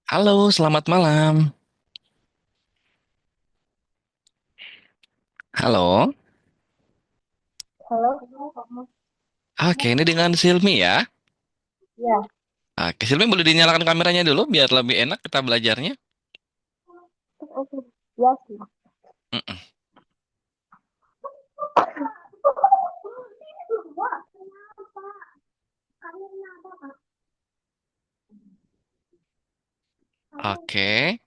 Halo, selamat malam. Halo. Halo, Oke, ini dengan Silmi ya. ya, Oke, Silmi boleh dinyalakan kameranya dulu biar lebih enak kita belajarnya. oke, ya sih. Mm-mm. Oke,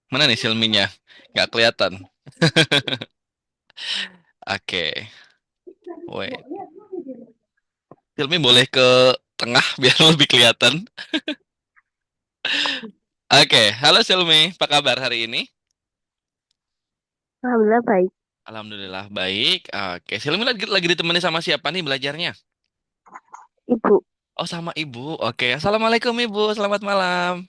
mana nih Silminya? Nggak kelihatan. Oke, wait. Silmi boleh ke tengah biar lebih kelihatan. Oke, halo Silmi, apa kabar hari ini? Alhamdulillah baik. Alhamdulillah baik. Oke, Silmi lagi ditemani sama siapa nih belajarnya? Ibu, Oh, sama ibu. Oke, assalamualaikum ibu, selamat malam.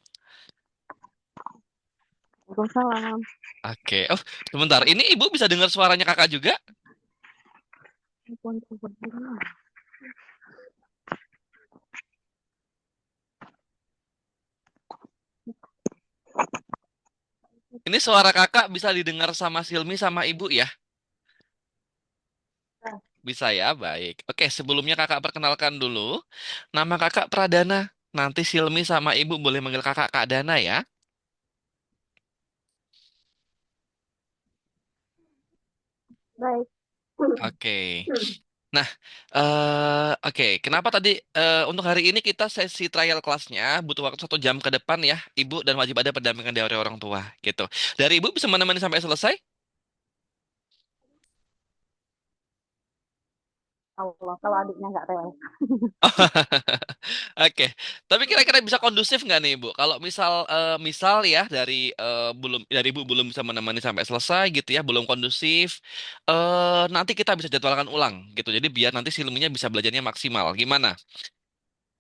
Waalaikumsalam. Oke, oh sebentar, ini ibu bisa dengar suaranya kakak juga? Ini suara kakak bisa didengar sama Silmi sama ibu ya? Bisa ya, baik. Oke, sebelumnya kakak perkenalkan dulu. Nama kakak Pradana. Nanti Silmi sama ibu boleh manggil kakak Kak Dana ya. Baik. Oke. Nah, oke. Kenapa tadi untuk hari ini kita sesi trial kelasnya butuh waktu 1 jam ke depan ya, ibu dan wajib ada pendampingan dari orang tua gitu. Dari ibu bisa menemani sampai selesai? Allah, kalau adiknya nggak rewel. Oke, tapi kira-kira bisa kondusif nggak nih, Bu? Kalau misal ya dari Ibu belum bisa menemani sampai selesai gitu ya, belum kondusif, nanti kita bisa jadwalkan ulang gitu. Jadi biar nanti silminya bisa belajarnya maksimal. Gimana?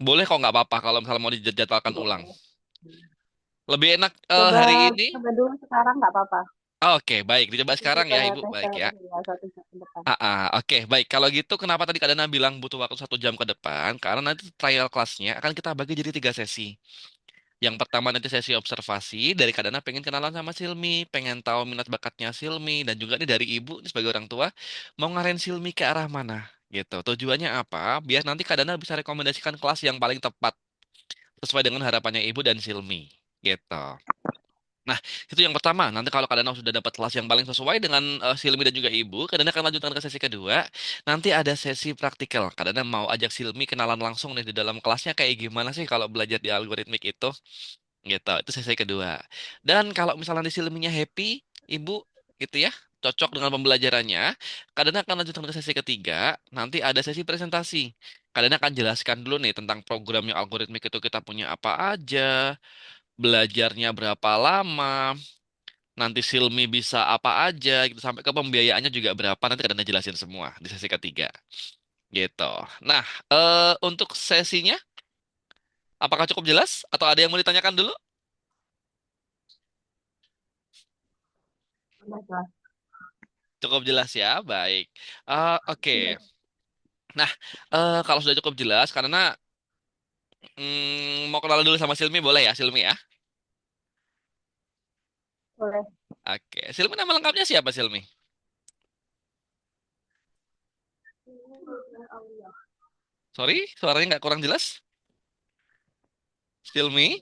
Boleh kok nggak apa-apa kalau misalnya mau dijadwalkan ulang. Lebih enak Coba, hari ini. coba dulu sekarang nggak apa-apa. Oke, baik. Dicoba Nanti sekarang kita ya, Ibu. tes Baik ya. ini ya, 1 jam ke depan. Oke, baik. Kalau gitu, kenapa tadi Kak Dana bilang butuh waktu 1 jam ke depan? Karena nanti trial kelasnya akan kita bagi jadi 3 sesi. Yang pertama nanti sesi observasi dari Kak Dana pengen kenalan sama Silmi, pengen tahu minat bakatnya Silmi, dan juga nih dari ibu nih sebagai orang tua mau ngarahin Silmi ke arah mana gitu. Tujuannya apa? Biar nanti Kak Dana bisa rekomendasikan kelas yang paling tepat sesuai dengan harapannya ibu dan Silmi gitu. Nah, itu yang pertama. Nanti kalau Kak Dana sudah dapat kelas yang paling sesuai dengan Silmi dan juga ibu, Kak Dana akan lanjutkan ke sesi kedua. Nanti ada sesi praktikal. Kak Dana mau ajak Silmi kenalan langsung nih di dalam kelasnya kayak gimana sih kalau belajar di algoritmik itu. Gitu, itu sesi kedua. Dan kalau misalnya di filmnya happy, ibu gitu ya, cocok dengan pembelajarannya, kadang akan lanjutkan ke sesi ketiga, nanti ada sesi presentasi. Kadang akan jelaskan dulu nih tentang programnya algoritmik itu kita punya apa aja, belajarnya berapa lama, nanti Silmi bisa apa aja, gitu sampai ke pembiayaannya juga berapa, nanti kadang jelasin semua di sesi ketiga. Gitu. Nah, untuk sesinya, apakah cukup jelas? Atau ada yang mau ditanyakan dulu? Udah jelas. Cukup jelas ya, baik. Oke. Iya, Nah, kalau sudah cukup jelas, karena mau kenalan dulu sama Silmi, boleh ya, Silmi ya? boleh. Oke, Silmi nama lengkapnya siapa, Silmi? Sorry, suaranya nggak kurang jelas. Silmi?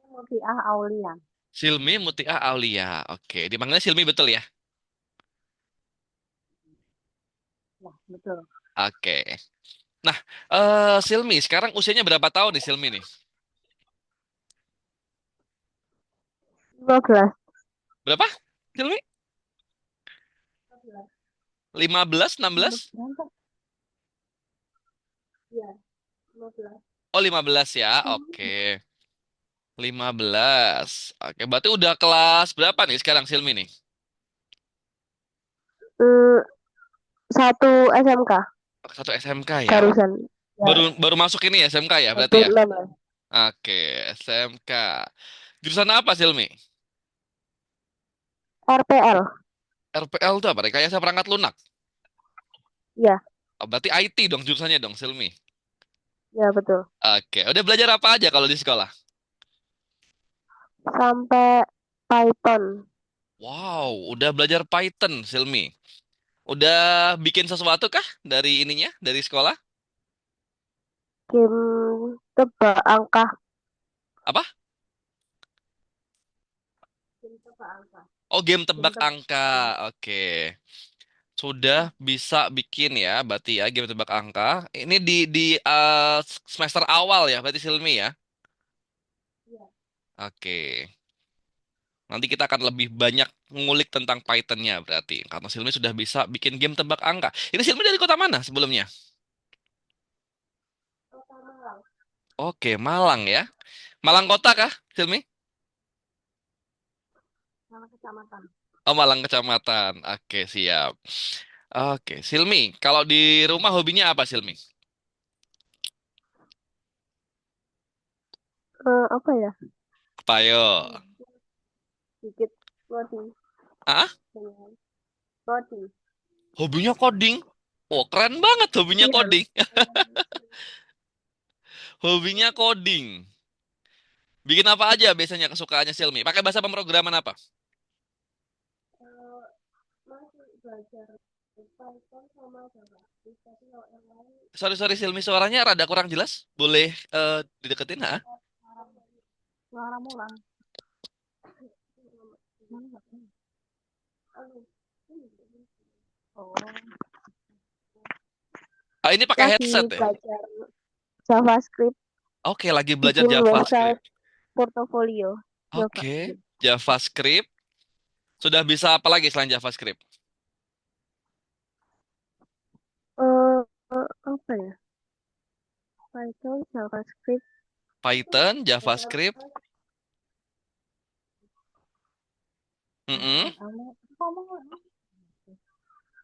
Mufiah Aulia. Silmi Mutiah Aulia. Oke, dipanggilnya Silmi betul ya? Ya, betul. Oke. Nah, Silmi, sekarang usianya berapa tahun nih Silmi nih? 15. Berapa, Silmi? 15, 15 16? berapa? Iya, 15. Oh, 15 ya, oke. 15. Oke, berarti udah kelas berapa nih sekarang Silmi nih? Hmm, satu SMK Satu SMK ya. barusan. Ya, Baru baru masuk ini ya SMK ya berarti ya? 26 lah. Oke, SMK. Jurusan apa Silmi? RPL. RPL itu apa? Rekayasa perangkat lunak. Ya, Oh, berarti IT dong jurusannya dong, Silmi. Ya, betul. Oke, udah belajar apa aja kalau di sekolah? Sampai Python. Wow, udah belajar Python, Silmi. Udah bikin sesuatu kah dari ininya, dari sekolah? Game tebak angka. Apa? Game tebak angka. Oh, game Game tebak tebak. angka. Oke. Sudah bisa bikin ya, berarti ya game tebak angka. Ini di semester awal ya, berarti Silmi ya. Iya. Oke. Nanti kita akan lebih banyak ngulik tentang Python-nya berarti. Karena Silmi sudah bisa bikin game tebak angka. Ini Silmi dari kota mana sebelumnya? Kota Malang. Oke, Malang ya. Malang kota kah, Silmi? Malang Kecamatan. Oh, Malang kecamatan. Oke, siap. Oke, Silmi, kalau di rumah hobinya apa, Silmi? Apa ya? Payo. Sedikit coding. Ah, Dengan coding. hobinya coding. Oh, keren banget hobinya Iya. coding. Hobinya coding. Bikin apa aja biasanya kesukaannya Silmi? Pakai bahasa pemrograman apa? Eh, Masih belajar Python sama Java. Tapi kalau yang lain Sorry, sorry Silmi, suaranya rada kurang jelas. Boleh dideketin, ha? suara mulang. Oh, Ah, ini pakai lagi headset ya? belajar JavaScript, Oke, lagi belajar bikin website JavaScript. portofolio Oke, JavaScript. JavaScript. Sudah bisa apa lagi selain JavaScript? Apa ya? Python, JavaScript. Python, Ada JavaScript. apa? Mm-mm. Ngomong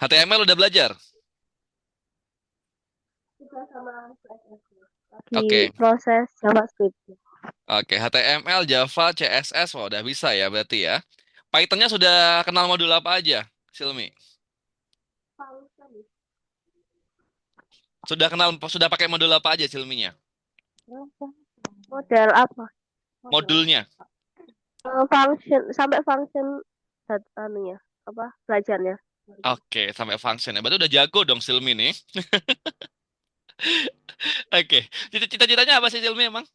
HTML udah belajar? juga sama CSS lagi Oke, proses JavaScript. oke. HTML, Java, CSS, wah udah bisa ya berarti ya. Pythonnya sudah kenal modul apa aja, Silmi? Function. Sudah kenal, sudah pakai modul apa aja Silminya? Model apa? Modulnya. Function sampai function anunya apa belajarnya. Oke, sampai function ya. Berarti udah jago dong Silmi nih. Oke, cita-citanya apa sih Silmi emang?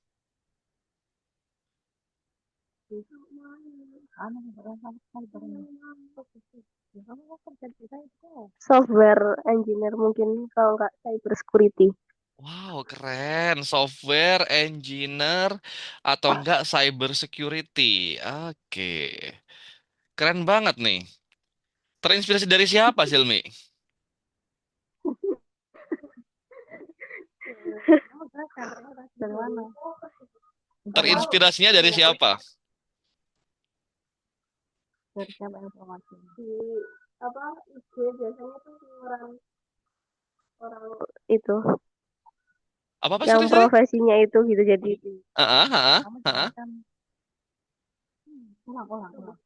Software engineer mungkin kalau nggak cyber security. Wow, keren. Software engineer atau enggak cyber security. Oke. Keren banget nih. Terinspirasi dari siapa, Silmi? Dari mana? Terinspirasinya dari siapa? Dari siapa informasi? Di apa IG biasanya tuh orang orang itu Apa-apa, yang sorry, sorry? profesinya itu gitu jadi Ah, ah, kamu ah, jadi ah. kan ulang.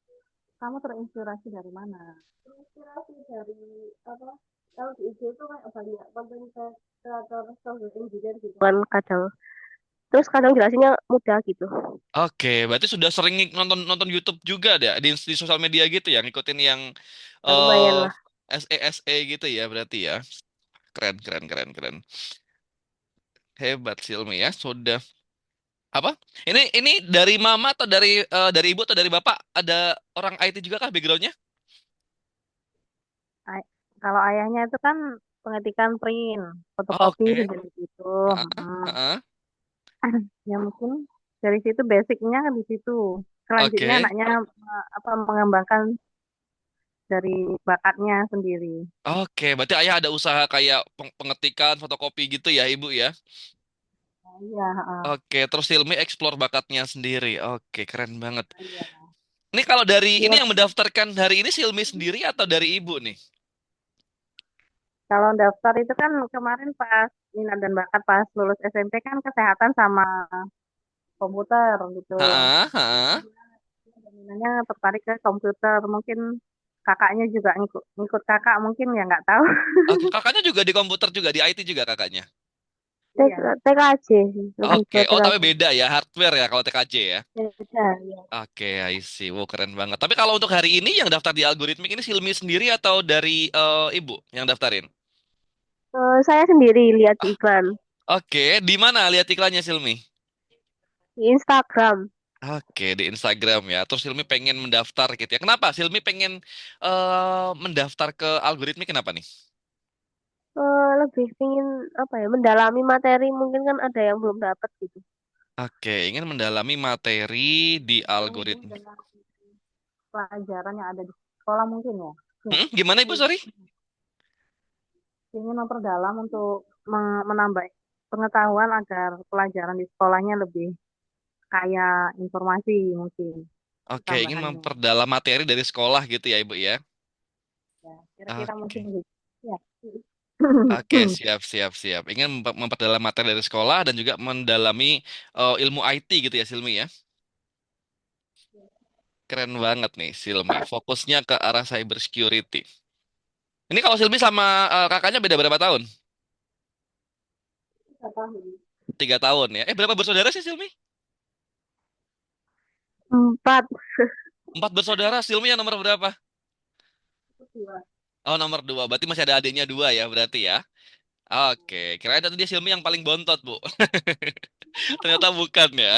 Kamu terinspirasi dari mana? Inspirasi dari apa? Kalau di IG itu kayak banyak konten kreator software engineer gitu kan kadang. Terus kadang jelasinnya mudah gitu. Oke, berarti sudah sering nonton nonton YouTube juga deh di sosial media gitu ya, ngikutin yang Ya, lumayan eh lah. SE gitu ya berarti ya. Keren, keren, keren, keren. Hebat Silmi ya. Sudah apa? Ini dari mama atau dari ibu atau dari bapak? Ada orang IT juga kah backgroundnya? Ay- Kalau ayahnya itu kan pengetikan print, Oh, fotokopi oke. sejenis itu. Heeh, Hmm. heeh. Ya mungkin dari situ basicnya kan di situ. Selanjutnya Oke. anaknya apa mengembangkan dari bakatnya sendiri. Oke, berarti ayah ada usaha kayak pengetikan, fotokopi gitu ya, Ibu ya? Nah, iya, Oke, terus Hilmi explore bakatnya sendiri. Oke, keren banget. iya. Ini kalau dari ini Dia yang mendaftarkan hari ini Hilmi sendiri atau dari Ibu nih? kalau daftar itu kan kemarin pas minat dan bakat pas lulus SMP kan kesehatan sama komputer gitu. Heeh, heeh. Minatnya tertarik ke komputer mungkin kakaknya juga ngikut ngikut kakak mungkin ya nggak tahu. Oke, kakaknya juga di komputer juga, di IT juga kakaknya. Iya. TKJ sih, lebih Oke, ke oh tapi TKJ. beda ya hardware ya kalau TKJ ya. Beda ya. Oke, I see. Wow, keren banget. Tapi kalau untuk hari ini yang daftar di algoritmik ini Silmi sendiri atau dari ibu yang daftarin? Saya sendiri lihat di iklan Oke, di mana lihat iklannya Silmi? di Instagram. Oke, di Instagram ya. Terus Silmi pengen mendaftar gitu ya. Kenapa? Silmi pengen mendaftar ke algoritmik kenapa nih? Lebih ingin apa ya, mendalami materi mungkin kan ada yang belum dapat gitu. Oke, ingin mendalami materi di Lebih algoritmik. mendalami pelajaran yang ada di sekolah mungkin ya. Ya, Gimana Ibu, sorry? ingin memperdalam untuk menambah pengetahuan agar pelajaran di sekolahnya lebih kaya informasi mungkin Oke, ingin tambahannya. memperdalam materi dari sekolah gitu ya Ibu ya. Ya, kira-kira mungkin Oke. gitu. Ya. Oke, siap, siap, siap. Ingin memperdalam materi dari sekolah dan juga mendalami ilmu IT gitu ya, Silmi ya. Keren banget nih, Silmi. Fokusnya ke arah cyber security. Ini kalau Silmi sama kakaknya beda berapa tahun? 3 tahun. 3 tahun ya. Berapa bersaudara sih, Silmi? 4. 4 bersaudara. Silmi yang nomor berapa? Oh, nomor 2. Berarti masih ada adiknya 2 ya, berarti ya. Oke, kirain tadi dia Silmi yang paling bontot, Bu. Ternyata bukan ya.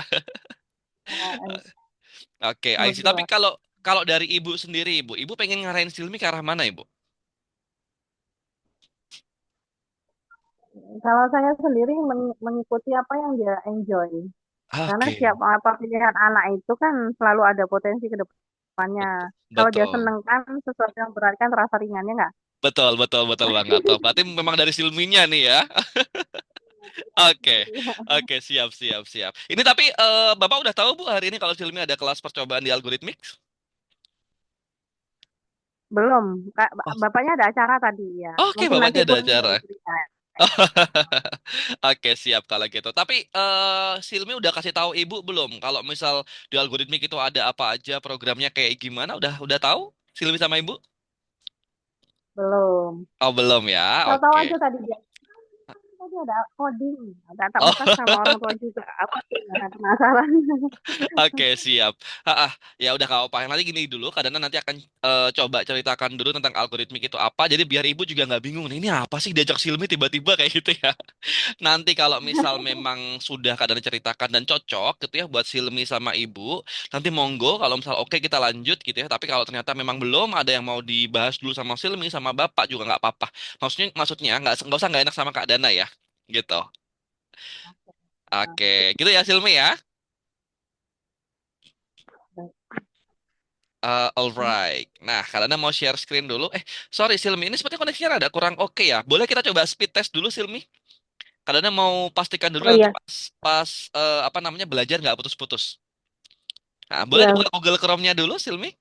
Oke, I Nomor see. Tapi dua. kalau kalau dari Ibu sendiri, Ibu pengen ngarahin Silmi ke arah mana, Ibu? Kalau saya sendiri mengikuti apa yang dia enjoy. Karena Oke, setiap apa pilihan anak itu kan selalu ada potensi ke depannya. betul, Kalau dia betul. seneng kan sesuatu yang berat kan terasa ringannya nggak? Betul, betul, betul banget tuh. Berarti memang dari Silminya nih ya. Oke, oke, siap, siap, siap. Ini tapi Bapak udah tahu Bu hari ini kalau Silmi ada kelas percobaan di algoritmik? Belum. Kak, Oh, bapaknya ada acara tadi ya. oke, Mungkin nanti Bapaknya ada pulang acara. baru cerita. Oke, siap kalau gitu. Tapi Silmi udah kasih tahu Ibu belum kalau misal di algoritmik itu ada apa aja programnya kayak gimana? Udah tahu Silmi sama Ibu? Belum. Oh, belum ya. Tahu-tahu Oke. aja tadi dia. Tadi ada coding. Agak tak Oh, muka sama orang tua juga. Apa sih? Karena penasaran. oke, siap. Ya udah kau apa. Nanti gini dulu, kadang nanti akan coba ceritakan dulu tentang algoritmik itu apa. Jadi biar ibu juga nggak bingung. Nih, ini apa sih diajak Silmi tiba-tiba kayak gitu ya. Nanti kalau misal memang sudah kadang ceritakan dan cocok gitu ya buat Silmi sama ibu, nanti monggo kalau misal oke kita lanjut gitu ya. Tapi kalau ternyata memang belum ada yang mau dibahas dulu sama Silmi sama bapak juga nggak apa-apa. Maksudnya nggak usah nggak enak sama Kak Dana ya, gitu. Oke, gitu ya Silmi ya. Alright. Nah, kalian mau share screen dulu. Sorry Silmi, ini seperti koneksinya ada kurang oke ya. Boleh kita coba speed test dulu Silmi? Kalian mau pastikan dulu Oh nanti iya. pas apa namanya belajar nggak putus-putus. Nah, boleh Iya. dibuka Google Chrome-nya dulu Silmi?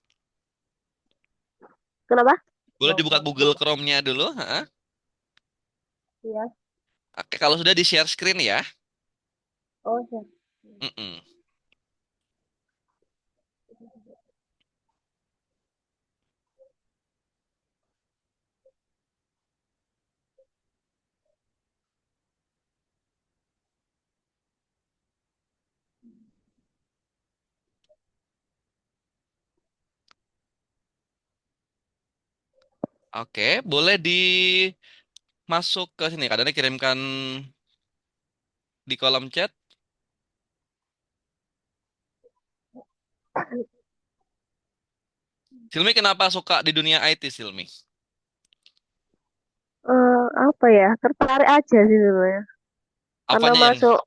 Kenapa? Boleh dibuka Google Chrome-nya dulu. Ha? Iya. Oke, kalau sudah di share screen ya. Oh iya. Mm-mm. Oke, boleh dimasuk ke sini. Kadang kirimkan di kolom chat. Silmi kenapa suka di dunia IT Silmi? Apa ya? Tertarik aja sih sebenarnya. Karena Apanya yang masuk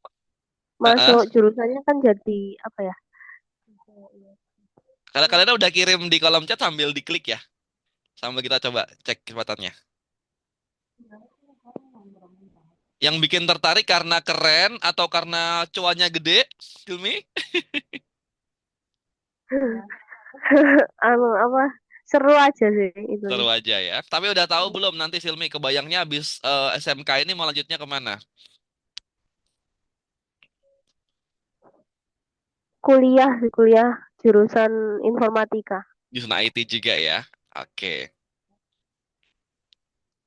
Heeh. masuk jurusannya kan jadi apa ya? Kalau kalian udah kirim di kolom chat sambil diklik ya. Sambil kita coba cek kecepatannya. Yang bikin tertarik karena keren atau karena cuannya gede, Silmi? Apa seru aja sih itu. Seru aja ya. Tapi udah tahu belum nanti Silmi kebayangnya habis SMK ini mau lanjutnya kemana? Kuliah jurusan informatika. Di zona IT juga ya. Oke.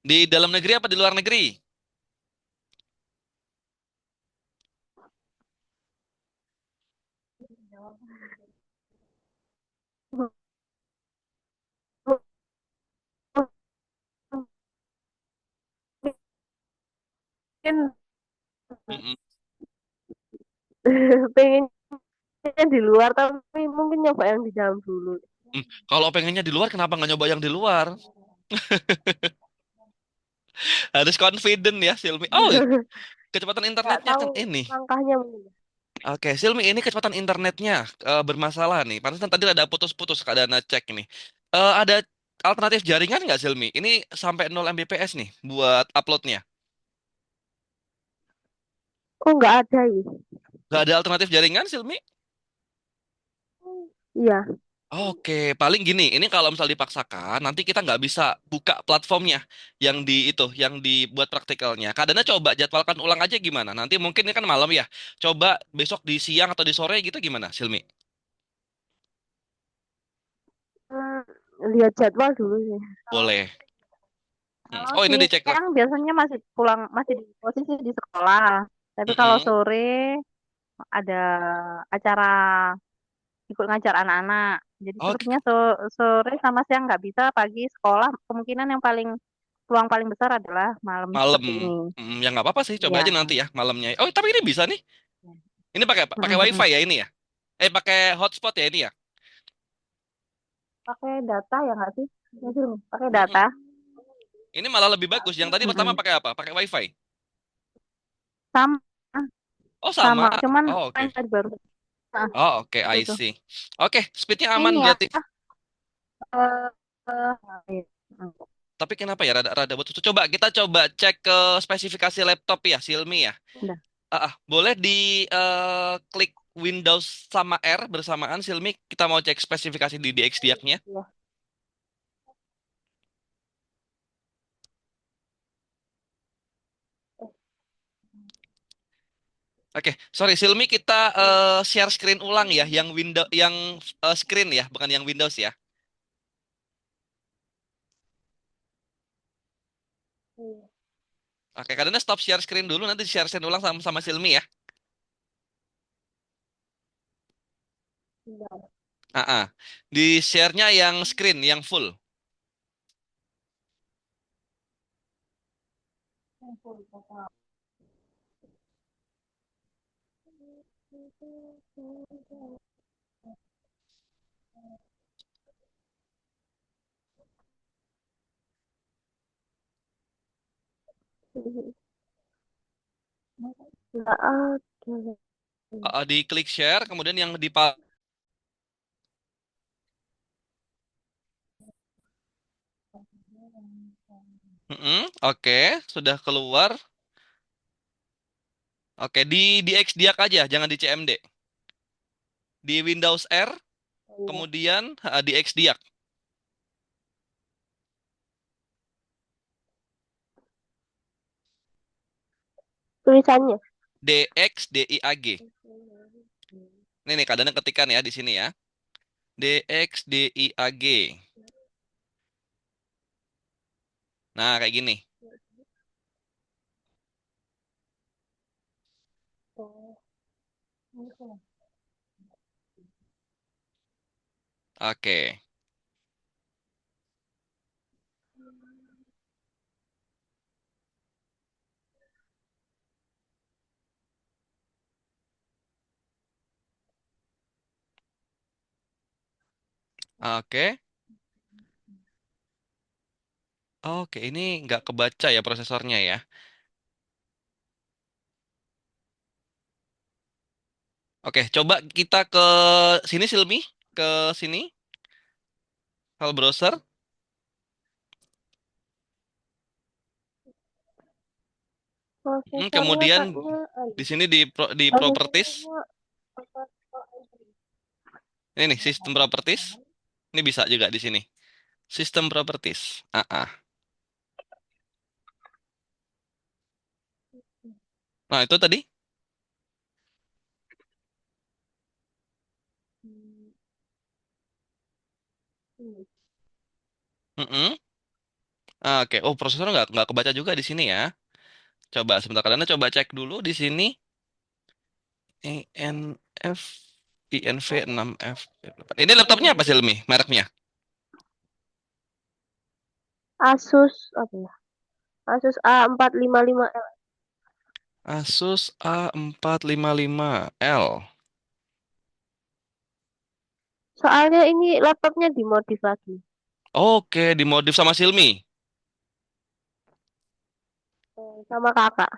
Di dalam negeri apa di luar negeri? Mungkin Mm-mm. pengennya di luar tapi mungkin nyoba yang di dalam dulu. Kalau pengennya di luar, kenapa nggak nyoba yang di luar? Harus confident ya, Silmi. Oh, kecepatan Nggak internetnya tahu kan ini. langkahnya mungkin. Oke, Silmi, ini kecepatan internetnya bermasalah nih. Pantesan tadi ada putus-putus keadaan cek ini. Ada alternatif jaringan nggak, Silmi? Ini sampai 0 Mbps nih buat uploadnya. Oh nggak ada ya? Nggak ada alternatif jaringan, Silmi? Iya. Oke, paling gini, ini kalau misal dipaksakan, nanti kita nggak bisa buka platformnya yang dibuat praktikalnya. Kadangnya coba jadwalkan ulang aja gimana. Nanti mungkin ini kan malam ya. Coba besok di siang atau di sore gitu gimana, Silmi? Hmm, lihat jadwal dulu sih. Kalau Boleh. kalau Oh, ini dicek lagi. siang biasanya masih pulang, masih di posisi di sekolah. Tapi kalau Mm-mm. sore ada acara ikut ngajar anak-anak. Jadi Oke, sepertinya sore sama siang nggak bisa, pagi sekolah kemungkinan yang paling peluang paling besar adalah malam malam. seperti ini. Ya nggak apa-apa sih, coba Iya. aja nanti ya malamnya. Oh, tapi ini bisa nih. Ini pakai pakai Mm-mm. WiFi ya ini ya. Pakai hotspot ya ini ya. Pakai data ya nggak sih? Ya, Sil, pakai Mm-mm. data. Ini malah lebih bagus. Yang tadi pertama Mm-mm. pakai apa? Pakai WiFi. Sama, Oh, sama. sama. Cuman Oh, yang oke. tadi baru. Nah, Oh, oke, itu I tuh. see. Oke, speednya aman Ini ya. berarti. eh, iya. Tapi kenapa ya rada butuh. Coba kita coba cek ke spesifikasi laptop ya, Xiaomi ya. Udah. Boleh di klik Windows sama R bersamaan Xiaomi. Kita mau cek spesifikasi di DXDIAC-nya. Iya. Oke, sorry Xiaomi kita share screen ulang ya, yang Windows yang screen ya, bukan yang Windows ya. Iya. Oke, kadang stop share screen dulu, nanti share screen ulang sama sama Xiaomi ya. Udah. Ah, ah. Di share-nya yang screen, yang full. Nggak ada. Di klik share, kemudian yang di oke, sudah keluar. Oke, di XDiak aja, jangan di CMD. Di Windows R, Iya. kemudian di XDiak. Tulisannya. DXDIAG. Ini nih, kadang ketikan ya di sini ya. DXDIAG. Nah, kayak gini. Oke, oke. Oke, ini nggak kebaca ya prosesornya ya. Oke, coba kita ke sini Silmi, ke sini, file browser. Prosesornya Kemudian kayaknya di sini di properties. prosesornya Ini nih, sistem properties. Ini bisa juga di sini. Sistem properties. Ah, ah. Nah, itu tadi. Mm-mm. Oke, oh prosesor nggak kebaca juga di sini ya. Coba sebentar, kalian coba cek dulu di sini. ENF INV 6F. Ini laptopnya apa sih, Lemi? Mereknya? Asus apa ya? Asus A455L. Asus A455L. Soalnya ini laptopnya dimodif lagi. Oke, dimodif sama Xiaomi. Sama kakak.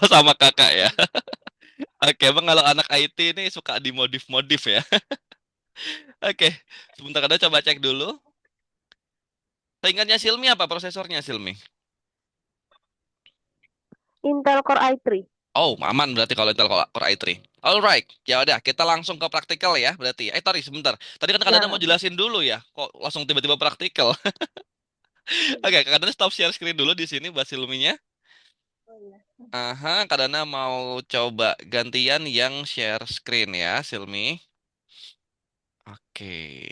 Sama kakak ya. Oke, emang kalau anak IT ini suka dimodif-modif ya. Oke, sebentar ada coba cek dulu. Saingannya Xiaomi apa prosesornya Xiaomi? Intel Core i3. Oh, aman berarti kalau Intel Core i3. Alright, ya udah kita langsung ke praktikal ya berarti. Sorry sebentar. Tadi kan kadang mau Ya. jelasin dulu ya. Kok langsung tiba-tiba praktikal? Oke, kadang stop share screen dulu di sini buat Xiaomi-nya. Oh iya. Aha, kadang mau coba gantian yang share screen ya, Xiaomi. Oke.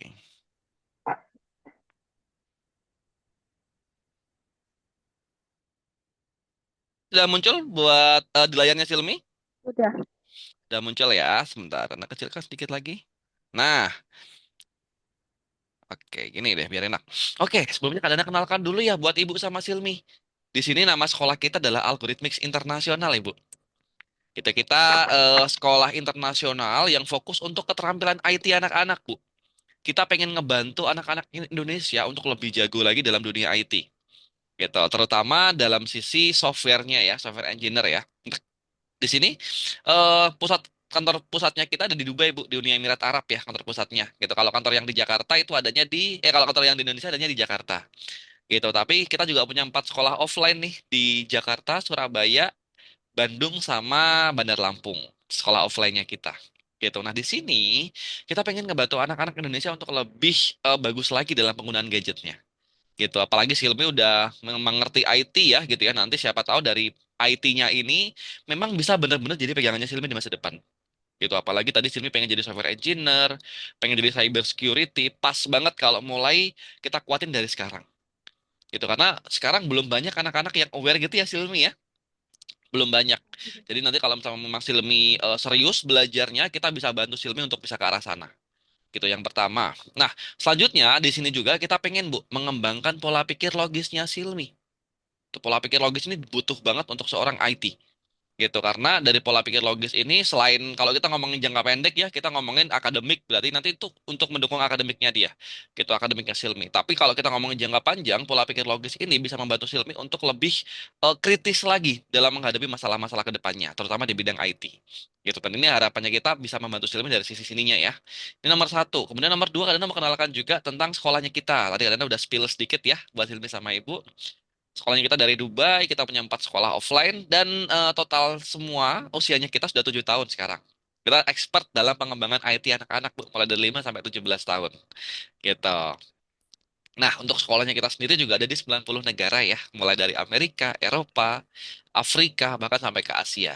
Sudah muncul buat di layarnya Xiaomi? Udah. Sudah muncul ya. Sebentar, karena kecilkan sedikit lagi. Nah, oke, gini deh biar enak. Oke, sebelumnya kadang kenalkan dulu ya buat Ibu sama Silmi. Di sini nama sekolah kita adalah Algorithmics Internasional, Ibu. Kita sekolah internasional yang fokus untuk keterampilan IT anak-anak, Bu. Kita pengen ngebantu anak-anak Indonesia untuk lebih jago lagi dalam dunia IT. Gitu, terutama dalam sisi softwarenya ya, software engineer ya. Di sini kantor pusatnya kita ada di Dubai, Bu, di Uni Emirat Arab ya, kantor pusatnya. Gitu. Kalau kantor yang di Jakarta itu adanya kalau kantor yang di Indonesia adanya di Jakarta. Gitu. Tapi kita juga punya 4 sekolah offline nih di Jakarta, Surabaya, Bandung sama Bandar Lampung. Sekolah offline-nya kita. Gitu. Nah, di sini kita pengen ngebantu anak-anak Indonesia untuk lebih bagus lagi dalam penggunaan gadgetnya gitu. Apalagi Silmi udah mengerti IT ya gitu ya. Nanti siapa tahu dari IT-nya ini memang bisa benar-benar jadi pegangannya Silmi di masa depan. Gitu. Apalagi tadi Silmi pengen jadi software engineer, pengen jadi cyber security, pas banget kalau mulai kita kuatin dari sekarang. Gitu. Karena sekarang belum banyak anak-anak yang aware gitu ya Silmi ya. Belum banyak. Jadi nanti kalau misalnya memang Silmi serius belajarnya, kita bisa bantu Silmi untuk bisa ke arah sana. Gitu yang pertama. Nah, selanjutnya di sini juga kita pengen Bu mengembangkan pola pikir logisnya Silmi. Pola pikir logis ini butuh banget untuk seorang IT gitu karena dari pola pikir logis ini selain kalau kita ngomongin jangka pendek ya kita ngomongin akademik berarti nanti itu untuk mendukung akademiknya dia gitu akademiknya Silmi tapi kalau kita ngomongin jangka panjang pola pikir logis ini bisa membantu Silmi untuk lebih kritis lagi dalam menghadapi masalah-masalah ke depannya terutama di bidang IT gitu dan ini harapannya kita bisa membantu Silmi dari sisi sininya ya ini nomor satu kemudian nomor dua kadang mau kenalkan juga tentang sekolahnya kita tadi kadang udah spill sedikit ya buat Silmi sama Ibu. Sekolahnya kita dari Dubai, kita punya 4 sekolah offline, dan total semua usianya kita sudah 7 tahun sekarang. Kita expert dalam pengembangan IT anak-anak, Bu, mulai dari 5 sampai 17 tahun. Gitu. Nah, untuk sekolahnya kita sendiri juga ada di 90 negara ya, mulai dari Amerika, Eropa, Afrika, bahkan sampai ke Asia.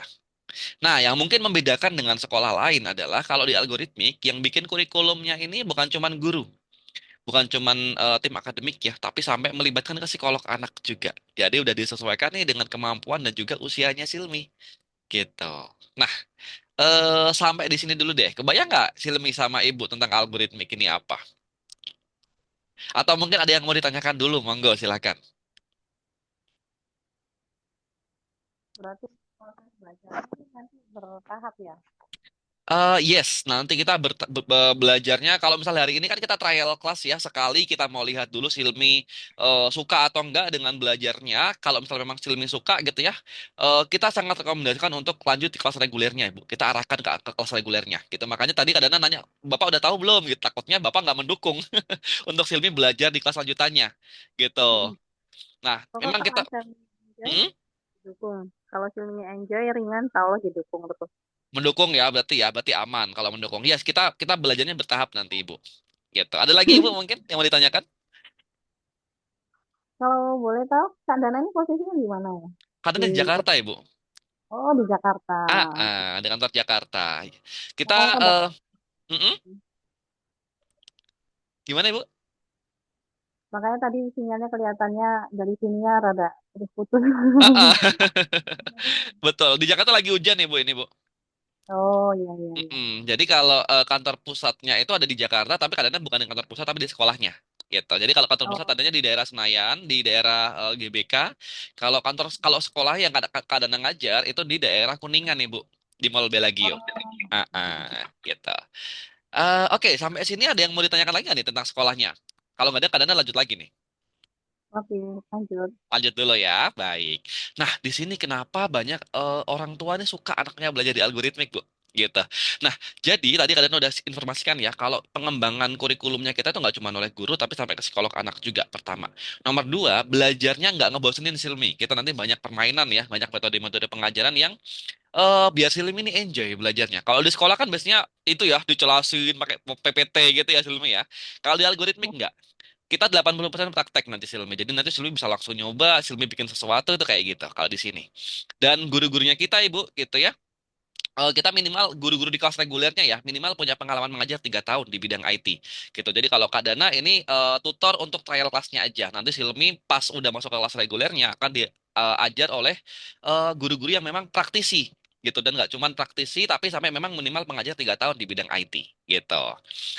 Nah, yang mungkin membedakan dengan sekolah lain adalah kalau di algoritmik, yang bikin kurikulumnya ini bukan cuman guru, bukan cuman tim akademik ya, tapi sampai melibatkan ke psikolog anak juga. Jadi udah disesuaikan nih dengan kemampuan dan juga usianya Silmi. Gitu. Nah, sampai di sini dulu deh. Kebayang nggak Silmi sama Ibu tentang algoritmik ini apa? Atau mungkin ada yang mau ditanyakan dulu, monggo silakan. Berarti proses belajar ini nanti bertahap ya. Yes, nanti kita belajarnya kalau misalnya hari ini kan kita trial class ya sekali kita mau lihat dulu Silmi suka atau enggak dengan belajarnya. Kalau misalnya memang Silmi suka gitu ya, kita sangat rekomendasikan untuk lanjut di kelas regulernya, Ibu. Kita arahkan ke kelas regulernya. Gitu. Makanya tadi kadang nanya, Bapak udah tahu belum? Gitu. Takutnya Bapak nggak mendukung untuk Silmi belajar di kelas lanjutannya. Gitu. Nah, Pokok memang kalau kita ada enjoy hmm, didukung. Kalau filmnya enjoy ringan, tahu didukung terus. mendukung ya, berarti aman kalau mendukung. Yes, kita kita belajarnya bertahap nanti, Ibu. Gitu. Ada lagi Ibu mungkin yang mau ditanyakan? Kalau boleh tahu, Kak Dana ini posisinya di mana ya? Kadang Di di Jakarta, Ibu. Oh, di Jakarta. Di kantor Jakarta. Kita, Oh, mm-mm. Gimana Ibu? Makanya tadi sinyalnya kelihatannya dari sininya rada putus-putus. Ah, ah. Betul. Di Jakarta lagi hujan nih Bu ini Bu. Oh iya iya iya. Mm-mm. Jadi kalau kantor pusatnya itu ada di Jakarta, tapi kadang-kadang bukan di kantor pusat, tapi di sekolahnya. Gitu. Jadi kalau kantor pusat Oh, adanya di daerah Senayan, di daerah GBK. Kalau sekolah yang kadang-kadang ngajar itu di daerah Kuningan nih Bu, di Mall Belagio. Ah, ah, gitu. Oke, sampai sini ada yang mau ditanyakan lagi nggak nih tentang sekolahnya? Kalau nggak ada, kadang-kadang lanjut lagi nih. oke, lanjut. Lanjut dulu ya, baik. Nah, di sini kenapa banyak orang tua nih suka anaknya belajar di algoritmik, Bu? Gitu. Nah, jadi tadi kalian udah informasikan ya, kalau pengembangan kurikulumnya kita itu nggak cuma oleh guru, tapi sampai ke psikolog anak juga, pertama. Nomor dua, belajarnya nggak ngebosenin Silmi. Kita nanti banyak permainan ya, banyak metode-metode pengajaran yang biar Silmi ini enjoy belajarnya. Kalau di sekolah kan biasanya itu ya, dicelasin pakai PPT gitu ya Silmi ya. Kalau di algoritmik nggak. Kita 80% praktek nanti Silmi. Jadi nanti Silmi bisa langsung nyoba, Silmi bikin sesuatu itu kayak gitu kalau di sini. Dan guru-gurunya kita Ibu gitu ya. Kita minimal guru-guru di kelas regulernya ya minimal punya pengalaman mengajar 3 tahun di bidang IT gitu. Jadi kalau Kak Dana ini tutor untuk trial kelasnya aja. Nanti Silmi pas udah masuk ke kelas regulernya akan diajar oleh guru-guru yang memang praktisi gitu dan nggak cuma praktisi tapi sampai memang minimal mengajar 3 tahun di bidang IT gitu.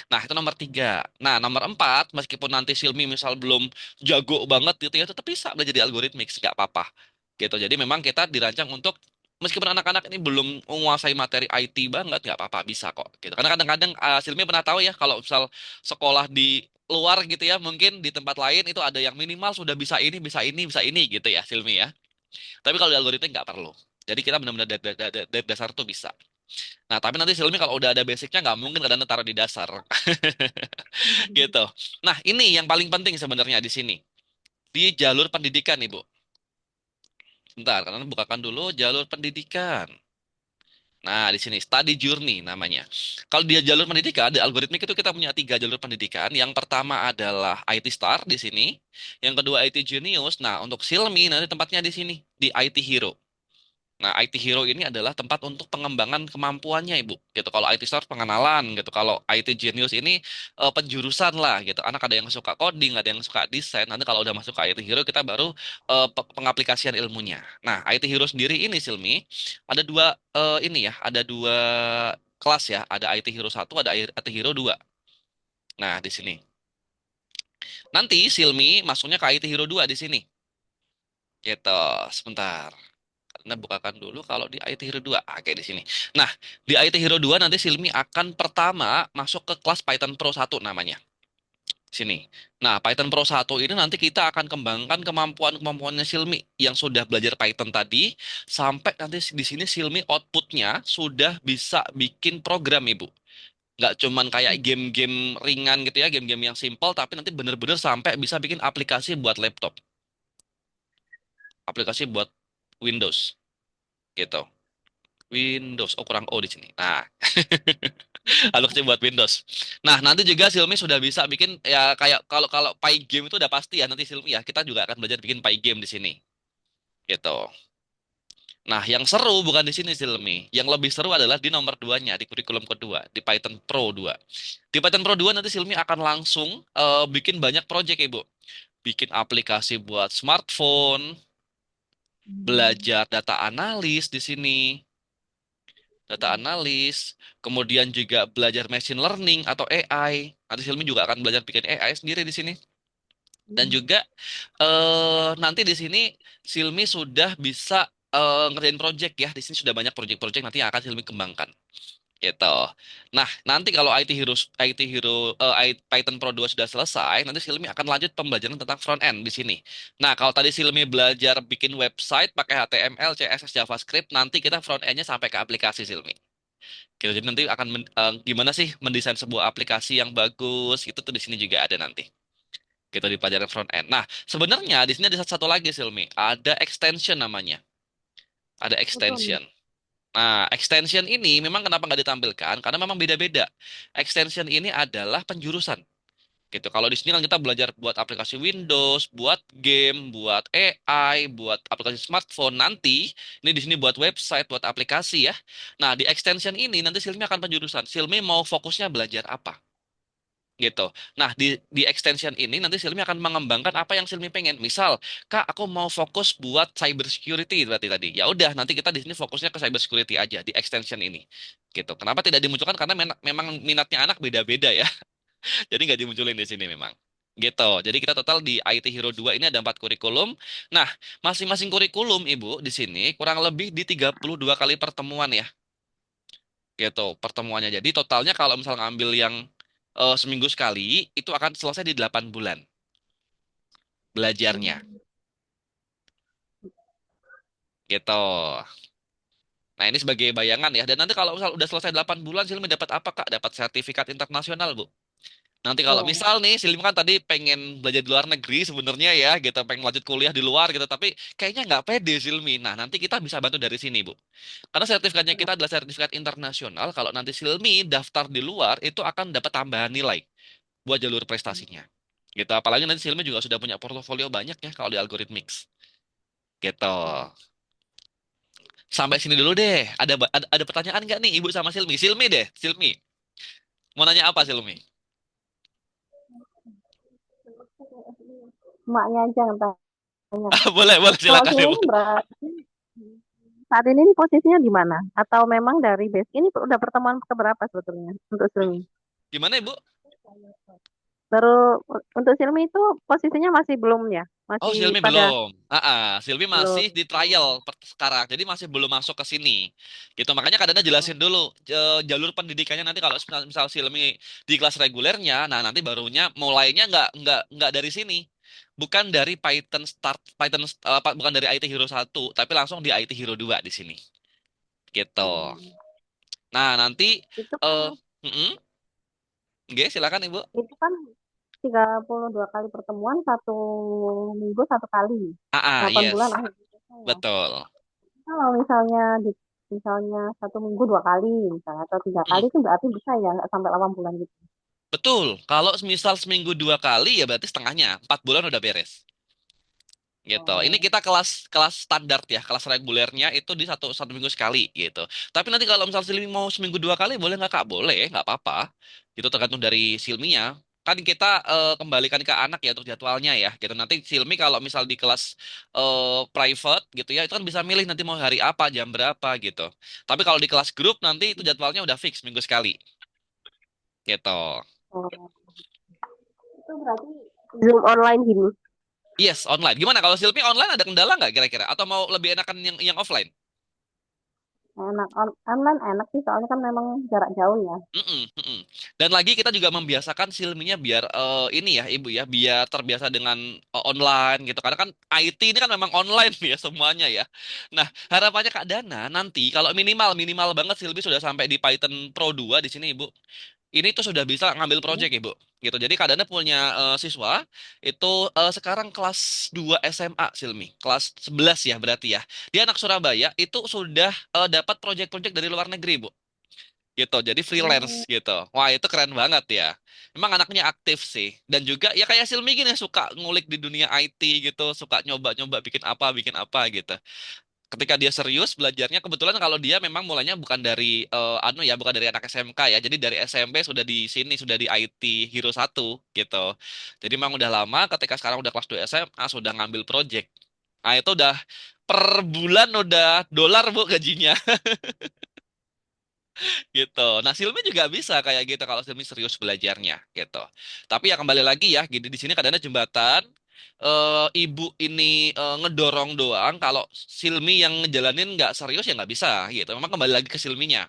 Nah itu nomor tiga. Nah nomor empat meskipun nanti Silmi misal belum jago banget gitu ya tetap bisa belajar di algoritmik nggak apa-apa gitu. Jadi memang kita dirancang untuk meskipun anak-anak ini belum menguasai materi IT banget, nggak apa-apa, bisa kok. Gitu. Karena kadang-kadang Silmi pernah tahu ya, kalau misal sekolah di luar gitu ya, mungkin di tempat lain itu ada yang minimal sudah bisa ini, bisa ini, bisa ini gitu ya, Silmi ya. Tapi kalau di algoritma nggak perlu. Jadi kita benar-benar dari dasar tuh bisa. Nah, tapi nanti Silmi kalau udah ada basicnya nggak mungkin kadang taruh di dasar. Gitu. Nah, ini yang paling penting sebenarnya di sini. Di jalur pendidikan, Ibu. Bentar, karena bukakan dulu jalur pendidikan. Nah, di sini study journey namanya. Kalau dia jalur pendidikan, di algoritmik itu kita punya 3 jalur pendidikan. Yang pertama adalah IT Star di sini. Yang kedua IT Genius. Nah, untuk Silmi nanti tempatnya di sini, di IT Hero. Nah, IT Hero ini adalah tempat untuk pengembangan kemampuannya, Ibu. Gitu. Kalau IT Start pengenalan, gitu. Kalau IT Genius ini penjurusan lah, gitu. Anak ada yang suka coding, ada yang suka desain. Nanti kalau udah masuk ke IT Hero, kita baru pengaplikasian ilmunya. Nah, IT Hero sendiri ini, Silmi, ada dua ini ya, ada dua kelas ya. Ada IT Hero 1, ada IT Hero 2. Nah, di sini. Nanti Silmi masuknya ke IT Hero 2 di sini. Gitu. Sebentar. Nah, bukakan dulu kalau di IT Hero 2. Ah, kayak di sini. Nah, di IT Hero 2 nanti Silmi akan pertama masuk ke kelas Python Pro 1 namanya. Sini. Nah, Python Pro 1 ini nanti kita akan kembangkan kemampuan-kemampuannya Silmi yang sudah belajar Python tadi sampai nanti di sini Silmi outputnya sudah bisa bikin program, Ibu. Nggak cuman kayak game-game ringan gitu ya, game-game yang simple, tapi nanti bener-bener sampai bisa bikin aplikasi buat laptop, aplikasi buat Windows gitu. Windows, oh kurang O di sini. Nah, Alexnya buat Windows. Nah, nanti juga Silmi sudah bisa bikin ya kayak kalau kalau Pygame itu udah pasti ya nanti Silmi ya kita juga akan belajar bikin Pygame di sini. Gitu. Nah, yang seru bukan di sini Silmi. Yang lebih seru adalah di nomor duanya, di kurikulum kedua, di Python Pro 2. Di Python Pro 2 nanti Silmi akan langsung bikin banyak project, Ibu. Bikin aplikasi buat smartphone, belajar data analis di sini. Data analis, kemudian juga belajar machine learning atau AI. Nanti Silmi juga akan belajar bikin AI sendiri di sini. Dan juga nanti di sini Silmi sudah bisa ngerjain project ya. Di sini sudah banyak project-project nanti yang akan Silmi kembangkan. Gitu. Nah, nanti kalau IT Hero Python Pro 2 sudah selesai, nanti Silmi akan lanjut pembelajaran tentang front end di sini. Nah, kalau tadi Silmi belajar bikin website pakai HTML, CSS, JavaScript, nanti kita front end-nya sampai ke aplikasi Silmi. Gitu. Jadi nanti akan gimana sih mendesain sebuah aplikasi yang bagus, itu tuh di sini juga ada nanti. Gitu di pelajaran front end. Nah, sebenarnya di sini ada satu lagi Silmi, ada extension namanya. Ada Betul. extension. Nah, extension ini memang kenapa nggak ditampilkan? Karena memang beda-beda. Extension ini adalah penjurusan. Gitu. Kalau di sini kan kita belajar buat aplikasi Windows, buat game, buat AI, buat aplikasi smartphone. Nanti ini di sini buat website, buat aplikasi ya. Nah, di extension ini nanti Silmi akan penjurusan. Silmi mau fokusnya belajar apa? gitu. Nah, di extension ini nanti Silmi akan mengembangkan apa yang Silmi pengen. Misal, Kak, aku mau fokus buat cyber security berarti tadi. Ya udah, nanti kita di sini fokusnya ke cyber security aja di extension ini. Gitu. Kenapa tidak dimunculkan? Karena memang minatnya anak beda-beda ya. Jadi nggak dimunculin di sini memang. Gitu. Jadi kita total di IT Hero 2 ini ada 4 kurikulum. Nah, masing-masing kurikulum, Ibu, di sini kurang lebih di 32 kali pertemuan ya. Gitu, pertemuannya. Jadi totalnya kalau misal ngambil yang seminggu sekali, itu akan selesai di 8 bulan belajarnya. Hmm. Gitu. Nah, ini sebagai bayangan ya. Dan nanti kalau misal udah selesai 8 bulan, Silmi dapat apa, Kak? Dapat sertifikat internasional, Bu. Nanti kalau Oh, misal nih, Silmi kan tadi pengen belajar di luar negeri sebenarnya ya, gitu, pengen lanjut kuliah di luar gitu, tapi kayaknya nggak pede Silmi. Nah, nanti kita bisa bantu dari sini, Bu. Karena sertifikatnya kita adalah sertifikat internasional, kalau nanti Silmi daftar di luar, itu akan dapat tambahan nilai buat jalur prestasinya. Gitu, apalagi nanti Silmi juga sudah punya portofolio banyak ya kalau di Algorithmics. Gitu. Sampai sini dulu deh. Ada pertanyaan nggak nih Ibu sama Silmi? Silmi deh, Silmi. Mau nanya apa Silmi? emaknya aja yang tanya. Boleh, boleh Kalau silakan Ibu. Silmi berarti saat ini nih posisinya di mana? Atau memang dari base ini udah pertemuan keberapa sebetulnya untuk Silmi? Gimana Ibu? Baru untuk Silmi itu posisinya masih belum ya? Oh, Masih Silmi pada belum. Silmi masih belum. di trial sekarang, jadi masih belum masuk ke sini. Gitu, makanya kadang jelasin dulu jalur pendidikannya nanti kalau misal Silmi di kelas regulernya, nah nanti barunya mulainya nggak dari sini. Bukan dari Python Start, bukan dari IT Hero 1, tapi langsung di IT Hero 2 di sini. Gitu. Hmm. Nah, nanti Itu kan eh mm-mm. Oke, silakan Ibu. itu kan 32 kali pertemuan satu minggu satu kali. 8 bulan Yes. akhir saya. Betul. Kalau misalnya misalnya satu minggu 2 kali misalnya atau 3 kali itu berarti bisa ya nggak sampai 8 bulan gitu. Betul. Kalau misal seminggu 2 kali ya berarti setengahnya. 4 bulan udah beres. Gitu. Ini Oh, kita kelas kelas standar ya, kelas regulernya itu di satu satu minggu sekali gitu. Tapi nanti kalau misal Silmi mau seminggu 2 kali boleh nggak Kak? Boleh, nggak apa-apa. Itu tergantung dari Silminya. Kan kita kembalikan ke anak ya untuk jadwalnya ya. Gitu. Nanti Silmi kalau misal di kelas private gitu ya, itu kan bisa milih nanti mau hari apa, jam berapa gitu. Tapi kalau di kelas grup nanti itu jadwalnya udah fix minggu sekali. Gitu. oh. Itu berarti Zoom online gini. Yes, online. Gimana kalau Silmi online ada kendala nggak kira-kira? Atau mau lebih enakan yang offline? Enak online enak sih soalnya kan memang jarak jauh ya. Mm-mm, mm-mm. Dan lagi kita juga membiasakan Silminya biar ini ya Ibu ya, biar terbiasa dengan online gitu. Karena kan IT ini kan memang online ya semuanya ya. Nah, harapannya Kak Dana nanti kalau minimal minimal banget Silmi sudah sampai di Python Pro 2 di sini Ibu. Ini tuh sudah bisa ngambil project Ibu. Gitu. Jadi Kak Dana punya siswa itu sekarang kelas 2 SMA Silmi. Kelas 11 ya berarti ya. Dia anak Surabaya itu sudah dapat project-project dari luar negeri Ibu gitu. Jadi freelance Oh, gitu. Wah, itu keren banget ya. Emang anaknya aktif sih. Dan juga ya kayak Silmi gini suka ngulik di dunia IT gitu, suka nyoba-nyoba bikin apa gitu. Ketika dia serius belajarnya, kebetulan kalau dia memang mulainya bukan dari anu ya, bukan dari anak SMK ya. Jadi dari SMP sudah di sini, sudah di IT Hero 1 gitu. Jadi memang udah lama ketika sekarang udah kelas 2 SMA sudah ngambil project. Nah, itu udah per bulan udah dolar Bu gajinya. Gitu. Nah, Silmi juga bisa kayak gitu kalau Silmi serius belajarnya gitu. Tapi ya kembali lagi ya, gitu di sini kadang ada jembatan ibu ini ngedorong doang, kalau Silmi yang ngejalanin nggak serius ya nggak bisa gitu. Memang kembali lagi ke Silminya.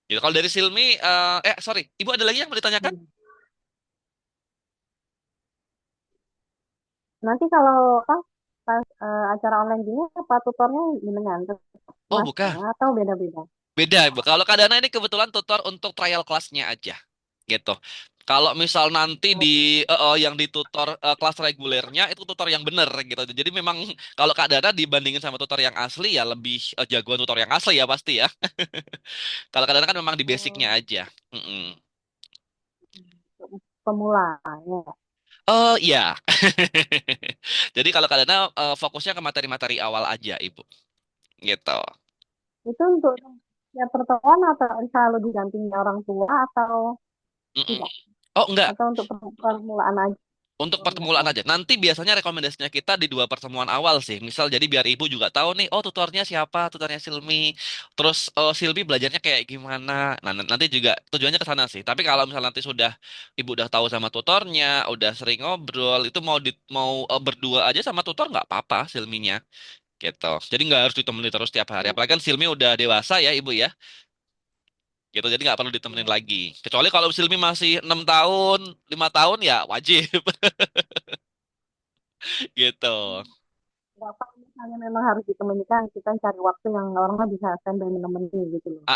Gitu. Kalau dari Silmi sorry, Ibu ada lagi yang mau ditanyakan? hmm. Nanti kalau apa pas acara online gini apa tutornya dengan Oh, masnya bukan. atau beda-beda? Beda, Ibu. Kalau Kak Dana ini kebetulan tutor untuk trial kelasnya aja. Gitu. Kalau misal nanti Oh, yang ditutor kelas regulernya itu tutor yang bener gitu. Jadi memang kalau Kak Dana dibandingin sama tutor yang asli ya lebih jagoan tutor yang asli ya pasti ya. Kalau Kak Dana kan memang di basicnya oh, aja. Mm-mm. pemula ya. Oh iya. Jadi kalau Kak Dana fokusnya ke materi-materi awal aja, Ibu. Gitu. Itu untuk ya pertemuan atau selalu didampingi orang tua atau Mm-mm. tidak? Oh, enggak. atau untuk permulaan aja? Untuk Oh, enggak pertemuan ya. aja. Nanti biasanya rekomendasinya kita di dua pertemuan awal sih. Misal jadi biar ibu juga tahu nih, oh tutornya siapa, tutornya Silmi. Terus Silmi belajarnya kayak gimana. Nah, nanti juga tujuannya ke sana sih. Tapi kalau misal nanti sudah ibu udah tahu sama tutornya, udah sering ngobrol, itu mau berdua aja sama tutor nggak apa-apa Silminya gitu. Jadi nggak harus ditemani terus tiap hari. Oh, Apalagi kan Silmi udah dewasa ya ibu ya. Gitu, jadi nggak perlu ditemenin iya. lagi. Kecuali kalau Silmi masih 6 tahun, 5 tahun ya wajib gitu. Nggak apa, misalnya memang harus ditemukan, kita cari waktu yang orangnya bisa standby menemani gitu loh.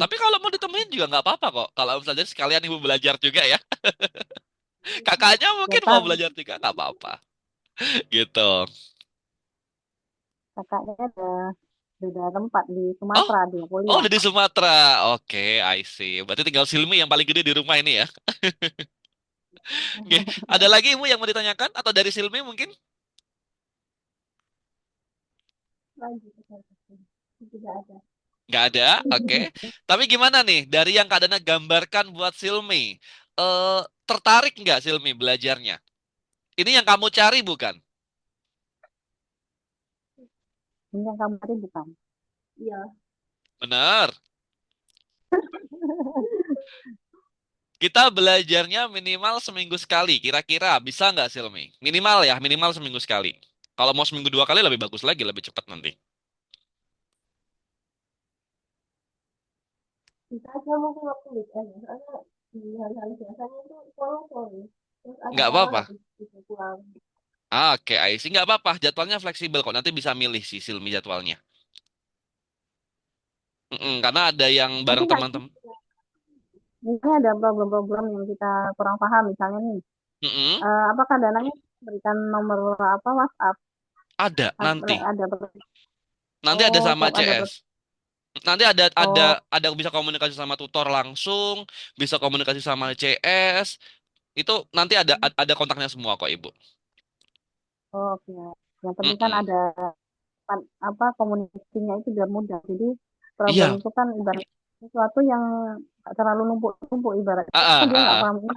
Tapi kalau mau ditemenin juga nggak apa-apa kok. Kalau misalnya sekalian ibu belajar juga ya. Kakaknya Ya mungkin mau kan, belajar juga nggak apa-apa. Gitu. kakaknya ada beda tempat di Oh, Sumatera dia oh kuliah. udah di Sumatera. Oke, I see. Berarti tinggal Silmi yang paling gede di rumah ini ya. Oke, ada lagi ibu yang mau ditanyakan atau dari Silmi mungkin? Lanjut, tidak ada. Nggak ada. Oke. Tapi gimana nih dari yang Kak Dana gambarkan buat Silmi? Eh, tertarik nggak Silmi belajarnya? Ini yang kamu cari bukan? Ini yang kamu tadi bukan? Iya. Benar. Kita belajarnya minimal seminggu sekali. Kira-kira bisa nggak Silmi? Minimal ya, minimal seminggu sekali. Kalau mau seminggu dua kali lebih bagus lagi, lebih cepat nanti. Bisa aja mungkin waktu weekend ya. Soalnya di hari-hari biasanya itu pulang sore. Terus ada Nggak orang apa-apa. habis bisa pulang. Oke, I see. Nggak apa-apa. Jadwalnya fleksibel kok. Nanti bisa milih sih Silmi jadwalnya. Karena ada yang Nanti bareng kan teman-teman. misalnya ada problem-problem yang kita kurang paham misalnya nih. Mm-mm. Apakah dananya berikan nomor apa WhatsApp? Ada nanti. Ada Nanti ada oh sama tiap ada CS. Nanti oh ada bisa komunikasi sama tutor langsung, bisa komunikasi sama CS. Itu nanti ada kontaknya semua kok, Ibu. oh, oke. Yang penting kan Mm-mm. ada apa komunikasinya itu biar mudah. Jadi problem Iya. itu kan ibarat sesuatu yang nggak terlalu numpuk-numpuk ibaratnya Ah, kan ah, dia ah, nggak ah. paham ini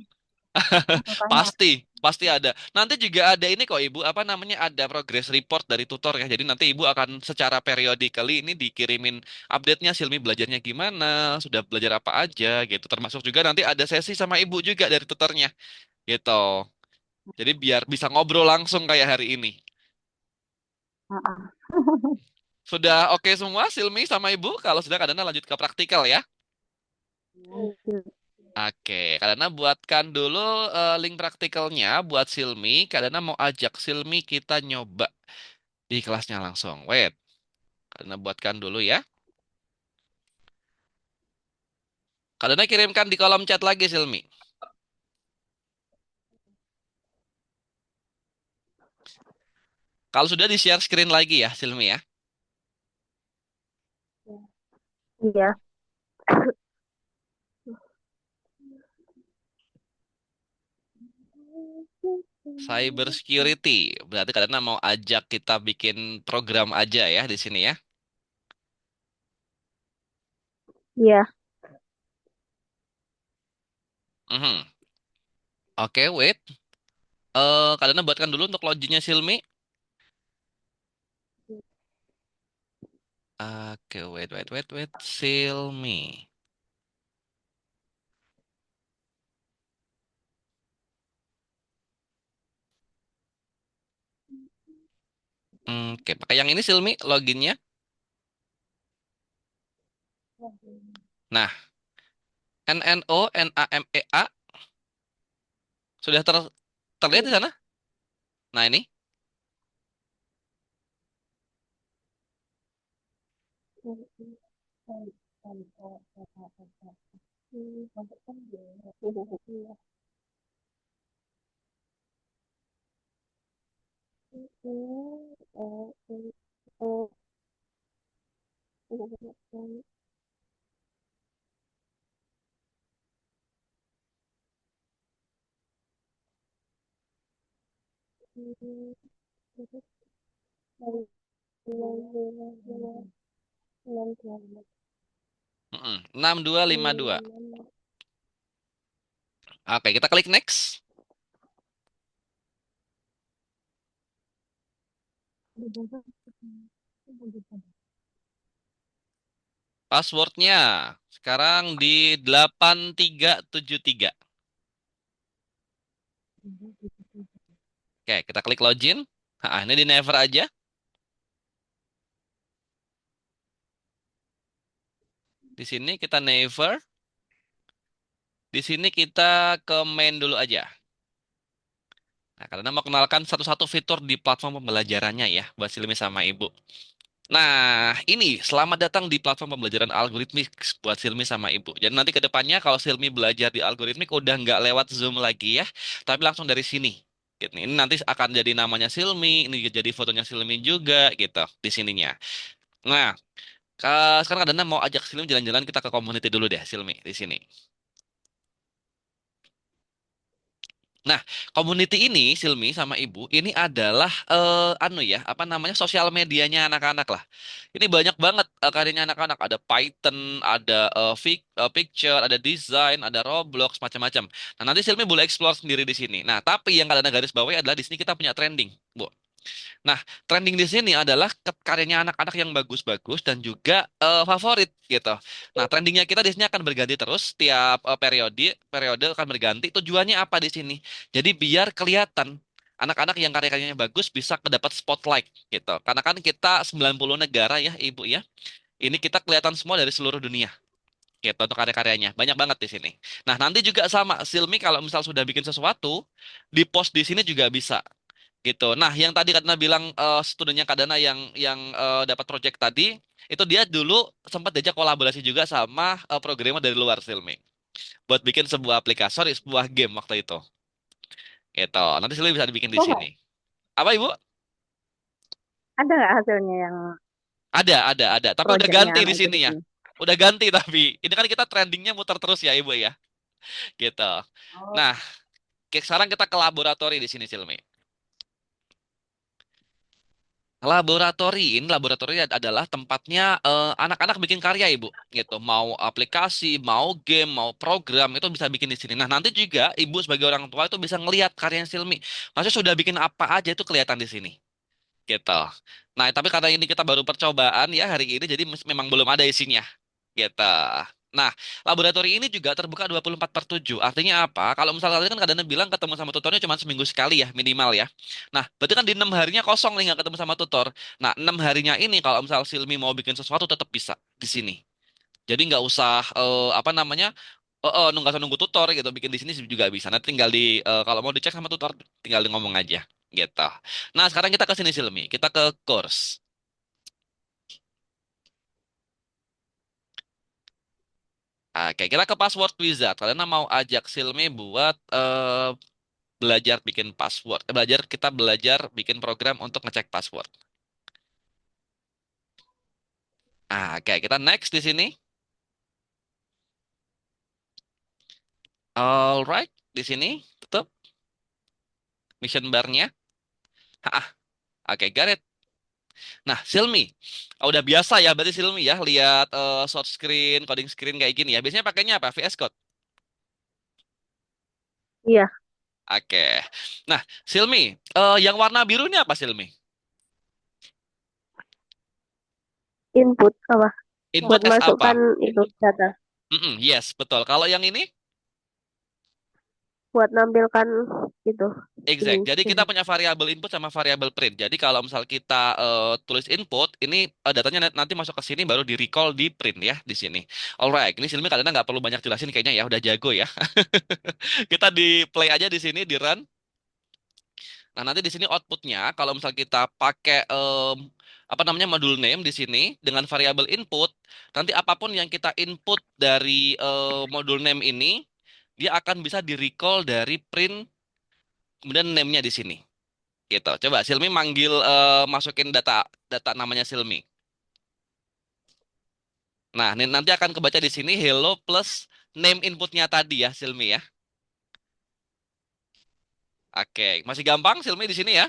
makanya. Pasti, pasti ada. Nanti juga ada ini kok Ibu, apa namanya ada progress report dari tutor ya. Jadi nanti Ibu akan secara periodically ini dikirimin update-nya Silmi belajarnya gimana, sudah belajar apa aja gitu. Termasuk juga nanti ada sesi sama Ibu juga dari tutornya gitu. Jadi biar bisa ngobrol langsung kayak hari ini. Ah, ah. Sudah oke semua Silmi sama Ibu? Kalau sudah kadang lanjut ke praktikal ya. Lanjut. Oke, karena buatkan dulu link praktikalnya buat Silmi. Karena mau ajak Silmi kita nyoba di kelasnya langsung. Wait, karena buatkan dulu ya. Karena kirimkan di kolom chat lagi Silmi. Kalau sudah di-share screen lagi ya Silmi ya. Iya. Cyber security. Berarti karena mau ajak kita bikin program aja ya di sini ya. Iya. Mhm. Oke, wait. Karena buatkan dulu untuk loginnya Silmi. Oke, wait. Silmi. Oke, pakai yang ini Silmi loginnya. Nah, NNONAMEA sudah terlihat di sana. Nah, ini. Mm-mm. 6252. Oke, kita klik next. Passwordnya sekarang di 8373. Oke, kita klik login. Ini di never aja. Di sini kita never. Di sini kita ke main dulu aja. Nah, karena mau kenalkan satu-satu fitur di platform pembelajarannya ya, buat Silmi sama Ibu. Nah, ini selamat datang di platform pembelajaran algoritmik buat Silmi sama Ibu. Jadi nanti ke depannya kalau Silmi belajar di algoritmik udah nggak lewat Zoom lagi ya, tapi langsung dari sini. Gitu. Ini nanti akan jadi namanya Silmi, ini jadi fotonya Silmi juga gitu di sininya. Nah, sekarang Adana mau ajak Silmi jalan-jalan kita ke community dulu deh, Silmi di sini. Nah, community ini, Silmi sama Ibu, ini adalah anu ya, apa namanya sosial medianya anak-anak lah. Ini banyak banget karyanya anak-anak. Ada Python, ada picture, ada design, ada Roblox, macam-macam. Nah, nanti Silmi boleh explore sendiri di sini. Nah, tapi yang kalian garis bawahi adalah di sini kita punya trending, Bu. Nah, trending di sini adalah karyanya anak-anak yang bagus-bagus dan juga favorit gitu. Nah, trendingnya kita di sini akan berganti terus tiap periode, periode akan berganti. Tujuannya apa di sini? Jadi biar kelihatan anak-anak yang karya-karyanya bagus bisa kedapat spotlight gitu. Karena kan kita 90 negara ya, Ibu ya. Ini kita kelihatan semua dari seluruh dunia. Gitu untuk karya-karyanya. Banyak banget di sini. Nah, nanti juga sama Silmi kalau misal sudah bikin sesuatu, di post di sini juga bisa gitu. Nah, yang tadi Kadana bilang studennya Kadana yang dapat project tadi, itu dia dulu sempat diajak kolaborasi juga sama programmer dari luar Silmi buat bikin sebuah aplikasi, sorry, sebuah game waktu itu. Gitu. Nanti Silmi bisa dibikin di Oh, sini. Apa Ibu? ada nggak hasilnya yang Ada. Tapi udah proyeknya ganti di anak itu sini ya. bikin? Udah ganti tapi ini kan kita trendingnya muter terus ya Ibu ya. Gitu. Nah, Oh, sekarang kita ke laboratori di sini Silmi. Laboratori ini laboratori adalah tempatnya anak-anak bikin karya ibu gitu mau aplikasi mau game mau program itu bisa bikin di sini. Nah nanti juga ibu sebagai orang tua itu bisa ngelihat karya Silmi maksudnya sudah bikin apa aja itu kelihatan di sini gitu. Nah tapi karena ini kita baru percobaan ya hari ini jadi memang belum ada isinya gitu. Nah, laboratori ini juga terbuka 24/7. Artinya apa? Kalau misalnya tadi kan kadang bilang ketemu sama tutornya cuma seminggu sekali ya, minimal ya. Nah, berarti kan di 6 harinya kosong nih nggak ketemu sama tutor. Nah, 6 harinya ini kalau misal Silmi mau bikin sesuatu tetap bisa di sini. Jadi nggak usah apa namanya nggak usah nunggu tutor gitu. Bikin di sini juga bisa. Nanti tinggal kalau mau dicek sama tutor tinggal di ngomong aja gitu. Nah, sekarang kita ke sini Silmi. Kita ke course. Oke, kita ke password wizard. Kalian mau ajak Silmi buat belajar bikin password. Kita belajar bikin program untuk ngecek password. Oke, kita next di sini. Alright, di sini tutup mission bar-nya. Oke, got it. Nah, Silmi. Udah biasa ya berarti Silmi ya lihat short screen, coding screen kayak gini ya. Biasanya pakainya apa? VS Code. iya, Oke. Nah, Silmi, yang warna biru ini apa Silmi? input apa? Input Buat as masukkan apa? itu data, Yes, betul. Kalau yang ini? buat nampilkan itu Exact. ini Jadi kita ini. punya variabel input sama variabel print. Jadi kalau misal kita tulis input, ini datanya nanti masuk ke sini baru di recall di print ya di sini. Alright, ini Silmi kadang nggak perlu banyak jelasin kayaknya ya udah jago ya. Kita di play aja di sini di run. Nah nanti di sini outputnya kalau misal kita pakai apa namanya modul name di sini dengan variabel input, nanti apapun yang kita input dari modul name ini dia akan bisa di recall dari print kemudian name-nya di sini. Gitu. Coba Silmi manggil masukin data data namanya Silmi. Nah, nanti akan kebaca di sini hello plus name inputnya tadi ya Silmi ya. Oke, masih gampang Silmi di sini ya.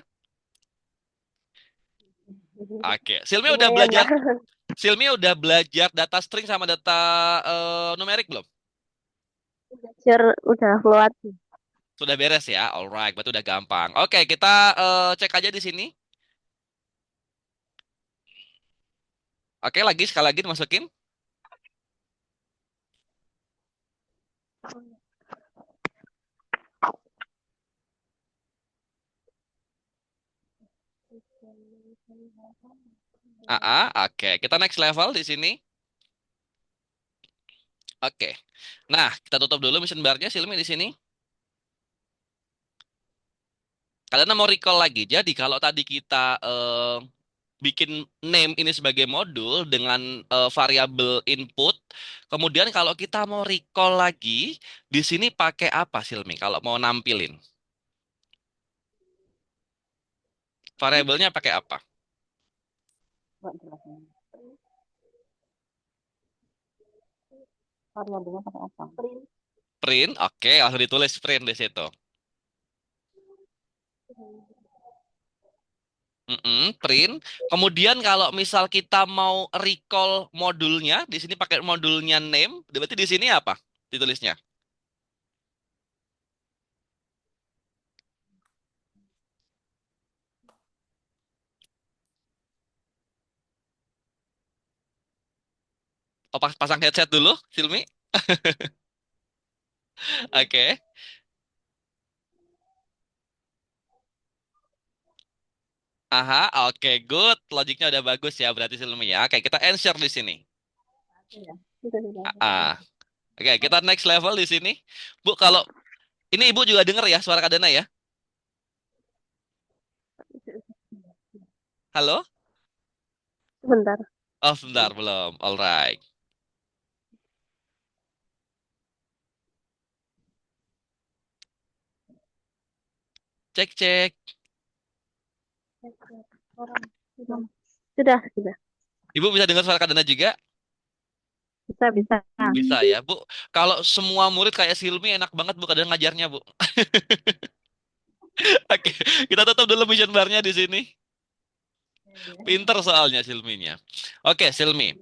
Oke, Lumayan lah. Silmi udah belajar data string sama data numerik belum? Udah lewat. Sudah beres ya? Alright, berarti udah gampang. Oke, kita cek aja di sini. Oke, lagi sekali lagi dimasukin. Oke. Kita next level di sini. Oke. Nah, kita tutup dulu mission bar-nya Silmi di sini. Kalian mau recall lagi. Jadi kalau tadi kita bikin name ini sebagai modul dengan variabel input, kemudian kalau kita mau recall lagi, di sini pakai apa Silmi? Kalau mau nampilin, variabelnya pakai apa? Nggak jelasin. Variabelnya pakai apa? Print. Print, oke, langsung ditulis print di situ. Print. Kemudian kalau misal kita mau recall modulnya, di sini pakai modulnya name, berarti di sini apa ditulisnya? Oh, pasang headset dulu, Silmi. Oke. Aha, oke, good. Logiknya udah bagus ya, berarti Silmi ya. Oke, kita answer di sini. Ya, sudah. Ah, ah. Oke, kita next level di sini. Bu, kalau ini Ibu juga denger ya suara Kadana ya? Halo? Sebentar. Oh, sebentar, belum. Alright. Cek, cek. Orang. Sudah. Ibu bisa dengar suara Kadana juga? Bisa. Bisa ya, Bu. Kalau semua murid kayak Silmi enak banget Bu Kadana ngajarnya, Bu. Oke, kita tutup dulu mission bar-nya di sini. Pinter soalnya Silminya. Oke, Silmi.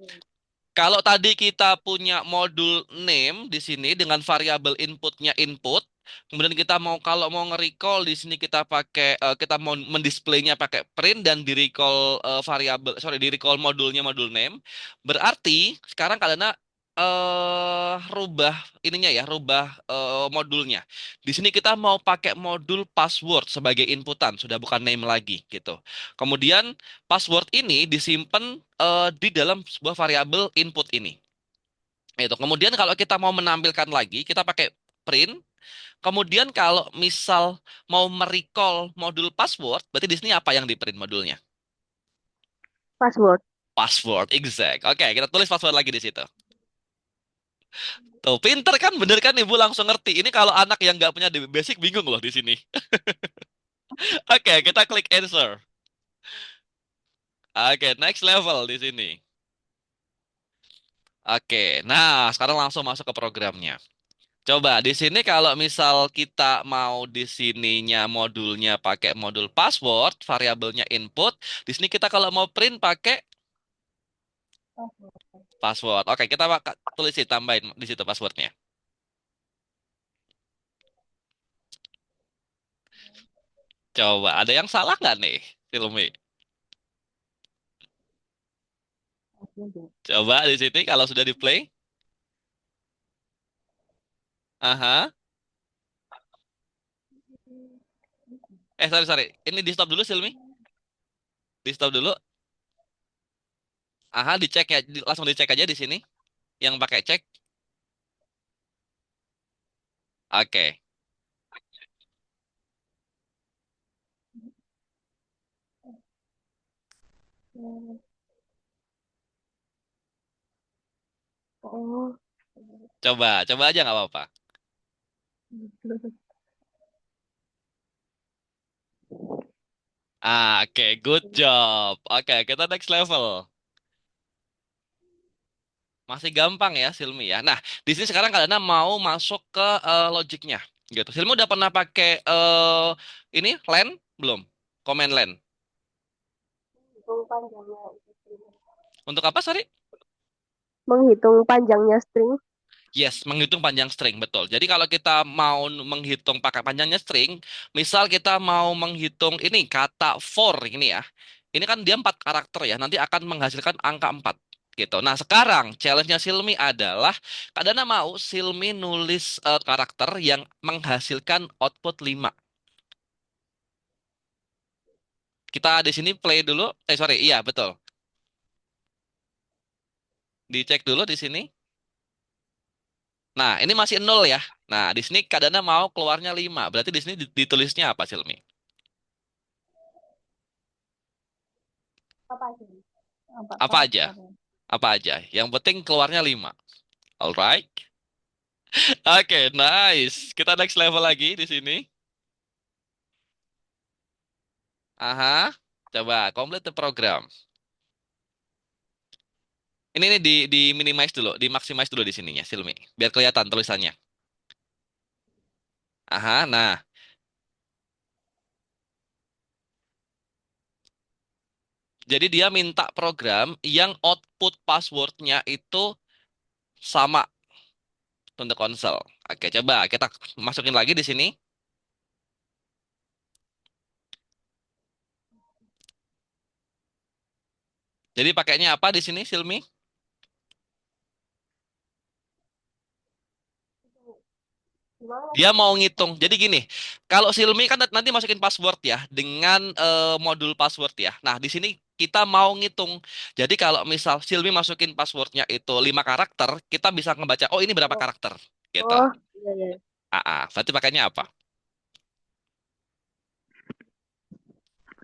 Kalau tadi kita punya modul name di sini dengan variabel inputnya input, kemudian kita mau kalau mau nge-recall di sini kita pakai kita mau mendisplaynya pakai print dan di-recall variabel sorry di-recall modulnya modul name. Berarti sekarang kalian rubah ininya ya, rubah modulnya. Di sini kita mau pakai modul password sebagai inputan, sudah bukan name lagi gitu. Kemudian password ini disimpan di dalam sebuah variabel input ini. Itu. Kemudian kalau kita mau menampilkan lagi, kita pakai print. Kemudian kalau misal mau merecall modul password, berarti di sini apa yang di print modulnya? Password. Password, exact. Oke, kita tulis password lagi di situ. Tuh, pinter kan? Bener kan Ibu langsung ngerti. Ini kalau anak yang nggak punya basic bingung loh di sini. Oke, kita klik answer. Oke, next level di sini. Oke, nah sekarang langsung masuk ke programnya. Coba di sini kalau misal kita mau di sininya modulnya pakai modul password, variabelnya input. Di sini kita kalau mau print pakai password. Oke, kita tulis sih tambahin di situ passwordnya. Coba ada yang salah nggak nih, Silmi? Coba di sini kalau sudah di play. Aha. Sorry. Ini di stop dulu, Silmi. Di stop dulu. Aha, dicek ya. Langsung dicek aja di sini. Yang pakai cek. Oke. Oh. Coba aja nggak apa-apa. Oke, good job. Oke, kita next level. Masih gampang ya, Silmi ya. Nah, di sini sekarang kalian mau masuk ke logiknya, gitu. Silmi udah pernah pakai ini len belum? Command len. Hitung panjangnya. Untuk apa, sorry? Menghitung panjangnya string. Yes, menghitung panjang string, betul. Jadi kalau kita mau menghitung pakai panjangnya string, misal kita mau menghitung ini kata for ini ya. Ini kan dia 4 karakter ya, nanti akan menghasilkan angka 4 gitu. Nah sekarang challenge-nya Silmi adalah, Kadana mau Silmi nulis karakter yang menghasilkan output 5. Kita di sini play dulu. Sorry, iya betul. Dicek dulu di sini. Nah, ini masih nol ya. Nah, di sini Kadana mau keluarnya 5. Berarti di sini ditulisnya apa, Silmi? Apa aja nih? Apa Apa aja? karakternya? Apa aja? Yang penting keluarnya 5. Alright. Oke, nice. Kita next level lagi di sini. Aha. Coba, complete the program. Ini nih di minimize dulu, di maximize dulu di sininya, Silmi. Biar kelihatan tulisannya. Aha, nah. Jadi dia minta program yang output passwordnya itu sama untuk konsol. Oke, coba kita masukin lagi di sini. Jadi pakainya apa di sini, Silmi? Gimana Dia sih? mau ngitung. Jadi gini, kalau Silmi kan nanti masukin password ya dengan modul password ya. Nah, di sini kita mau ngitung. Jadi kalau misal Silmi masukin passwordnya itu 5 karakter, kita bisa ngebaca, oh ini berapa Oh, karakter, gitu. oh, iya iya. Berarti pakainya apa?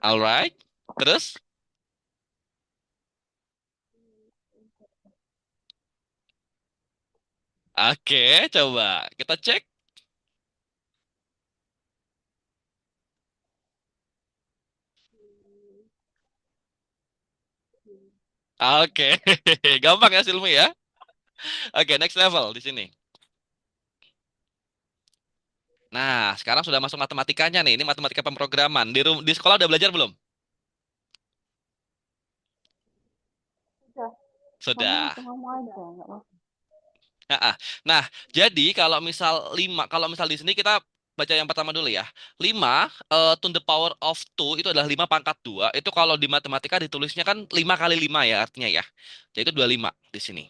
Alright. Terus, oke, coba kita cek. Oke, gampang ya Silmi ya. Oke, next level di sini. Nah, sekarang sudah masuk matematikanya nih. Ini matematika pemrograman. Di sekolah udah belajar belum? Udah, kamu Sudah. langsung ngomong aja, nggak apa. Nah, nah, jadi kalau misal di sini kita baca yang pertama dulu ya. 5 to the power of 2 itu adalah 5 pangkat 2. Itu kalau di matematika ditulisnya kan 5 kali 5 ya artinya ya. Jadi itu 25 di sini.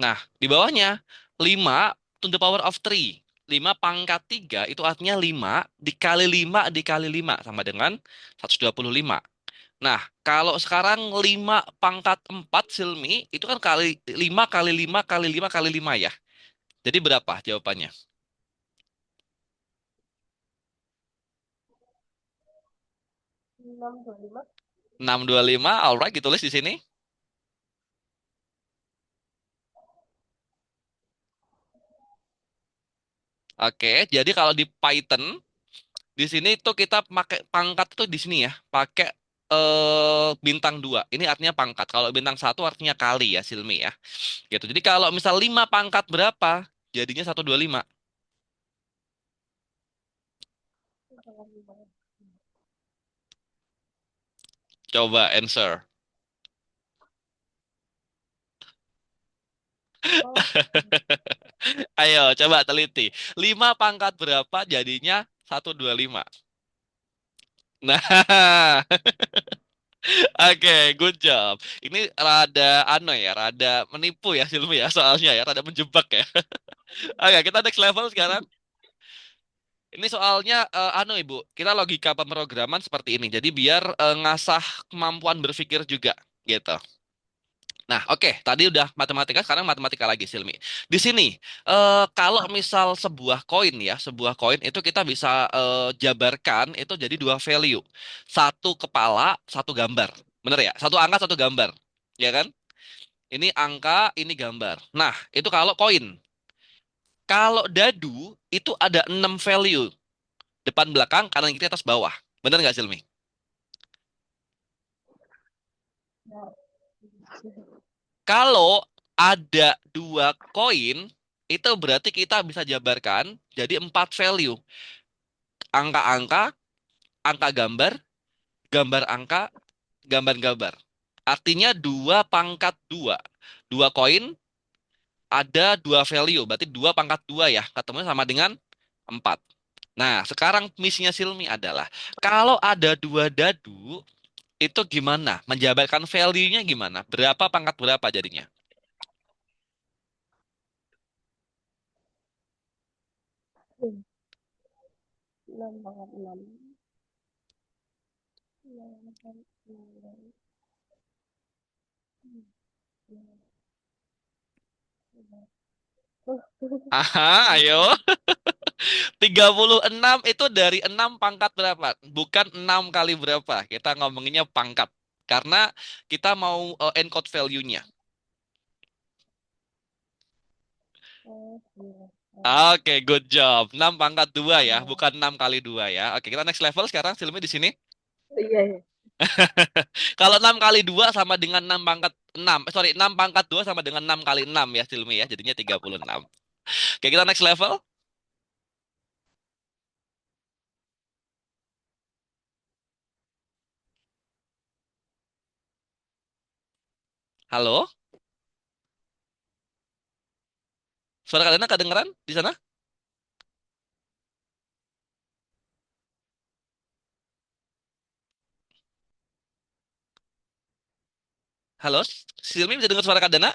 Nah, di bawahnya 5 to the power of 3. 5 pangkat 3 itu artinya 5 dikali 5 dikali 5 sama dengan 125. Nah, kalau sekarang 5 pangkat 4 Silmi, itu kan 5 kali 5 kali 5 kali 5 ya. Jadi berapa jawabannya? 625. 625, alright, ditulis di sini. Oke, jadi kalau di Python, di sini tuh kita pakai pangkat tuh di sini ya, pakai bintang 2. Ini artinya pangkat. Kalau bintang 1 artinya kali ya, Silmi ya. Gitu. Jadi kalau misal 5 pangkat berapa? Jadinya 125. Coba answer. Oh, Ayo, coba teliti. 5 pangkat berapa jadinya 125. Nah, oke, good job. Ini rada rada menipu ya Silmi ya soalnya ya, rada menjebak ya. Oke, kita next level sekarang. Ini soalnya Ibu, kita logika pemrograman seperti ini. Jadi biar ngasah kemampuan berpikir juga gitu. Nah, oke, tadi udah matematika, sekarang matematika lagi, Silmi. Di sini, kalau misal sebuah koin ya, sebuah koin itu kita bisa jabarkan itu jadi dua value. Satu kepala, satu gambar. Bener ya? Satu angka, satu gambar. Ya kan? Ini angka, ini gambar. Nah, itu kalau koin. Kalau dadu, itu ada 6 value. Depan, belakang, kanan, kiri, atas, bawah. Bener nggak, Silmi? ya. Kalau ada dua koin, itu berarti kita bisa jabarkan jadi 4 value. Angka-angka, angka gambar, gambar angka, gambar gambar. Artinya dua pangkat dua. Dua koin, ada dua value, berarti 2 pangkat 2 ya, ketemu sama dengan 4. Nah, sekarang misinya Silmi adalah, kalau ada dua dadu, itu gimana? Menjabarkan value-nya gimana? Berapa pangkat berapa jadinya? 6 pangkat 6. 6 pangkat 6. Aha, ayo. 36 itu dari 6 pangkat berapa? Bukan 6 kali berapa. Kita ngomonginnya pangkat. Karena kita mau encode value-nya. Oke, good job. 6 pangkat 2 ya, bukan 6 kali 2 ya. Oke, kita next level sekarang. Silmi di sini. Iya, iya. Kalau 6 kali 2 sama dengan 6 pangkat 6. Sorry, 6 pangkat 2 sama dengan 6 kali 6 ya, Silmi ya. Jadinya 36. Oke, kita next level. Halo? Suara kalian kedengeran di sana? Halo? Silmi bisa dengar suara Kadana?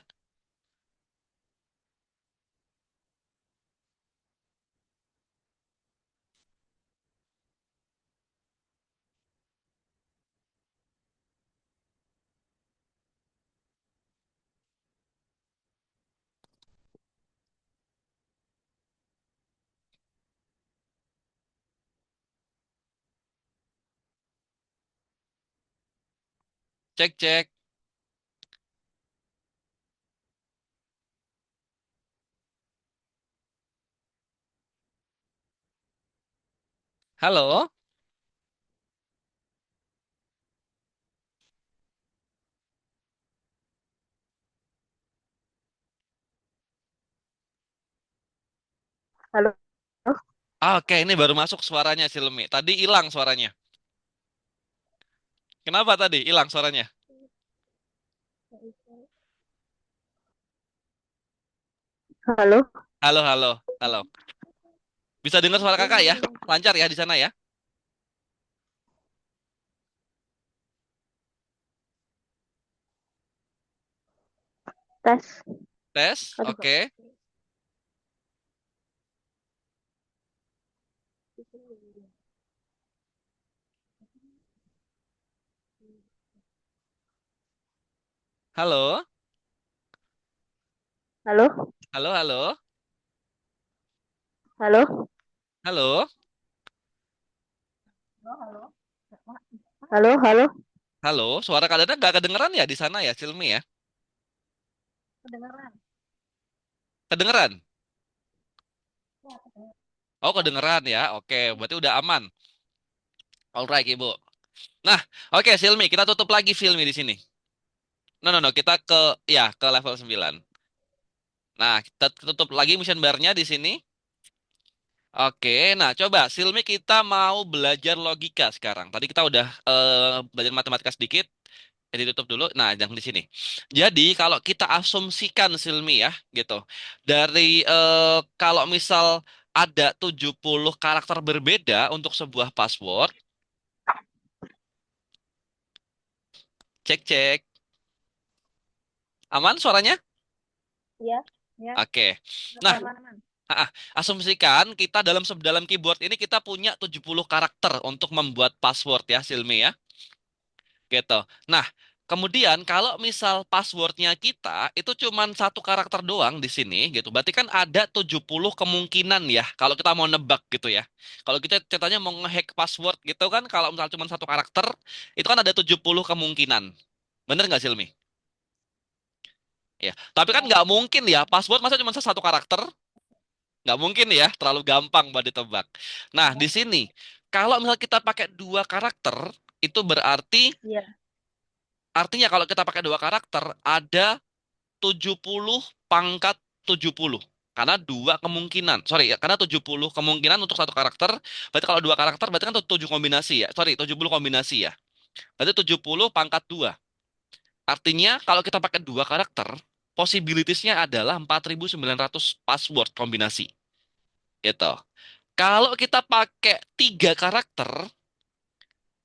Cek, cek. Halo? Halo. Oke, ini baru masuk suaranya Silmi. Tadi hilang suaranya. Kenapa tadi hilang suaranya? Halo. Halo, halo, halo. Bisa dengar suara kakak ya? Lancar ya di sana ya? Tes. Tes, Aduh, Kak. oke. Halo, Halo. halo, halo, Halo. halo, Halo. Halo. halo. Suara kalian nggak kedengeran ya di sana ya, Silmi ya? Kedengaran. Kedengeran? Oh, kedengeran ya. Oke, berarti udah aman. Alright, Ibu. Nah, oke, Silmi, kita tutup lagi Silmi di sini. No, no, no, kita ke ya ke level 9. Nah, kita tutup lagi mission bar-nya di sini. Oke, nah coba Silmi kita mau belajar logika sekarang. Tadi kita udah belajar matematika sedikit. Jadi tutup dulu. Nah, yang di sini. Jadi kalau kita asumsikan Silmi ya, gitu. Dari kalau misal ada 70 karakter berbeda untuk sebuah password, cek-cek. Aman suaranya? Iya. Ya. Oke. Nah, Aman-aman. asumsikan kita dalam keyboard ini kita punya 70 karakter untuk membuat password ya, Silmi ya. Gitu. Nah, kemudian kalau misal passwordnya kita itu cuman satu karakter doang di sini gitu. Berarti kan ada 70 kemungkinan ya kalau kita mau nebak gitu ya. Kalau kita ceritanya mau ngehack password gitu kan kalau misal cuma satu karakter itu kan ada 70 kemungkinan. Bener nggak Silmi? Ya. Tapi kan nggak mungkin ya password masa cuma satu karakter? Nggak mungkin ya, terlalu gampang buat ditebak. Nah, di sini kalau misal kita pakai dua karakter itu berarti Iya. artinya kalau kita pakai dua karakter ada 70 pangkat 70. Karena dua kemungkinan. Sorry, ya, karena 70 kemungkinan untuk satu karakter. Berarti kalau dua karakter berarti kan 7 kombinasi ya. Sorry, 70 kombinasi ya. Berarti 70 pangkat 2. Artinya kalau kita pakai dua karakter, possibilitiesnya adalah 4.900 password kombinasi. Gitu. Kalau kita pakai 3 karakter,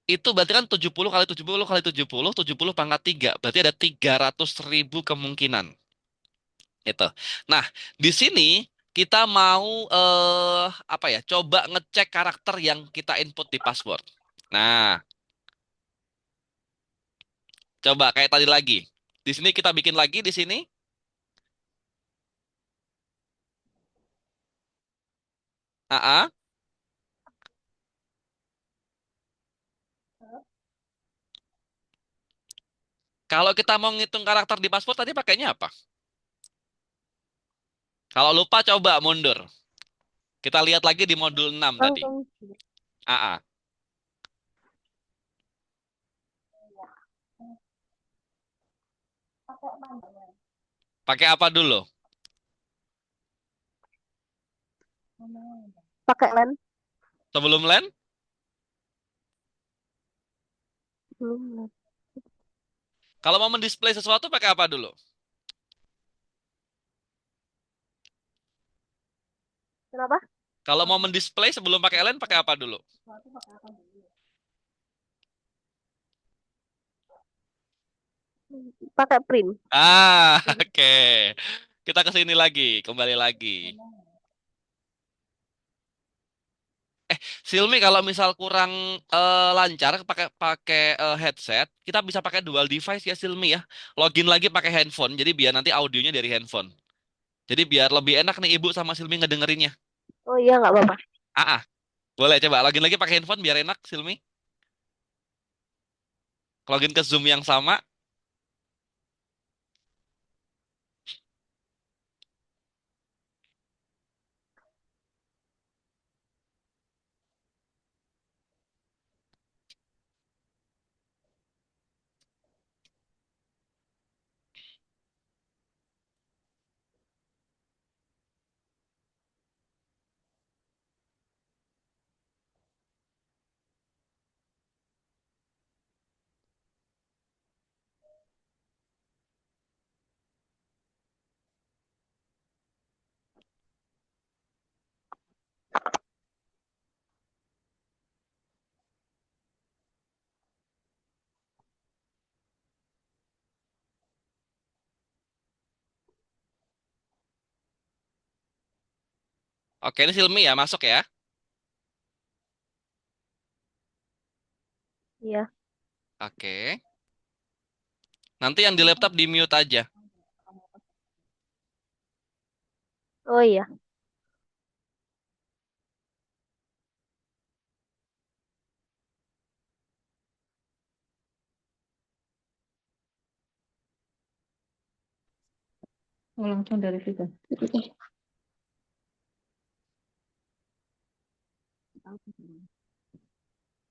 itu berarti kan 70 kali 70 kali 70 pangkat 3. Berarti ada 300.000 kemungkinan. Itu. Nah, di sini kita mau apa ya? Coba ngecek karakter yang kita input di password. Nah, coba kayak tadi lagi. Di sini kita bikin lagi di sini. AA. Kalau kita mau ngitung karakter di password tadi pakainya apa? Kalau lupa coba mundur. Kita lihat lagi di modul 6 tadi. Langsung AA. Pakai apa dulu? pakai lens Sebelum LAN? belum. Kalau mau mendisplay sesuatu pakai apa dulu? Kenapa? Kalau mau mendisplay sebelum pakai LAN pakai apa dulu? Pakai print. Ah, oke. Kita ke sini lagi, kembali lagi. Silmi kalau misal kurang lancar pakai pakai headset, kita bisa pakai dual device ya Silmi ya. Login lagi pakai handphone, jadi biar nanti audionya dari handphone. Jadi biar lebih enak nih Ibu sama Silmi ngedengerinnya. Oh iya, nggak apa-apa. Ah, ah. Boleh coba login lagi pakai handphone biar enak Silmi. Login ke Zoom yang sama. Oke, ini Silmi ya, masuk ya. Iya. Oke. Nanti yang di laptop di mute aja. Oh iya. Oh, langsung dari situ.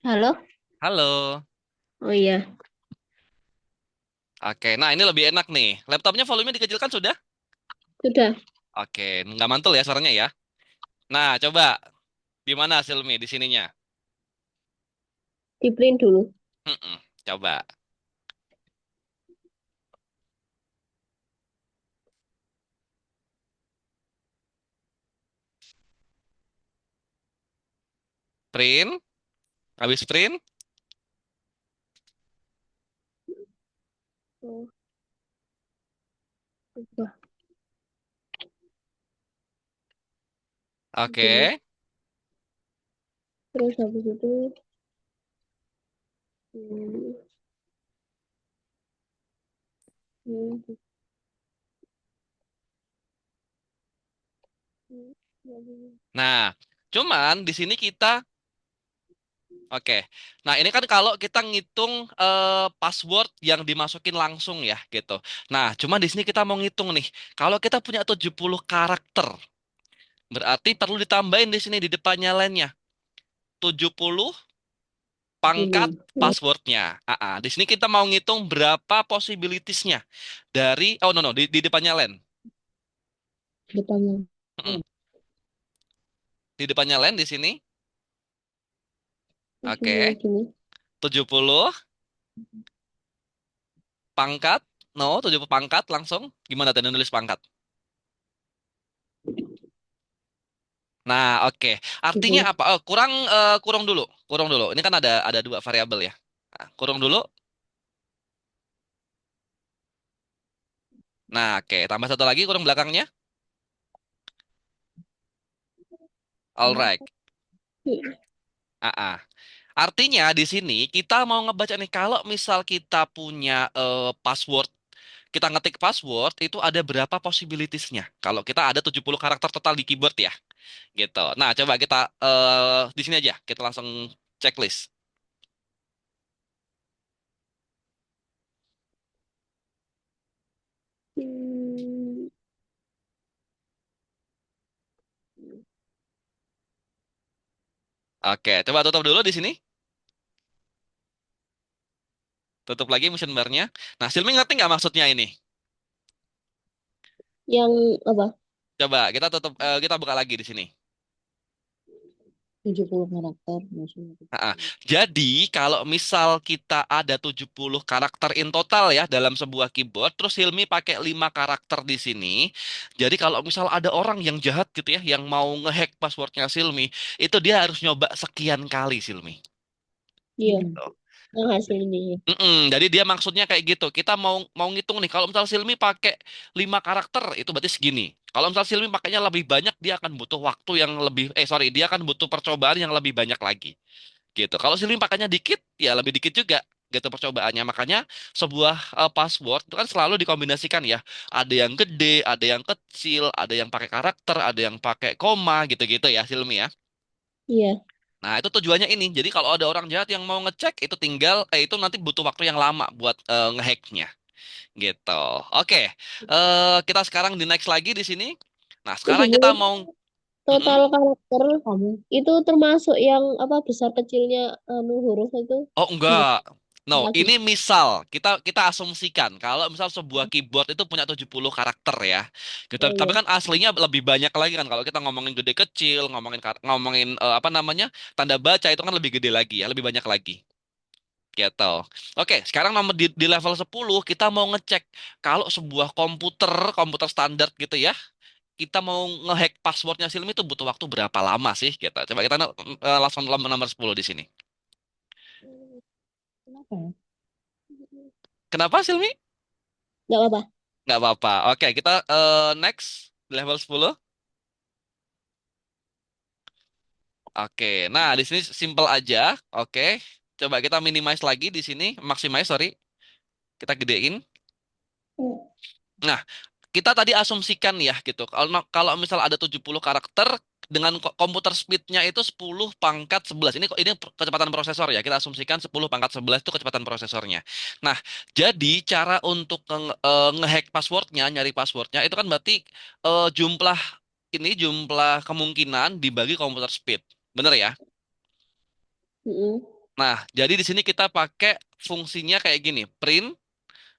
Halo? Halo. Oh iya. Oke, nah ini lebih enak nih. Laptopnya volumenya dikecilkan sudah? Sudah. Oke, nggak mantul ya suaranya ya. Nah, coba di mana Silmi di sininya? Di print dulu. Mm-mm, coba. Print, habis print. Oh, sudah. Begini. Oke. Terus habis itu hmm, hmm, hmm, Nah, cuman di sini kita oke. Nah, ini kan kalau kita ngitung password yang dimasukin langsung ya gitu. Nah, cuman di sini kita mau ngitung nih. Kalau kita punya 70 karakter, berarti perlu ditambahin di sini di depannya lainnya. 70 pangkat begini. passwordnya. Di sini kita mau ngitung berapa possibilitiesnya dari oh no no di depannya len. Depannya. Mm-mm. Di depannya len di sini. Begini Oke. gini. 70 pangkat. No, 70 pangkat langsung. Gimana tadi nulis pangkat? Nah, oke. Artinya Gitu. apa? Oh, kurung dulu. Kurung dulu. Ini kan ada dua variabel ya. Nah, kurung dulu. Nah, oke. Tambah satu lagi kurung belakangnya. Alright. Ah, ah. Artinya di sini kita mau ngebaca nih kalau misal kita punya password, kita ngetik password itu ada berapa possibilitiesnya. Kalau kita ada 70 karakter total di keyboard ya, gitu. Nah, coba kita di sini aja, kita langsung checklist. Hmm, Oke, coba tutup dulu di sini. Tutup lagi motion bar-nya. Nah, Silmi ngerti nggak maksudnya ini? yang apa? Coba kita tutup, kita buka lagi di sini. 70 karakter maksudnya. Ah, ah. Jadi kalau misal kita ada 70 karakter in total ya dalam sebuah keyboard, terus Hilmi pakai 5 karakter di sini. Jadi kalau misal ada orang yang jahat gitu ya, yang mau ngehack passwordnya Silmi, itu dia harus nyoba sekian kali Silmi. Iya, Gitu. yang hasil ini. Jadi dia maksudnya kayak gitu. Kita mau mau ngitung nih, kalau misal Silmi pakai 5 karakter, itu berarti segini. Kalau misal Silmi pakainya lebih banyak, dia akan butuh waktu yang lebih, sorry, dia akan butuh percobaan yang lebih banyak lagi. Gitu. Kalau si limpakannya dikit, ya lebih dikit juga gitu percobaannya. Makanya sebuah password itu kan selalu dikombinasikan ya. Ada yang gede, ada yang kecil, ada yang pakai karakter, ada yang pakai koma gitu-gitu ya, Silmi ya. Iya. Nah, itu tujuannya ini. Jadi kalau ada orang jahat yang mau ngecek itu tinggal itu nanti butuh waktu yang lama buat ngehacknya gitu. Oke. Kita sekarang di next lagi di sini. Nah, sekarang kita 70 mau Mm-mm. total karakter kamu itu termasuk yang apa besar kecilnya huruf itu Oh di enggak. No, lagi. ini misal kita kita asumsikan kalau misal sebuah keyboard itu punya 70 karakter ya. Gitu. Oh Tapi iya. kan aslinya lebih banyak lagi kan kalau kita ngomongin gede kecil, ngomongin apa namanya? Tanda baca itu kan lebih gede lagi ya, lebih banyak lagi. Gitu. Oke, sekarang nomor di level 10 kita mau ngecek kalau sebuah komputer standar gitu ya, kita mau ngehack passwordnya Silmi itu butuh waktu berapa lama sih gitu. Coba kita langsung nomor 10 di sini. Kenapa ya? Kenapa Silmi? Nggak apa-apa. Nggak apa-apa. Oke, kita next level 10. Oke, nah di sini simple aja. Oke, coba kita minimize lagi di sini, maximize sorry, kita gedein. Nah, kita tadi asumsikan ya gitu. Kalau kalau misal ada 70 karakter dengan komputer speednya itu 10 pangkat 11. Ini kecepatan prosesor ya. Kita asumsikan 10 pangkat 11 itu kecepatan prosesornya. Nah, jadi cara untuk ngehack passwordnya, nyari passwordnya itu kan berarti jumlah jumlah kemungkinan dibagi komputer speed. Bener ya? Mm-mm. Nah, jadi di sini kita pakai fungsinya kayak gini, print,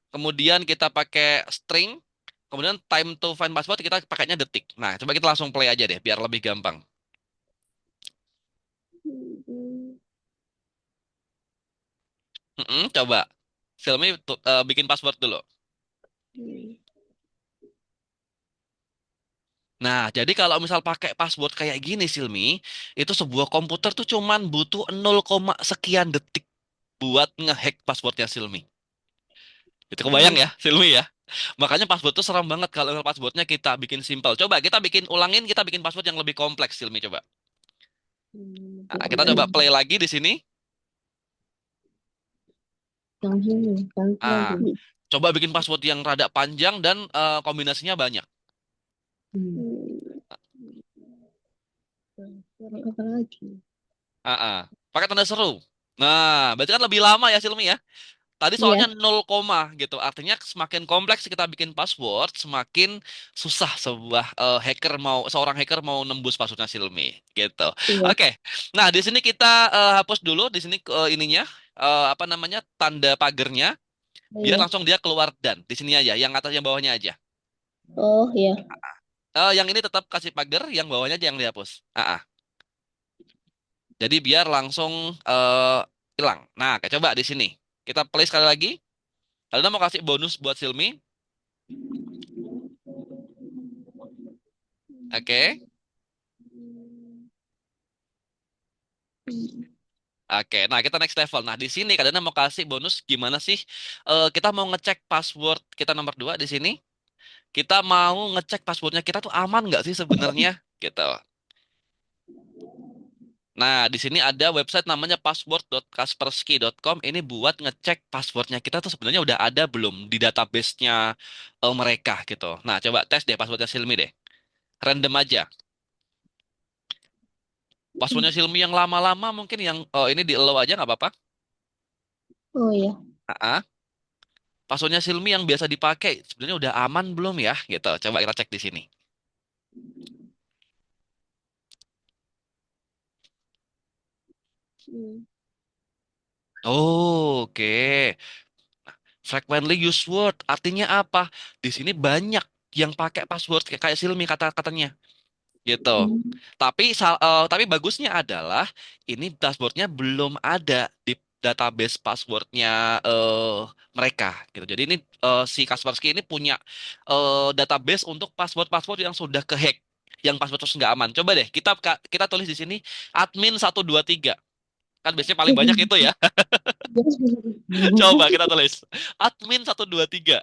kemudian kita pakai string, kemudian time to find password kita pakainya detik. Nah, coba kita langsung play aja deh, biar lebih gampang. Mm-mm. Coba, Silmi bikin password dulu. Nah, jadi kalau misal pakai password kayak gini, Silmi, itu sebuah komputer tuh cuman butuh 0, sekian detik buat ngehack passwordnya Silmi. Itu kebayang Oh, ya, Silmi ya? Makanya password tuh serem banget kalau passwordnya kita bikin simple. Coba kita kita bikin password yang lebih kompleks, Silmi coba. Nah, kita coba play lagi di sini. langsung nih, langsung Ah, lagi. coba bikin password yang rada panjang dan kombinasinya banyak. Hmm. Apa lagi? Ah, ah. Pakai tanda seru. Nah, berarti kan lebih lama ya Silmi ya. Tadi Iya, soalnya 0, gitu. Artinya semakin kompleks kita bikin password, semakin susah seorang hacker mau nembus passwordnya Silmi gitu. iya, Oke. Nah, di sini kita hapus dulu di sini ininya apa namanya? Tanda pagernya biar iya. langsung dia keluar dan di sini aja, yang atas yang bawahnya aja. Oh, iya. Yang ini tetap kasih pagar, yang bawahnya aja yang dihapus. Jadi biar langsung hilang. Nah, coba di sini. Kita play sekali lagi. Kalian mau kasih bonus buat Silmi? Oke. Oke, nah kita next level. Nah, di sini kalian mau kasih bonus gimana sih? Kita mau ngecek password kita nomor 2 di sini. Kita mau ngecek passwordnya kita tuh aman nggak sih sebenarnya? Gitu. Nah, di sini ada website namanya password.kaspersky.com. Ini buat ngecek passwordnya kita tuh sebenarnya udah ada belum di database-nya mereka gitu. Nah, coba tes deh passwordnya Silmi deh. Random aja. Passwordnya Silmi yang lama-lama mungkin yang ini di allow aja nggak apa-apa. Oh iya. Ah, ah. Passwordnya Silmi yang biasa dipakai sebenarnya udah aman belum ya? Gitu. Coba kita cek di sini. Hmm. Oke. Frequently used word artinya apa? Di sini banyak yang pakai password kayak Silmi kata-katanya. Gitu. Hmm. Tapi bagusnya adalah ini dashboardnya belum ada di database passwordnya mereka gitu. Jadi ini si Kaspersky ini punya database untuk password-password yang sudah kehack, yang password terus nggak aman. Coba deh kita tulis di sini admin 123. Kan biasanya paling banyak itu ya. Coba kita tulis admin 123.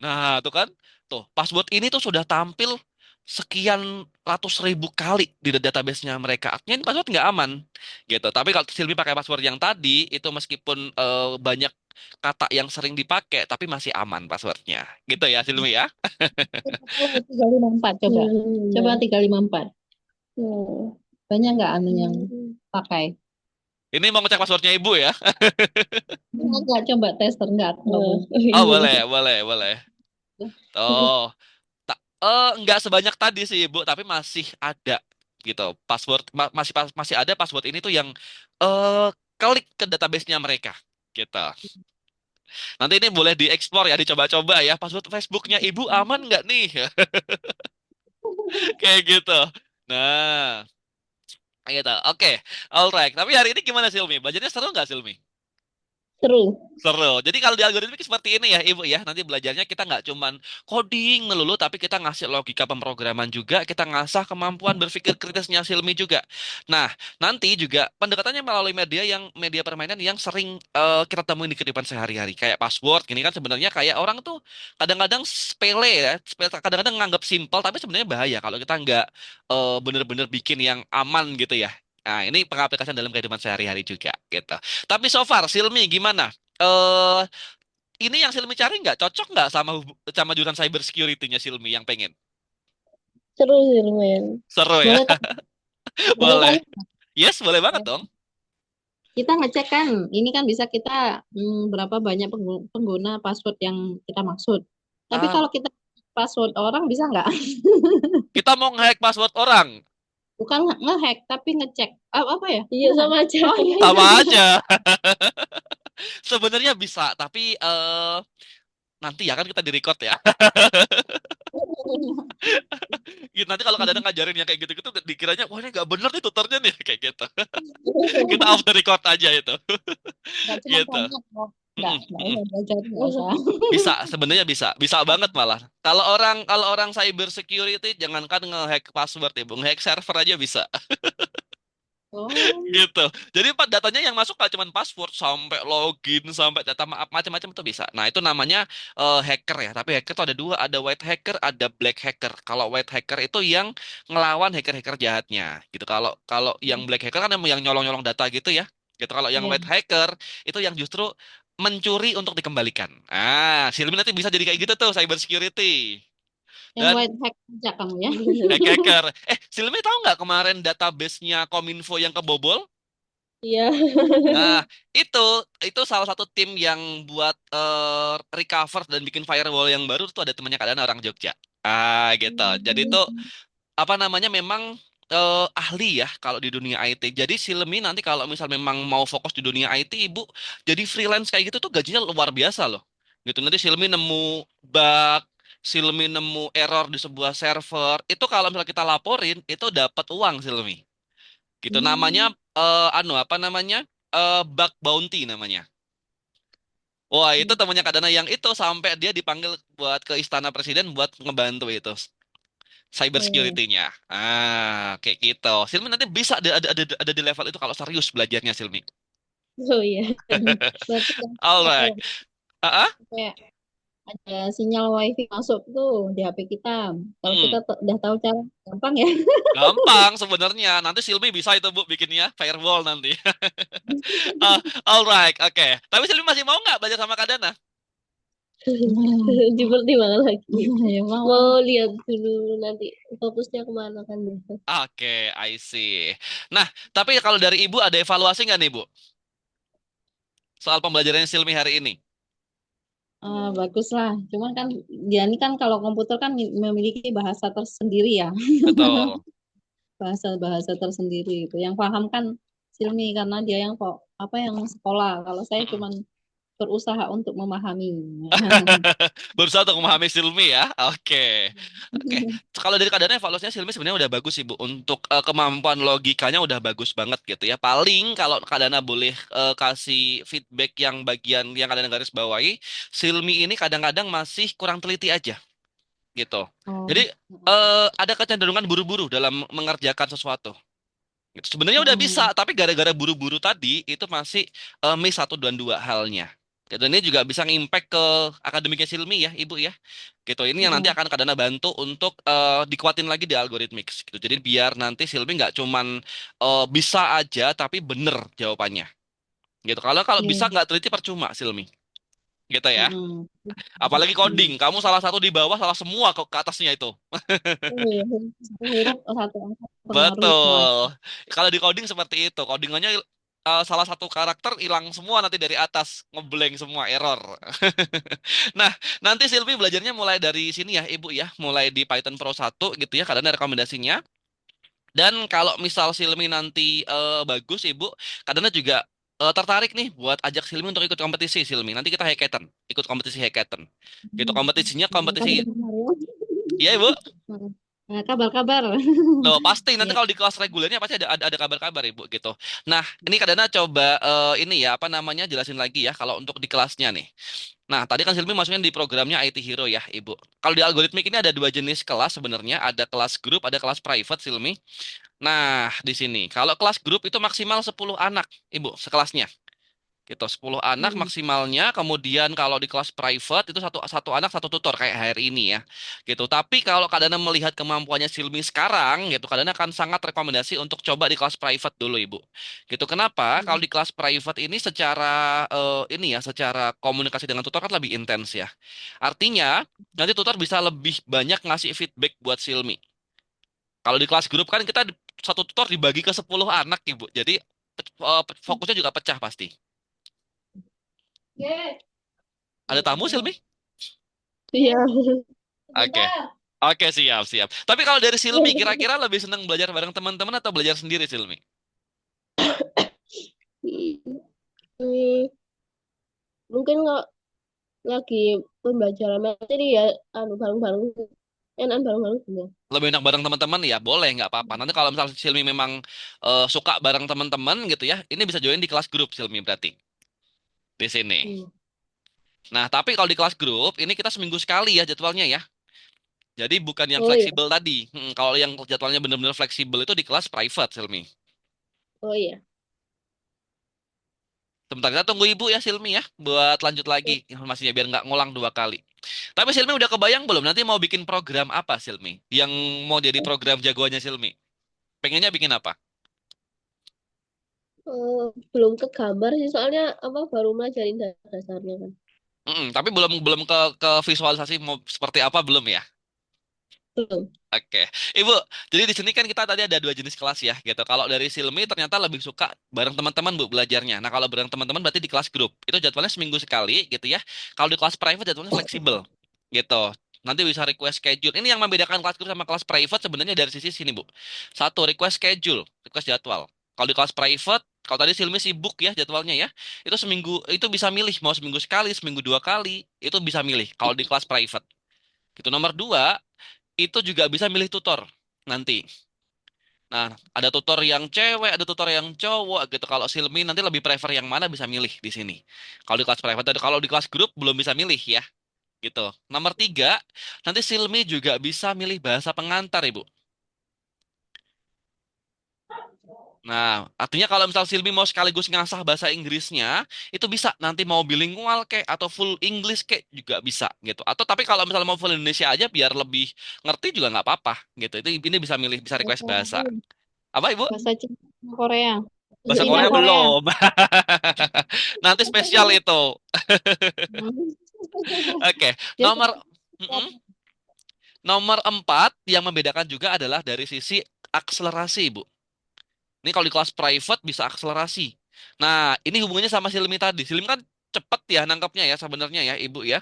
Nah, tuh kan. Tuh, password ini tuh sudah tampil sekian ratus ribu kali di database-nya mereka. Artinya ini password nggak aman. Gitu. Tapi kalau Silmi pakai password yang tadi, itu meskipun banyak kata yang sering dipakai, tapi masih aman passwordnya. Gitu ya, Silmi ya. Oh, 354 coba. Coba 354. Hmm. Banyak nggak anu yang pakai? Ini mau ngecek passwordnya Ibu ya. Enggak, coba tester enggak. Oh, Oh, iya. boleh, boleh, boleh. Oh, nggak sebanyak tadi sih, Ibu, tapi masih ada gitu. Masih ada password ini tuh yang eh klik ke database-nya mereka gitu. Nanti ini boleh dieksplor ya, dicoba-coba ya. Password Facebooknya Ibu aman nggak nih? Kayak gitu. Nah, gitu. Oke, alright. Tapi hari ini gimana Silmi? Belajarnya seru nggak Silmi? Seru. Seru. Jadi kalau di algoritmik seperti ini ya, Ibu ya. Nanti belajarnya kita nggak cuman coding melulu, tapi kita ngasih logika pemrograman juga, kita ngasah kemampuan berpikir kritisnya Silmi juga. Nah, nanti juga pendekatannya melalui media permainan yang sering kita temuin di kehidupan sehari-hari. Kayak password, gini kan sebenarnya kayak orang tuh kadang-kadang sepele ya, kadang-kadang nganggap simpel, tapi sebenarnya bahaya kalau kita nggak bener-bener bikin yang aman gitu ya. Nah, ini pengaplikasian dalam kehidupan sehari-hari juga gitu. Tapi so far, Silmi gimana? eh ini yang Silmi cari nggak cocok nggak sama jurusan cyber security-nya Silmi yang pengen? Seru sih lumayan. Seru ya? Boleh kan? Boleh Boleh. kan? Yes, boleh banget dong. Kita ngecek kan, ini kan bisa kita berapa banyak pengguna password yang kita maksud. Tapi Ah, kalau kita password orang bisa nggak? kita mau nge-hack password orang. Bukan ngehack, tapi ngecek. Apa ya? Iya sama aja. Oh iya, iya. Sama aja. Sebenarnya bisa, tapi nanti ya kan kita di-record ya. Gitu, nanti kalau kadang ngajarin yang kayak gitu-gitu dikiranya wah ini nggak bener nih tutornya nih kayak gitu. Kita off the record aja itu. Nggak cuma Gitu. tanya kok. Mm-mm, Nggak mm-mm. usah belajar, nggak usah. Bisa, sebenarnya bisa. Bisa banget malah. Kalau orang cyber security jangankan nge-hack password ya, Bung. Nge-hack server aja bisa. Oh, Gitu. Jadi datanya yang masuk gak cuma password sampai login sampai data maaf macam-macam itu bisa. Nah, itu namanya hacker ya. Tapi hacker itu ada dua, ada white hacker, ada black hacker. Kalau white hacker itu yang ngelawan hacker-hacker jahatnya. Gitu. Kalau kalau yang black hacker kan yang nyolong-nyolong data gitu ya. Gitu. Kalau yang iya. white hacker itu yang justru mencuri untuk dikembalikan. Ah, Silmi nanti bisa jadi kayak gitu tuh cyber security. Yang Dan white hack aja kamu ya. hacker. Silmi tahu nggak kemarin database-nya Kominfo yang kebobol? Iya. Nah, itu itu salah satu tim yang buat recover dan bikin firewall yang baru itu ada temannya kadang orang Jogja. Ah, gitu. Jadi itu apa namanya memang ahli ya kalau di dunia IT. Jadi Silmi nanti kalau misal memang mau fokus di dunia IT, Ibu jadi freelance kayak gitu tuh gajinya luar biasa loh. Gitu nanti Silmi nemu bug, Silmi nemu error di sebuah server, itu kalau misal kita laporin itu dapat uang Silmi. Gitu namanya Hmm. apa namanya? Bug Bounty namanya. Wah, itu temannya Kak Dana yang itu sampai dia dipanggil buat ke istana presiden buat ngebantu itu cyber Oh, security-nya. Kayak gitu. Silmi nanti bisa ada di level itu kalau serius belajarnya Silmi. oh iya. Berarti kan kalau Alright. Ah, ah? kayak ada sinyal wifi masuk tuh di HP kita. Kalau kita Hmm. udah tahu cara, gampang ya. Gampang sebenarnya. Nanti Silmi bisa itu Bu bikinnya firewall nanti. Alright, oke. Tapi Silmi masih mau nggak belajar sama Kak Dana? Dipertimbangkan lagi. Ya mau lihat dulu nanti fokusnya kemana kan biasa. Oke, I see. Nah, tapi kalau dari Ibu ada evaluasi nggak nih Bu soal pembelajarannya Silmi hari ini? Bagus lah. Cuman kan dia ini kan kalau komputer kan memiliki bahasa tersendiri ya. Betul. Bahasa-bahasa tersendiri itu. Yang paham kan Silmi karena dia yang kok apa yang sekolah. Kalau saya Mm-mm. cuman berusaha untuk memahami. Berusaha untuk memahami Silmi ya. Oke. Oke. Kalau dari keadaannya evaluasinya Silmi sebenarnya udah bagus sih Bu. Untuk kemampuan logikanya udah bagus banget gitu ya. Paling kalau Kadana boleh kasih feedback yang bagian yang Kadana garis bawahi, Silmi ini kadang-kadang masih kurang teliti aja gitu. Oh. Jadi ada kecenderungan buru-buru dalam mengerjakan sesuatu. Gitu. Sebenarnya udah bisa, Mm. tapi gara-gara buru-buru tadi itu masih miss satu dan dua halnya. Gitu. Ini juga bisa ngimpact ke akademiknya Silmi ya, Ibu ya. Gitu. Ini yang nanti Mm. akan Kadana bantu untuk dikuatin lagi di algorithmics. Gitu. Jadi biar nanti Silmi nggak cuman bisa aja, tapi bener jawabannya. Gitu. Kalau kalau bisa Iya. nggak teliti percuma Silmi. Gitu ya. Mm. Apalagi Mm. coding, kamu salah satu di bawah, salah semua ke atasnya itu. Oh iya, satu huruf satu angka pengaruh semua. Betul. Kalau di coding seperti itu, codingannya salah satu karakter hilang semua nanti dari atas, ngeblank semua, error. Nah, nanti Silvi belajarnya mulai dari sini ya, Ibu ya, mulai di Python Pro 1 gitu ya, kadang ada rekomendasinya. Dan kalau misal Silmi nanti bagus, Ibu, kadang juga tertarik nih buat ajak Silmi untuk ikut kompetisi Silmi. Nanti kita hackathon, ikut kompetisi hackathon. Gitu kompetisinya Kan kompetisi, benar ya. iya Ibu. Nah, kabar-kabar. Loh, pasti nanti Ya. kalau di kelas regulernya pasti ada kabar-kabar Ibu gitu. Nah, ini kadang coba ini ya apa namanya jelasin lagi ya kalau untuk di kelasnya nih. Nah, tadi kan Silmi masukin di programnya IT Hero ya, Ibu. Kalau di algoritmik ini ada dua jenis kelas sebenarnya, ada kelas grup, ada kelas private Silmi. Nah, di sini kalau kelas grup itu maksimal 10 anak, Ibu, sekelasnya. Gitu, 10 anak Hmm. maksimalnya. Kemudian kalau di kelas private itu satu satu anak satu tutor kayak hari ini ya. Gitu. Tapi kalau Kadana melihat kemampuannya Silmi sekarang, gitu, Kadana akan sangat rekomendasi untuk coba di kelas private dulu, Ibu. Gitu. Kenapa? Kalau di kelas private ini secara ini ya, secara komunikasi dengan tutor kan lebih intens ya. Artinya, nanti tutor bisa lebih banyak ngasih feedback buat Silmi. Kalau di kelas grup kan kita satu tutor dibagi ke 10 anak, Ibu. Jadi fokusnya juga pecah pasti. Ada tamu, Silmi? Iya. Oke. Oke, siap, siap. Tapi kalau dari Silmi, kira-kira lebih senang belajar bareng teman-teman atau belajar sendiri, Silmi? Hmm, mungkin nggak lagi pembelajaran materi ya, anu bareng-bareng, enak bareng-bareng semua. Lebih enak bareng teman-teman, ya boleh, nggak apa-apa. Nanti kalau misalnya Silmi memang suka bareng teman-teman gitu ya, ini bisa join di kelas grup Silmi berarti. Di sini. Hmm. Nah, tapi kalau di kelas grup, ini kita seminggu sekali ya jadwalnya ya. Jadi bukan yang Oh iya, fleksibel tadi. Kalau yang jadwalnya benar-benar fleksibel itu di kelas private, Silmi. oh iya. Sebentar kita tunggu ibu ya Silmi ya buat lanjut lagi informasinya biar nggak ngulang dua kali. Tapi Silmi udah kebayang belum nanti mau bikin program apa Silmi? Yang mau jadi program jagoannya Silmi? Pengennya bikin apa? Eh, belum ke gambar sih soalnya apa baru melajarin dasarnya kan. Tapi belum belum ke visualisasi mau seperti apa belum ya? Belum. Oke, Ibu. Jadi di sini kan kita tadi ada dua jenis kelas ya, gitu. Kalau dari Silmi ternyata lebih suka bareng teman-teman Bu belajarnya. Nah kalau bareng teman-teman berarti di kelas grup. Itu jadwalnya seminggu sekali, gitu ya. Kalau di kelas private jadwalnya fleksibel, gitu. Nanti bisa request schedule. Ini yang membedakan kelas grup sama kelas private sebenarnya dari sisi sini Bu. Satu request schedule, request jadwal. Kalau di kelas private, kalau tadi Silmi sibuk ya jadwalnya ya, itu seminggu itu bisa milih mau seminggu sekali, seminggu dua kali, itu bisa milih. Kalau di kelas private. Gitu nomor dua, itu juga bisa milih tutor nanti. Nah, ada tutor yang cewek, ada tutor yang cowok gitu. Kalau Silmi nanti lebih prefer yang mana bisa milih di sini. Kalau di kelas private, kalau di kelas grup belum bisa milih ya, gitu. Nomor tiga, nanti Silmi juga bisa milih bahasa pengantar, Ibu. Nah, artinya kalau misal Silmi mau sekaligus ngasah bahasa Inggrisnya, itu bisa. Nanti mau bilingual kek atau full English kek juga bisa gitu. Atau tapi kalau misalnya mau full Indonesia aja biar lebih ngerti juga nggak apa-apa gitu. Itu ini bisa milih, bisa request bahasa. Apa, Ibu? Bahasa Cina sama Korea. Bahasa Bahasa Cina Korea Korea. belum. Nanti spesial itu. Hmm. Oke, Dia nomor mm-mm. Nomor 4 yang membedakan juga adalah dari sisi akselerasi, Ibu. Ini kalau di kelas private bisa akselerasi. Nah, ini hubungannya sama Silmi tadi. Silmi kan cepet ya nangkapnya ya sebenarnya ya, Ibu ya.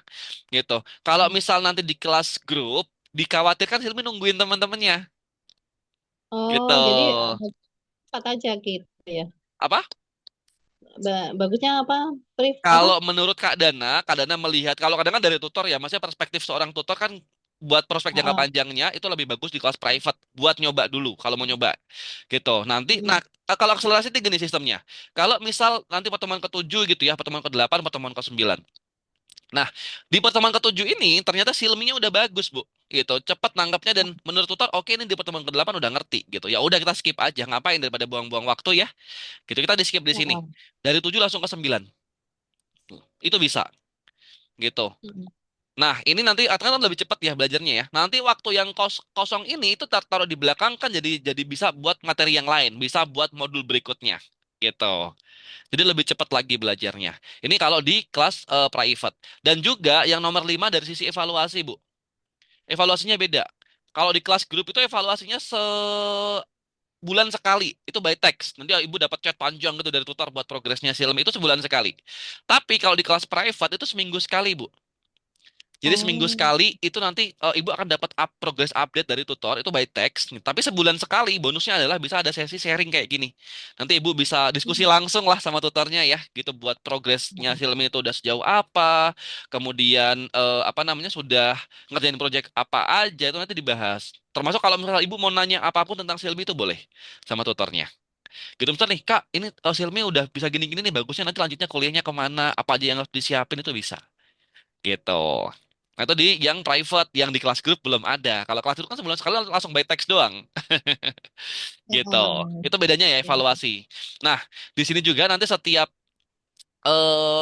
Gitu. Kalau misal nanti di kelas grup, dikhawatirkan Silmi nungguin teman-temannya. oh, Gitu. jadi cepat aja gitu ya. Apa? Bagusnya apa? Apa? Kalau menurut Kak Dana melihat, kalau kadang kan dari tutor ya, maksudnya perspektif seorang tutor kan buat prospek jangka Heeh. panjangnya itu lebih bagus di kelas private buat nyoba dulu kalau mau nyoba gitu. Nanti, Hmm. nah kalau akselerasi itu gini sistemnya. Kalau misal nanti pertemuan ke-7 gitu ya, pertemuan ke-8, pertemuan ke-9. Nah, di pertemuan ke-7 ini ternyata silminya udah bagus, Bu. Gitu, cepat nangkapnya dan menurut tutor oke ini di pertemuan ke-8 udah ngerti gitu. Ya udah kita skip aja, ngapain daripada buang-buang waktu ya. Gitu kita di skip di sini. Heeh. Dari 7 langsung ke 9. Itu bisa gitu. Hmm. Nah, ini nanti kan lebih cepat ya belajarnya ya. Nanti waktu yang kosong ini itu taruh di belakang kan jadi bisa buat materi yang lain, bisa buat modul berikutnya. Gitu. Jadi lebih cepat lagi belajarnya. Ini kalau di kelas private. Dan juga yang nomor 5 dari sisi evaluasi, Bu. Evaluasinya beda. Kalau di kelas grup itu evaluasinya sebulan sekali. Itu by text. Nanti ibu dapat chat panjang gitu dari tutor buat progresnya Silmi itu sebulan sekali. Tapi kalau di kelas private itu seminggu sekali, Bu. Jadi seminggu Oh. sekali itu nanti ibu akan dapat progress update dari tutor itu by text. Tapi sebulan sekali bonusnya adalah bisa ada sesi sharing kayak gini. Nanti ibu bisa diskusi langsung lah sama tutornya ya, gitu buat progresnya Silmi itu udah sejauh apa, kemudian apa namanya sudah ngerjain project apa aja itu nanti dibahas. Termasuk kalau misalnya ibu mau nanya apapun tentang Silmi itu boleh sama tutornya. Gitu misalnya nih Kak, ini Silmi udah bisa gini-gini nih bagusnya nanti lanjutnya kuliahnya kemana, apa aja yang harus disiapin itu bisa. Gitu. Nah, itu di yang private, yang di kelas grup belum ada. Kalau kelas grup kan sebulan sekali langsung by text doang. Gitu. Heeh. Itu bedanya ya evaluasi. Nah, di sini juga nanti setiap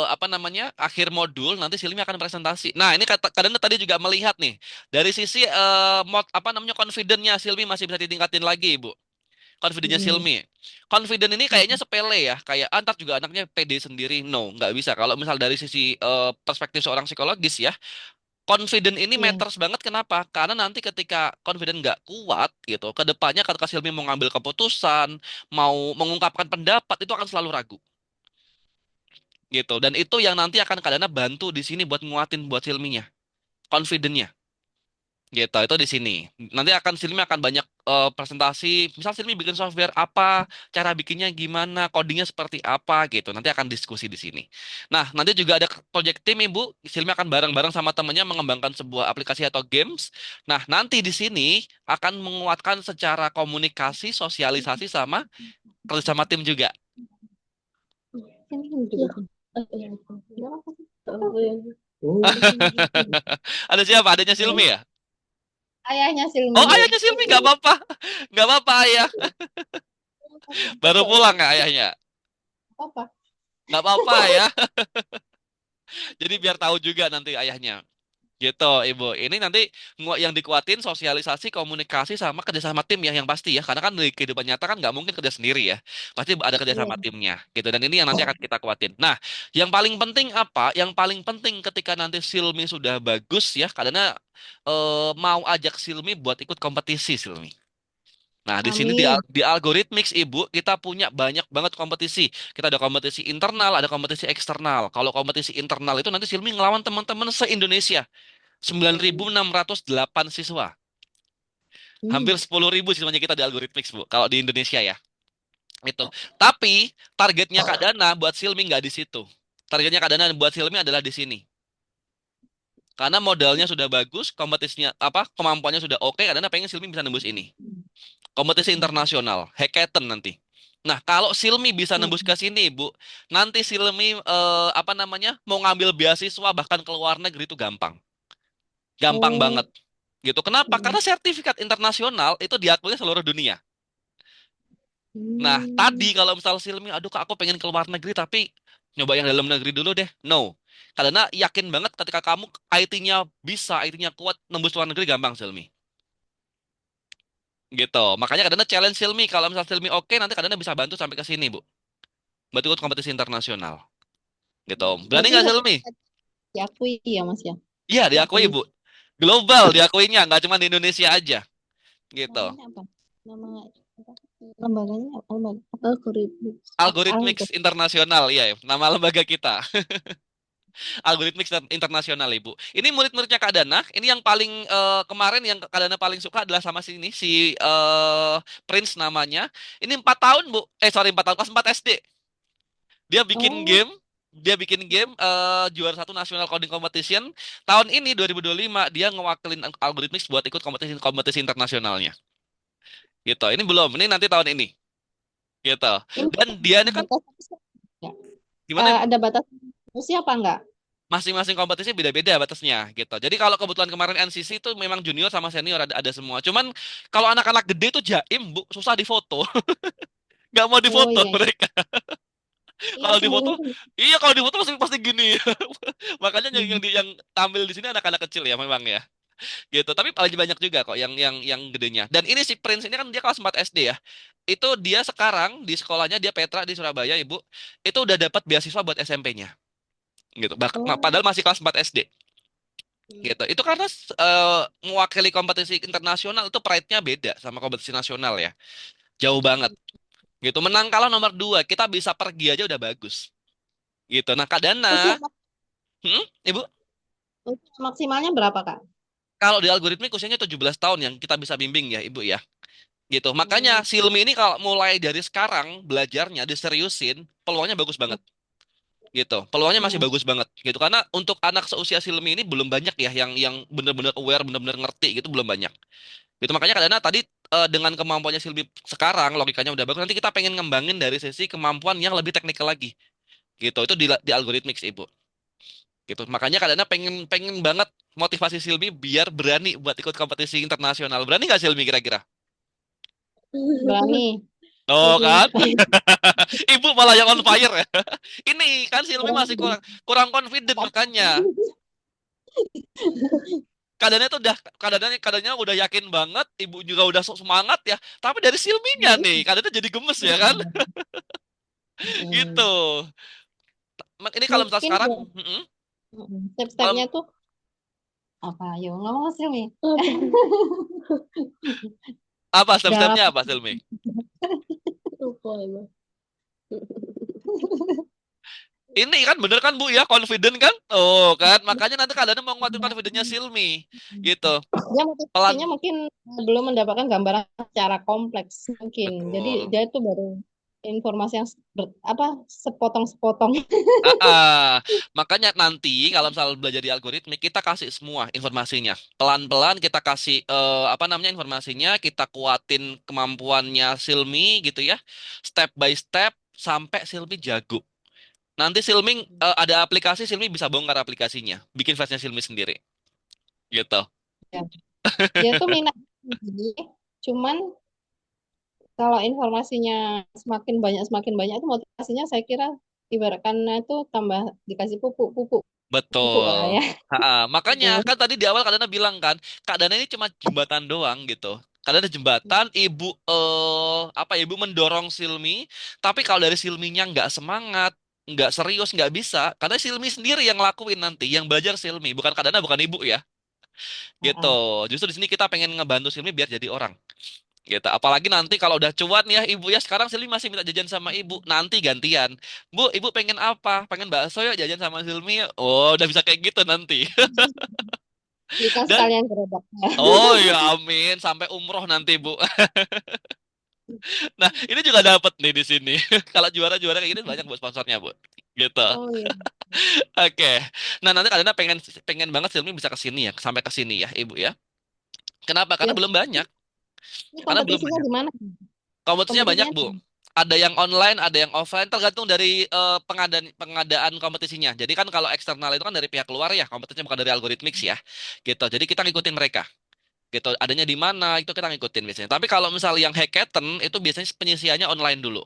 apa namanya akhir modul nanti Silmi akan presentasi. Nah, ini kadang tadi juga melihat nih dari sisi apa namanya confident-nya Silmi masih bisa ditingkatin lagi, Ibu. Confident-nya Hmm. Silmi. Confident ini kayaknya Hmm. sepele ya, kayak antar juga anaknya pede sendiri. No, nggak bisa. Kalau misal dari sisi perspektif seorang psikologis ya, confident ini Iya. matters banget kenapa? Karena nanti ketika confident nggak kuat gitu, ke depannya ketika Silmi mau ngambil keputusan, mau mengungkapkan pendapat itu akan selalu ragu gitu. Dan itu yang nanti akan kadang bantu di sini buat nguatin buat Silminya, confidentnya gitu. Itu di sini. Nanti akan Silmi akan banyak presentasi. Misal Silmi bikin software apa, cara bikinnya gimana, codingnya seperti apa gitu. Nanti akan diskusi di sini. Nah, nanti juga ada project team Ibu. Silmi akan bareng-bareng sama temennya mengembangkan sebuah aplikasi atau games. Nah, nanti di sini akan menguatkan secara komunikasi, sosialisasi sama kerja sama tim juga. Ini juga. Iya. Oh, iya. Oh. Ada siapa? Adanya Silmi ya? Ayahnya Oh, Silmi. ayahnya Silmi nggak apa-apa. Nggak apa-apa ayah. Baru pulang nggak ayahnya? Apa? Nggak apa-apa ya. Jadi biar tahu juga nanti ayahnya. Gitu, Ibu. Ini nanti yang dikuatin sosialisasi, komunikasi sama kerja sama tim ya yang pasti ya. Karena kan di kehidupan nyata kan nggak mungkin kerja sendiri ya. Pasti ada kerja Iya. sama timnya. Gitu. Dan ini yang nanti akan kita kuatin. Nah, yang paling penting apa? Yang paling penting ketika nanti Silmi sudah bagus ya. Karena mau ajak Silmi buat ikut kompetisi Silmi. Nah, di sini Amin. di Algorithmics, Ibu, kita punya banyak banget kompetisi. Kita ada kompetisi internal, ada kompetisi eksternal. Kalau kompetisi internal itu nanti Silmi ngelawan teman-teman se-Indonesia. 9.608 siswa. Hmm. Hampir 10.000 siswanya kita di Algorithmics, Bu. Kalau di Indonesia ya. Itu. Tapi targetnya Kak Dana buat Silmi nggak di situ. Targetnya Kak Dana buat Silmi adalah di sini. Karena modalnya sudah bagus, kompetisinya apa, kemampuannya sudah oke, Kak Dana pengen Silmi bisa nembus ini. Kompetisi internasional, hackathon nanti. Nah, kalau Silmi bisa nembus ke Hmm. sini, Bu, nanti Silmi apa namanya mau ngambil beasiswa bahkan ke luar negeri itu gampang, gampang banget. Oh. Gitu. Kenapa? Hmm. Karena sertifikat internasional itu diakui seluruh dunia. Nah, tadi Hmm. kalau misal Silmi, aduh Kak, aku pengen ke luar negeri tapi nyoba yang dalam negeri dulu deh. No. Karena yakin banget ketika kamu IT-nya bisa, IT-nya kuat, nembus luar negeri gampang Silmi. Gitu. Makanya kadang challenge Silmi. Kalau misal Silmi oke, nanti kadang bisa bantu sampai ke sini, Bu. Bantu ikut kompetisi internasional. Gitu. Berani Berarti nggak Silmi? sertifikat diakui ya Mas ya? Iya, diakui, Diakui. Bu. Global diakuinya, nggak cuma di Indonesia aja. Gitu. Namanya apa? Nama apa? Lembaganya apa? Lembaga algoritmik. Algorithmics Algoritmik. Internasional, iya, ya, nama lembaga kita. Algorithmics Internasional, Ibu. Ini murid-muridnya Kak Dana. Ini yang paling kemarin yang Kak Dana paling suka adalah sama si ini, si Prince namanya. Ini 4 tahun, Bu. Sorry, 4 tahun, kelas 4 SD. Dia bikin Oh. game, juara satu National Coding Competition. Tahun ini 2025 dia ngewakilin Algorithmics buat ikut kompetisi kompetisi internasionalnya. Gitu. Ini belum, ini nanti tahun ini. Gitu. Ini Dan dia ini ada kan batas usia nggak? gimana, Ibu? Ada batas usia apa enggak? Masing-masing kompetisi beda-beda batasnya gitu. Jadi kalau kebetulan kemarin NCC itu memang junior sama senior ada semua. Cuman kalau anak-anak gede itu jaim, Bu, susah difoto. Nggak mau Oh difoto iya, iya. mereka. Iya Kalau sendiri difoto, sih. iya kalau difoto pasti pasti gini. Makanya yang Hmm. yang tampil di sini anak-anak kecil ya memang ya. Gitu. Tapi paling banyak juga kok yang gedenya. Dan ini si Prince ini kan dia kelas 4 SD ya. Itu dia sekarang di sekolahnya dia Petra di Surabaya, Ibu. Itu udah dapat beasiswa buat SMP-nya. Gitu. Oh. Padahal masih kelas 4 SD. Hmm. Gitu. Itu karena mewakili kompetisi internasional itu pride-nya beda sama kompetisi nasional ya. Jauh banget. Gitu. Menang kalah nomor dua, kita bisa pergi aja udah bagus. Gitu. Nah, Kak Usia, Dana, Ibu, usia maksimalnya berapa, Kak? kalau di algoritmik usianya 17 tahun yang kita bisa bimbing ya, Ibu ya. Gitu. Makanya Hmm. Silmi ini kalau mulai dari sekarang belajarnya diseriusin, peluangnya bagus banget. Gitu. Peluangnya masih Hmm. bagus banget. Gitu. Karena untuk anak seusia Silmi ini belum banyak ya yang benar-benar aware, benar-benar ngerti gitu belum banyak. Gitu makanya kadang tadi dengan kemampuannya Silvi sekarang logikanya udah bagus. Nanti kita pengen ngembangin dari sisi kemampuan yang lebih teknikal lagi. Gitu. Itu di algoritmik sih, Ibu. Gitu. Makanya kadang pengen pengen banget motivasi Silvi biar berani buat ikut kompetisi internasional. Berani nggak Silvi kira-kira? Berani. Oh kan? Ibu malah yang on fire ya. Ini kan Silvi masih Berani. kurang kurang confident makanya. Keadaannya tuh udah keadaannya udah yakin banget, ibu juga udah sok semangat ya. Tapi dari Silminya nih, keadaannya jadi gemes ya kan? Gitu. Hmm. Ini kalau misal Mungkin sekarang, ya, kalau step-stepnya tuh apa? Yo, ngomong sih nih. apa Dalam. step-stepnya apa Silmi? Lupa ya. Ini kan bener kan Bu ya, confident kan? Oh kan, makanya nanti kalian mau nguatin confidentnya Silmi, gitu. Dia motivasinya Pelan, mungkin belum mendapatkan gambaran secara kompleks mungkin. Jadi betul. dia itu baru informasi yang apa sepotong-sepotong. Ah, ah. Makanya nanti kalau misal belajar di algoritmik kita kasih semua informasinya. Pelan-pelan kita kasih apa namanya informasinya, kita kuatin kemampuannya Silmi gitu ya. Step by step sampai Silmi jago. Nanti Silmi ada aplikasi Silmi bisa bongkar aplikasinya, bikin flashnya Silmi sendiri. Gitu. Ya. Dia tuh minat sendiri, cuman kalau informasinya semakin banyak itu motivasinya saya kira ibaratkan itu tambah dikasih pupuk pupuk pupuk lah Betul. ya. Ha-ha. Makanya Gitu. kan tadi di awal Kak Dana bilang kan, Kak Dana ini cuma jembatan doang gitu. Kak Dana jembatan, ibu apa ibu mendorong Silmi, tapi kalau dari Silminya nggak semangat, nggak serius, nggak bisa, karena Silmi sendiri yang lakuin nanti, yang belajar Silmi, bukan Kak Dana, bukan ibu ya. Gitu. Heeh. Justru di sini kita pengen ngebantu Silmi biar jadi orang. Gitu. Apalagi nanti kalau udah cuan ya ibu ya sekarang Silmi masih minta jajan sama ibu. Nanti gantian. Bu, ibu pengen apa? Pengen bakso ya jajan sama Silmi ya. Oh, udah bisa kayak gitu nanti. Belikan Dan sekalian gerobaknya. oh ya amin sampai umroh nanti Bu. Nah, ini juga dapat nih di sini. Kalau juara-juara kayak gini banyak buat sponsornya, Bu. Gitu. Oh iya. Oke. Nah, nanti kalian pengen pengen banget Silmi bisa ke sini ya, sampai ke sini ya, Ibu ya. Kenapa? Karena Ya, belum banyak. Ini Karena belum kompetisinya banyak. di mana? Kompetisinya banyak, Kompetisinya di Bu. Ada yang online, ada yang offline, tergantung dari pengadaan pengadaan kompetisinya. Jadi kan kalau eksternal itu kan dari pihak luar ya, kompetisinya bukan dari Algorithmics ya. Gitu. Jadi kita ngikutin mereka. Gitu. Adanya di mana itu kita ngikutin biasanya. Tapi kalau misalnya yang hackathon itu biasanya penyisiannya online dulu.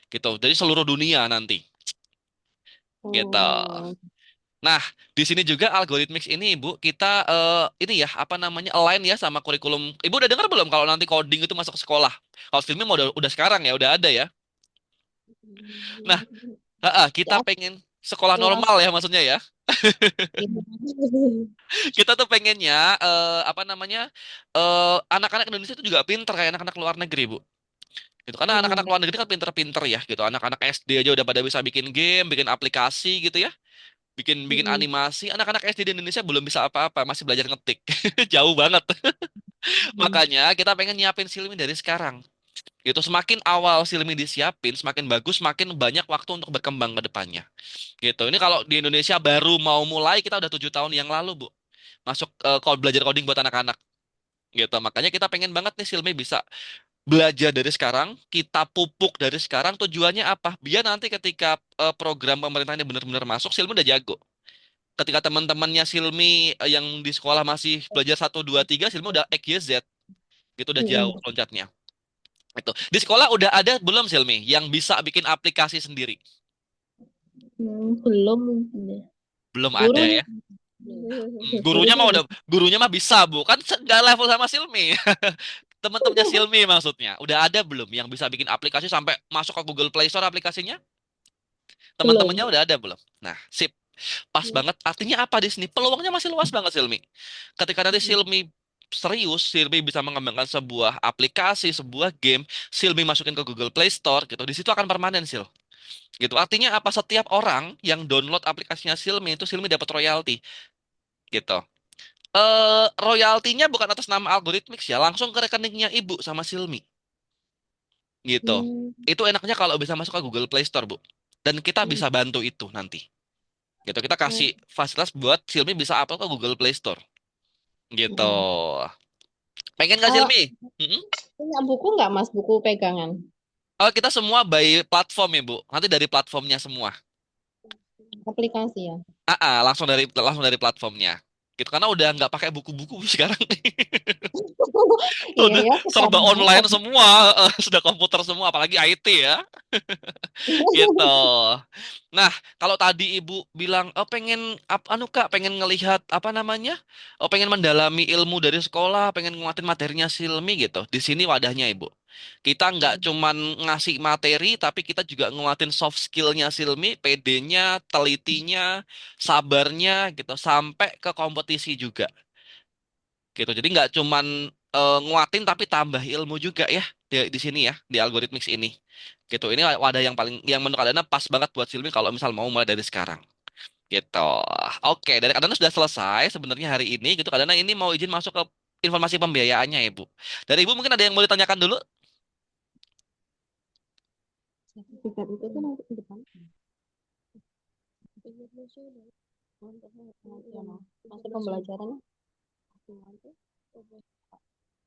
Gitu. Jadi seluruh dunia nanti. Gitu. Oh. Nah, di sini juga Algorithmics ini, Ibu, kita ini ya, apa namanya, align ya sama kurikulum. Ibu udah dengar belum kalau nanti coding itu masuk ke sekolah? Kalau filmnya mau udah sekarang ya, udah ada ya. Nah, kita Ya, pengen sekolah ya. normal ya maksudnya ya. Kita tuh pengennya apa namanya? Anak-anak Indonesia itu juga pinter kayak anak-anak luar negeri, Bu. Gitu. Karena anak-anak Hmm. luar negeri kan pinter-pinter ya gitu. Anak-anak SD aja udah pada bisa bikin game, bikin aplikasi gitu ya. Bikin bikin Hmm. animasi. Anak-anak SD di Indonesia belum bisa apa-apa, masih belajar ngetik. Jauh banget. Hmm. Makanya kita pengen nyiapin Silmi dari sekarang. Gitu. Semakin awal Silmi disiapin, semakin bagus, semakin banyak waktu untuk berkembang ke depannya. Gitu. Ini kalau di Indonesia baru mau mulai, kita udah 7 tahun yang lalu, Bu. Masuk belajar coding buat anak-anak. Gitu. Makanya kita pengen banget nih Silmi bisa belajar dari sekarang, kita pupuk dari sekarang. Tujuannya apa? Biar nanti ketika program pemerintahnya benar-benar masuk, Silmi udah jago. Ketika teman-temannya Silmi yang di sekolah masih belajar 1, 2, 3, Silmi udah X, Y, Z. Gitu udah jauh Hmm. loncatnya. Itu. Di sekolah udah ada belum Silmi yang bisa bikin aplikasi sendiri? Belum mungkin ya. Belum ada Gurunya. ya. Gurunya Gurunya mah udah. gurunya mah bisa, Bu. Kan nggak level sama Silmi. Teman-temannya Silmi maksudnya. Udah ada belum yang bisa bikin aplikasi sampai masuk ke Google Play Store aplikasinya? Teman-temannya Belum. udah ada belum? Nah, sip. Pas banget. Artinya apa di sini? Peluangnya masih luas banget Silmi. Ketika nanti Silmi serius, Silmi bisa mengembangkan sebuah aplikasi, sebuah game, Silmi masukin ke Google Play Store gitu. Di situ akan permanen, Sil. Gitu. Artinya apa? Setiap orang yang download aplikasinya Silmi itu Silmi dapat royalti gitu. Royaltinya bukan atas nama Algorithmics ya, langsung ke rekeningnya Ibu sama Silmi gitu. Hmm. Itu enaknya kalau bisa masuk ke Google Play Store, Bu. Dan kita Hmm. bisa bantu itu nanti. Gitu. Kita kasih fasilitas buat Silmi bisa upload ke Google Play Store. Gitu. Hmm. Pengen nggak Eh, Silmi? Mm-mm. punya buku nggak Mas? Buku pegangan. Kita semua by platform ya, Bu. Nanti dari platformnya semua. Aplikasi ya. Langsung dari platformnya. Gitu karena udah nggak pakai buku-buku sekarang. Iya Udah ya, serba sekarang online banget. semua, sudah komputer semua, apalagi IT ya, gitu. Nah, kalau tadi Ibu bilang, pengen anu Kak, pengen ngelihat apa namanya, pengen mendalami ilmu dari sekolah, pengen nguatin materinya Silmi gitu. Di sini wadahnya Ibu. Kita nggak cuman ngasih materi, tapi kita juga nguatin soft skillnya Silmi, PD-nya, telitinya, sabarnya gitu, sampai ke kompetisi juga gitu. Jadi nggak cuman nguatin tapi tambah ilmu juga ya di sini ya di algoritmix ini. Gitu. Ini wadah yang paling yang menurut Adana pas banget buat Silmi kalau misal mau mulai dari sekarang. Gitu. Oke, dari Adana sudah selesai sebenarnya hari ini gitu. Adana ini mau izin masuk ke informasi pembiayaannya, Ibu. Dari Ibu mungkin ada yang mau ditanyakan dulu? Sertifikat itu kan nanti di depan. Masuk pembelajaran.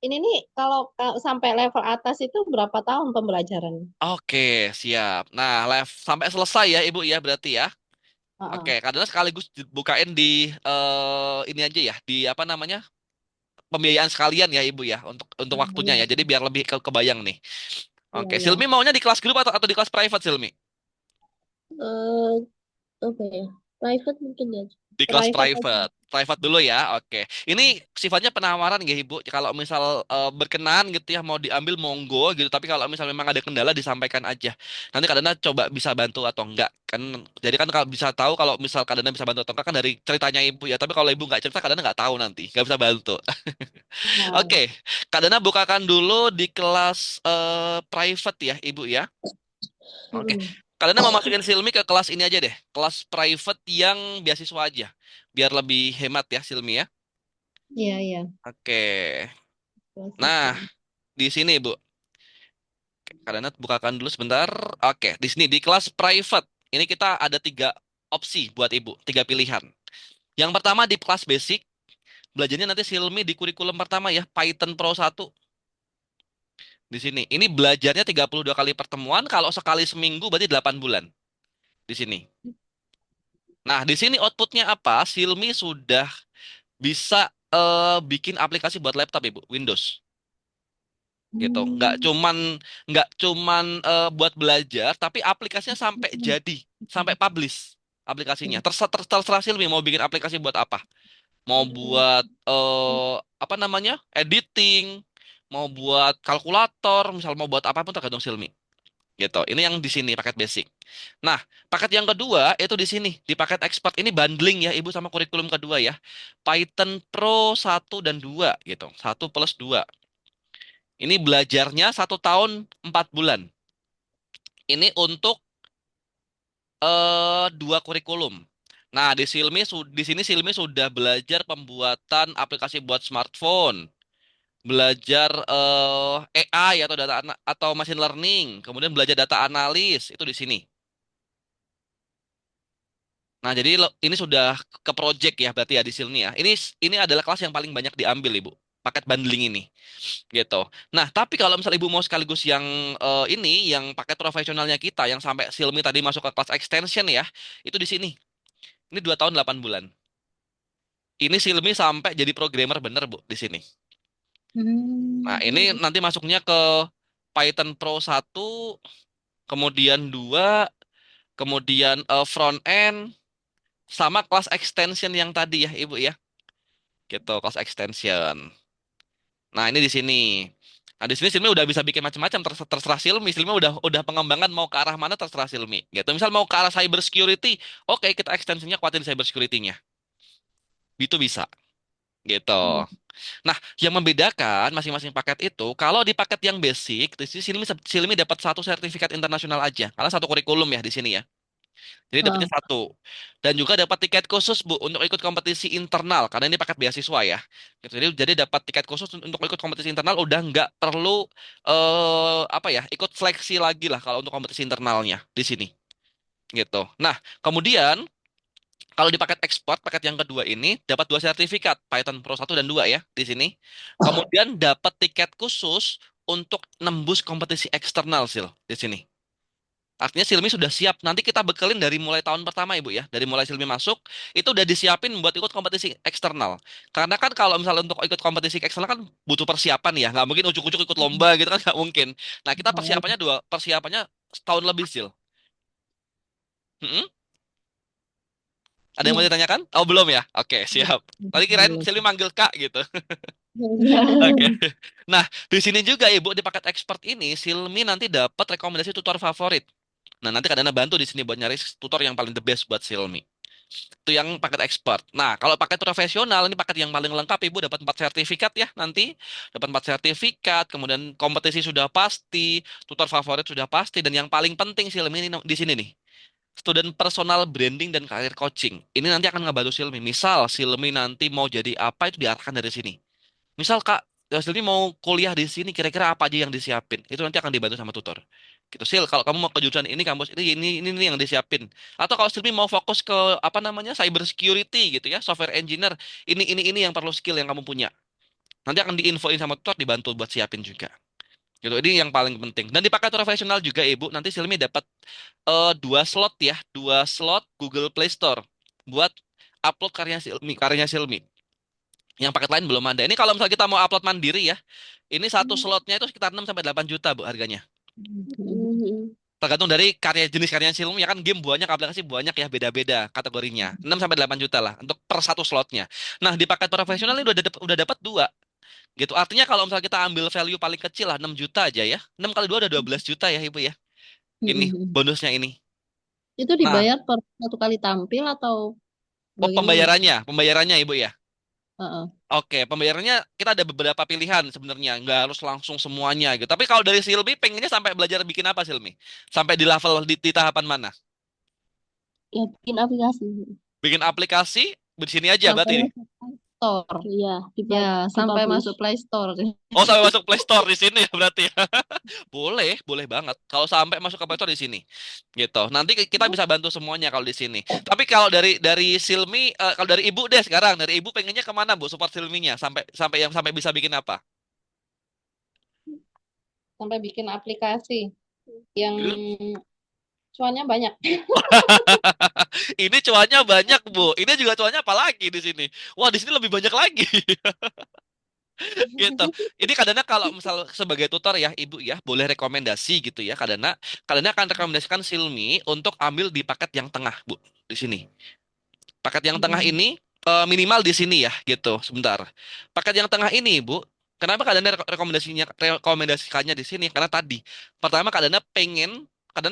Ini nih kalau sampai level atas itu berapa tahun pembelajaran? Oke, siap. Nah, sampai selesai ya, Ibu ya berarti ya. Oke, Heeh. Kadana sekaligus bukain di ini aja ya, di apa namanya? Pembiayaan sekalian ya Ibu ya untuk waktunya ya. Iya, Jadi biar lebih kebayang nih. iya, Oke, iya. Silmi maunya di kelas grup atau di kelas private Silmi? Eh, apa ya? Private mungkin ya. Di kelas Private aja. private. Private dulu ya. Oke. Ini sifatnya penawaran ya Ibu. Kalau misal berkenan gitu ya mau diambil monggo gitu. Tapi kalau misal memang ada kendala disampaikan aja. Nanti Kadana coba bisa bantu atau enggak. Kan jadi kan kalau bisa tahu kalau misal Kadana bisa bantu atau enggak kan dari ceritanya Ibu ya. Tapi kalau Ibu nggak cerita Kadana nggak tahu nanti. Nggak bisa bantu. Nah, Oke. Kadana bukakan dulu di kelas private ya Ibu ya. Oke. mm-mm. Kalian mau masukin Silmi ke kelas ini aja deh. Kelas private yang beasiswa aja. Biar lebih hemat ya Silmi ya. Iya, iya. Oke. Nah, Beasiswa. di sini Bu. Kalian bukakan dulu sebentar. Oke, di sini di kelas private. Ini kita ada 3 opsi buat Ibu. 3 pilihan. Yang pertama di kelas basic. Belajarnya nanti Silmi di kurikulum pertama ya. Python Pro 1. Di sini. Ini belajarnya 32 kali pertemuan, kalau sekali seminggu berarti 8 bulan di sini. Nah, di sini outputnya apa? Silmi sudah bisa bikin aplikasi buat laptop, Ibu, Windows. Gitu. Hmm. Nggak cuman buat belajar, tapi aplikasinya sampai jadi, sampai publish aplikasinya. Terserah Silmi mau bikin aplikasi buat apa. Mau buat apa namanya? Editing, mau buat kalkulator, misal mau buat apapun tergantung Silmi. Gitu. Ini yang di sini paket basic. Nah, paket yang kedua itu di sini, di paket expert ini bundling ya, Ibu sama kurikulum kedua ya. Python Pro 1 dan 2 gitu. 1+2. Ini belajarnya 1 tahun 4 bulan. Ini untuk 2 kurikulum. Nah, di sini Silmi sudah belajar pembuatan aplikasi buat smartphone, belajar AI atau atau machine learning, kemudian belajar data analis itu di sini. Nah, jadi ini sudah ke project ya berarti ya di Silmi ya. Ini adalah kelas yang paling banyak diambil, Ibu. Paket bundling ini gitu. Nah, tapi kalau misal Ibu mau sekaligus yang ini yang paket profesionalnya kita yang sampai Silmi tadi masuk ke kelas extension ya, itu di sini. Ini 2 tahun 8 bulan. Ini Silmi sampai jadi programmer bener, Bu, di sini. Nah, Hmm. ini nanti masuknya ke Python Pro 1, kemudian 2, kemudian front end, sama kelas extension yang tadi ya, Ibu ya. Gitu, kelas extension. Nah, ini di sini. Nah, di sini Silmi udah bisa bikin macam-macam, terserah Silmi. Silmi udah pengembangan mau ke arah mana terserah Silmi. Gitu. Misal mau ke arah cyber security, oke kita ekstensinya kuatin cyber security-nya. Itu bisa. Gitu. Nah, yang membedakan masing-masing paket itu, kalau di paket yang basic, di sini Silmi dapat 1 sertifikat internasional aja, karena 1 kurikulum ya di sini ya. Jadi dapatnya Ah. 1. Dan juga dapat tiket khusus, Bu, untuk ikut kompetisi internal, karena ini paket beasiswa ya. Gitu. Jadi dapat tiket khusus untuk ikut kompetisi internal, udah nggak perlu apa ya, ikut seleksi lagi lah kalau untuk kompetisi internalnya di sini. Gitu. Nah, kemudian kalau di paket ekspor, paket yang kedua ini dapat 2 sertifikat, Python Pro 1 dan 2 ya di sini. Kemudian dapat tiket khusus untuk nembus kompetisi eksternal di sini. Artinya Silmi sudah siap. Nanti kita bekelin dari mulai tahun pertama, Ibu ya. Dari mulai Silmi masuk, itu udah disiapin buat ikut kompetisi eksternal. Karena kan kalau misalnya untuk ikut kompetisi eksternal kan butuh persiapan ya. Nggak mungkin ujuk-ujuk ikut lomba gitu kan nggak mungkin. Nah, kita Oh. persiapannya setahun lebih, Mm-mm. Ada yang mau Iya. ditanyakan? Oh, belum ya? Oke, siap. Tadi kirain Belum. Silmi manggil Kak gitu. Oke. Nah, di sini juga Ibu di paket expert ini Silmi nanti dapat rekomendasi tutor favorit. Nah, nanti kadang bantu di sini buat nyari tutor yang paling the best buat Silmi. Itu yang paket expert. Nah, kalau paket profesional ini paket yang paling lengkap Ibu dapat 4 sertifikat ya nanti. Dapat 4 sertifikat, kemudian kompetisi sudah pasti, tutor favorit sudah pasti dan yang paling penting Silmi ini di sini nih. Student personal branding dan career coaching. Ini nanti akan ngebantu Silmi. Misal Silmi nanti mau jadi apa itu diarahkan dari sini. Misal Kak, Silmi mau kuliah di sini, kira-kira apa aja yang disiapin? Itu nanti akan dibantu sama tutor. Gitu, Sil, kalau kamu mau ke jurusan ini, kampus ini yang disiapin. Atau kalau Silmi mau fokus ke apa namanya cyber security gitu ya, software engineer, ini yang perlu skill yang kamu punya. Nanti akan diinfoin sama tutor, dibantu buat siapin juga. Gitu, ini yang paling penting. Dan di paket profesional juga Ibu, nanti Silmi dapat 2 slot ya, 2 slot Google Play Store buat upload karyanya Silmi. Yang paket lain belum ada. Ini kalau misalnya kita mau upload mandiri ya, ini 1 slotnya itu sekitar 6 sampai 8 juta, Bu, harganya. Mhm. Tergantung dari jenis karya Silmi ya kan game banyak, aplikasi banyak ya beda-beda kategorinya. 6 sampai 8 juta lah untuk per 1 slotnya. Nah, di paket profesional ini udah dapat 2 gitu. Artinya kalau misalnya kita ambil value paling kecil lah 6 juta aja ya. 6 kali 2 udah 12 juta ya, Ibu ya. Ini Mhm. bonusnya ini. Itu Nah, dibayar per 1 kali tampil atau oh bagaimana? pembayarannya Ibu ya. Heeh. Oke, pembayarannya kita ada beberapa pilihan sebenarnya, nggak harus langsung semuanya gitu. Tapi kalau dari Silmi pengennya sampai belajar bikin apa Silmi? Sampai di level di tahapan mana? Ya bikin aplikasi Bikin aplikasi di sini aja sampai berarti. masuk Play Store. Iya, Ya, sampai dipublish. masuk Play Store. Oh, sampai masuk Play Store di sini ya berarti ya. Boleh, boleh banget. Kalau sampai masuk ke Play Store di sini. Gitu. Nanti kita bisa bantu semuanya kalau di sini. Tapi kalau dari Silmi, kalau dari Ibu deh sekarang, dari Ibu pengennya kemana Bu support Silminya? Sampai sampai bisa bikin apa? sampai bikin aplikasi yang Itu- cuannya banyak. Ini cuannya banyak, Bu. Ini juga cuannya apa lagi di sini? Wah, di sini lebih banyak lagi. Gitu. Ini kadang kalau misal sebagai tutor ya, Ibu ya, boleh rekomendasi gitu ya. Kadang akan rekomendasikan Silmi untuk ambil di paket yang tengah, Bu, di sini. Paket yang tengah Mm-mm. ini minimal di sini ya, gitu. Sebentar. Paket yang tengah ini, Bu, kenapa rekomendasikannya di sini? Karena tadi, pertama kadang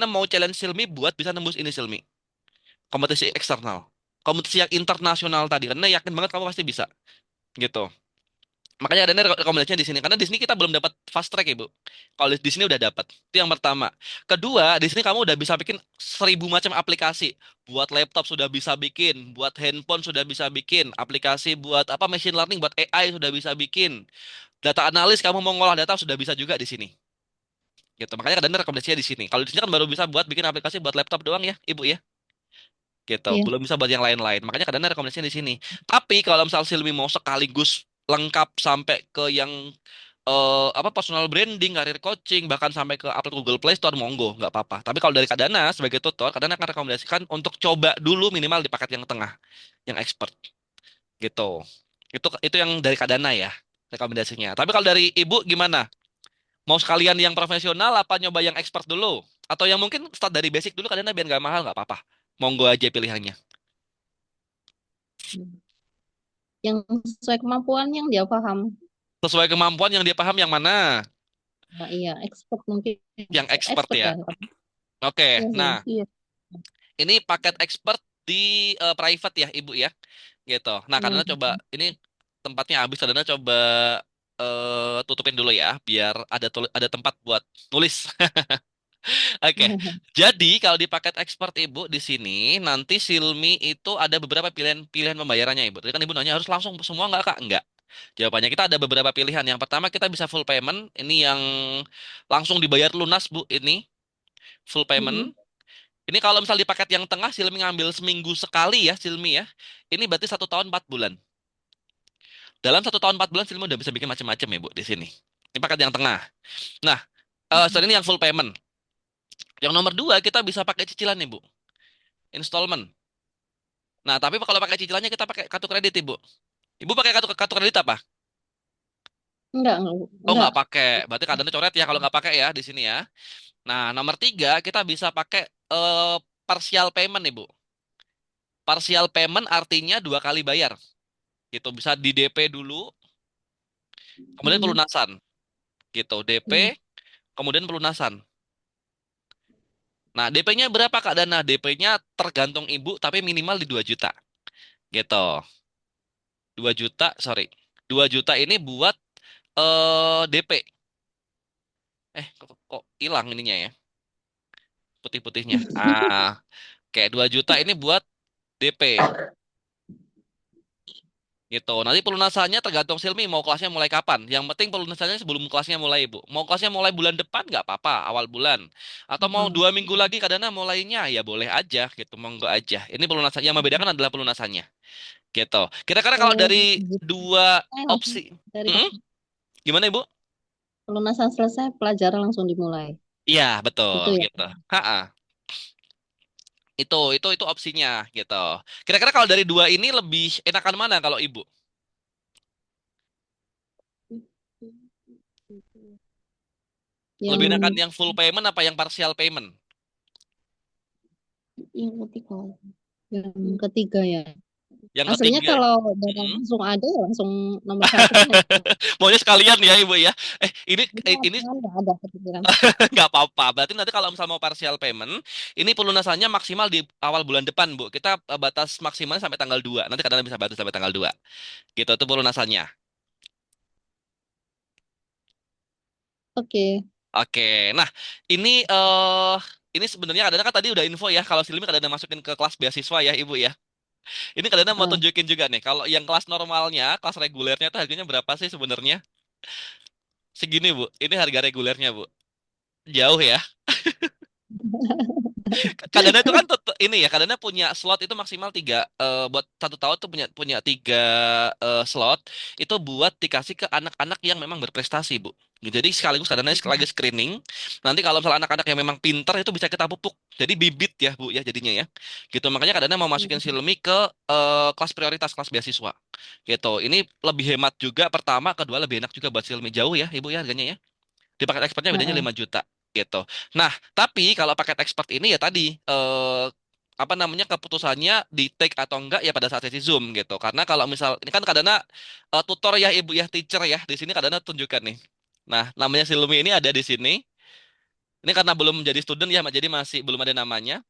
mau challenge Silmi buat bisa nembus ini Silmi. Kompetisi eksternal. Kompetisi yang internasional tadi, karena yakin banget kamu pasti bisa, gitu. Makanya ada rekomendasinya di sini. Karena di sini kita belum dapat fast track, Ibu. Kalau di sini udah dapat. Itu yang pertama. Kedua, di sini kamu udah bisa bikin 1.000 macam aplikasi. Buat laptop sudah bisa bikin, buat handphone sudah bisa bikin, aplikasi buat apa machine learning, buat AI sudah bisa bikin. Data analis kamu mau ngolah data sudah bisa juga di sini. Gitu. Makanya kadang rekomendasinya di sini. Kalau di sini kan baru bisa buat bikin aplikasi buat laptop doang ya, Ibu ya. Gitu. Iya. Belum bisa buat yang lain-lain. Makanya kadang rekomendasinya di sini. Tapi kalau misal Silmi mau sekaligus lengkap sampai ke yang apa personal branding, karir coaching, bahkan sampai ke upload Google Play Store, monggo, nggak apa-apa. Tapi kalau dari Kadana sebagai tutor, Kadana akan rekomendasikan untuk coba dulu minimal di paket yang tengah, yang expert, gitu. Itu yang dari Kadana ya rekomendasinya. Tapi kalau dari Ibu gimana? Mau sekalian yang profesional apa nyoba yang expert dulu? Atau yang mungkin start dari basic dulu Kadana biar nggak mahal nggak apa-apa. Monggo aja pilihannya. Yang sesuai kemampuan yang dia paham. Sesuai kemampuan yang dia paham yang mana? Nah, iya, expert mungkin. Yang expert Expert ya. ya. Oke, Iya sih. nah ini paket expert di private ya, Ibu ya. Gitu. Nah, karena Hmm. coba ini tempatnya habis, karena coba tutupin dulu ya, biar ada tempat buat nulis. Oke. Jadi kalau di paket expert Ibu di sini nanti Silmi itu ada beberapa pilihan pembayarannya Ibu. Tadi kan Ibu nanya harus langsung semua nggak Kak? Enggak. Jawabannya kita ada beberapa pilihan. Yang pertama kita bisa full payment. Ini yang langsung dibayar lunas Bu. Ini full Mm-mm. payment. Ini kalau misal di paket yang tengah Silmi ngambil seminggu sekali ya Silmi ya. Ini berarti 1 tahun 4 bulan. Dalam 1 tahun 4 bulan Silmi udah bisa bikin macam-macam ya Bu di sini. Ini paket yang tengah. Nah, setelah ini yang full payment. Yang nomor dua kita bisa pakai cicilan nih Bu. Installment. Nah, tapi kalau pakai cicilannya kita pakai kartu kredit Ibu. Ibu pakai kartu kredit apa? Enggak, Oh, enggak. nggak pakai. Berarti kadangnya coret ya kalau nggak pakai ya di sini ya. Nah, nomor tiga kita bisa pakai partial payment Ibu. Partial payment artinya 2 kali bayar. Gitu bisa di DP dulu, kemudian Mm-mm. pelunasan. Gitu, DP, Mm. kemudian pelunasan. Nah, DP-nya berapa Kak Dana? DP-nya tergantung Ibu, tapi minimal di 2 juta. Gitu. 2 juta, sorry. 2 juta ini buat DP. Kok hilang ininya ya, putih-putihnya. Kayak 2 juta ini buat DP. Gitu. Nanti pelunasannya tergantung Silmi mau kelasnya mulai kapan. Yang penting pelunasannya sebelum kelasnya mulai, Bu. Mau kelasnya mulai bulan depan nggak apa-apa, awal bulan. Atau mau Oh. 2 minggu lagi kadang mulainya, ya boleh aja gitu, monggo aja. Ini pelunasan yang membedakan adalah pelunasannya. Gitu. Kira-kira kalau Oh, dari gitu. dua Langsung opsi, dari Hmm? Gimana Ibu? pelunasan selesai, pelajaran langsung dimulai. Iya, betul Itu ya. gitu. Ha. Itu opsinya gitu. Kira-kira kalau dari dua ini lebih enakan mana kalau Ibu? Lebih enakan Yang yang full payment apa yang partial payment? yang ketiga. Yang ketiga ya. Yang Aslinya ketiga, kalau dana hmm? langsung ada ya langsung nomor satu kan yang Maunya sekalian ya Ibu ya. Ini cuman nggak ada kepikiran. nggak apa-apa. Berarti nanti kalau misal mau partial payment, ini pelunasannya maksimal di awal bulan depan, Bu. Kita batas maksimalnya sampai tanggal 2. Nanti kadang bisa batas sampai tanggal 2. Gitu, itu pelunasannya. Oke. Oke. Nah, ini ini sebenarnya kadang kan tadi udah info ya kalau Silmi kadang masukin ke kelas beasiswa ya, Ibu ya. Ini kadang mau Ah. tunjukin juga nih. Kalau yang kelas normalnya, kelas regulernya itu harganya berapa sih sebenarnya? Segini, Bu. Ini harga regulernya, Bu. Jauh ya. Kadana itu kan ini ya, Kadana punya slot itu maksimal tiga, buat 1 tahun tuh punya punya 3 slot itu buat dikasih ke anak-anak yang memang berprestasi, Bu. Jadi sekaligus Kadana lagi screening. Nanti kalau misalnya anak-anak yang memang pinter itu bisa kita pupuk. Jadi bibit ya, Bu ya jadinya ya. Gitu. Makanya Kadana mau masukin Silmi ke kelas prioritas, kelas beasiswa. Gitu. Ini lebih hemat juga pertama, kedua lebih enak juga buat Silmi. Jauh ya, Ibu ya harganya ya. Di paket expertnya bedanya Heeh. 5 juta gitu. Nah, tapi kalau paket expert ini ya tadi apa namanya keputusannya di take atau enggak ya pada saat sesi Zoom gitu. Karena kalau misal ini kan kadang tutor ya Ibu ya teacher ya di sini kadang tunjukkan nih. Nah, namanya Silmi ini ada di sini. Ini karena belum menjadi student ya, jadi masih belum ada namanya.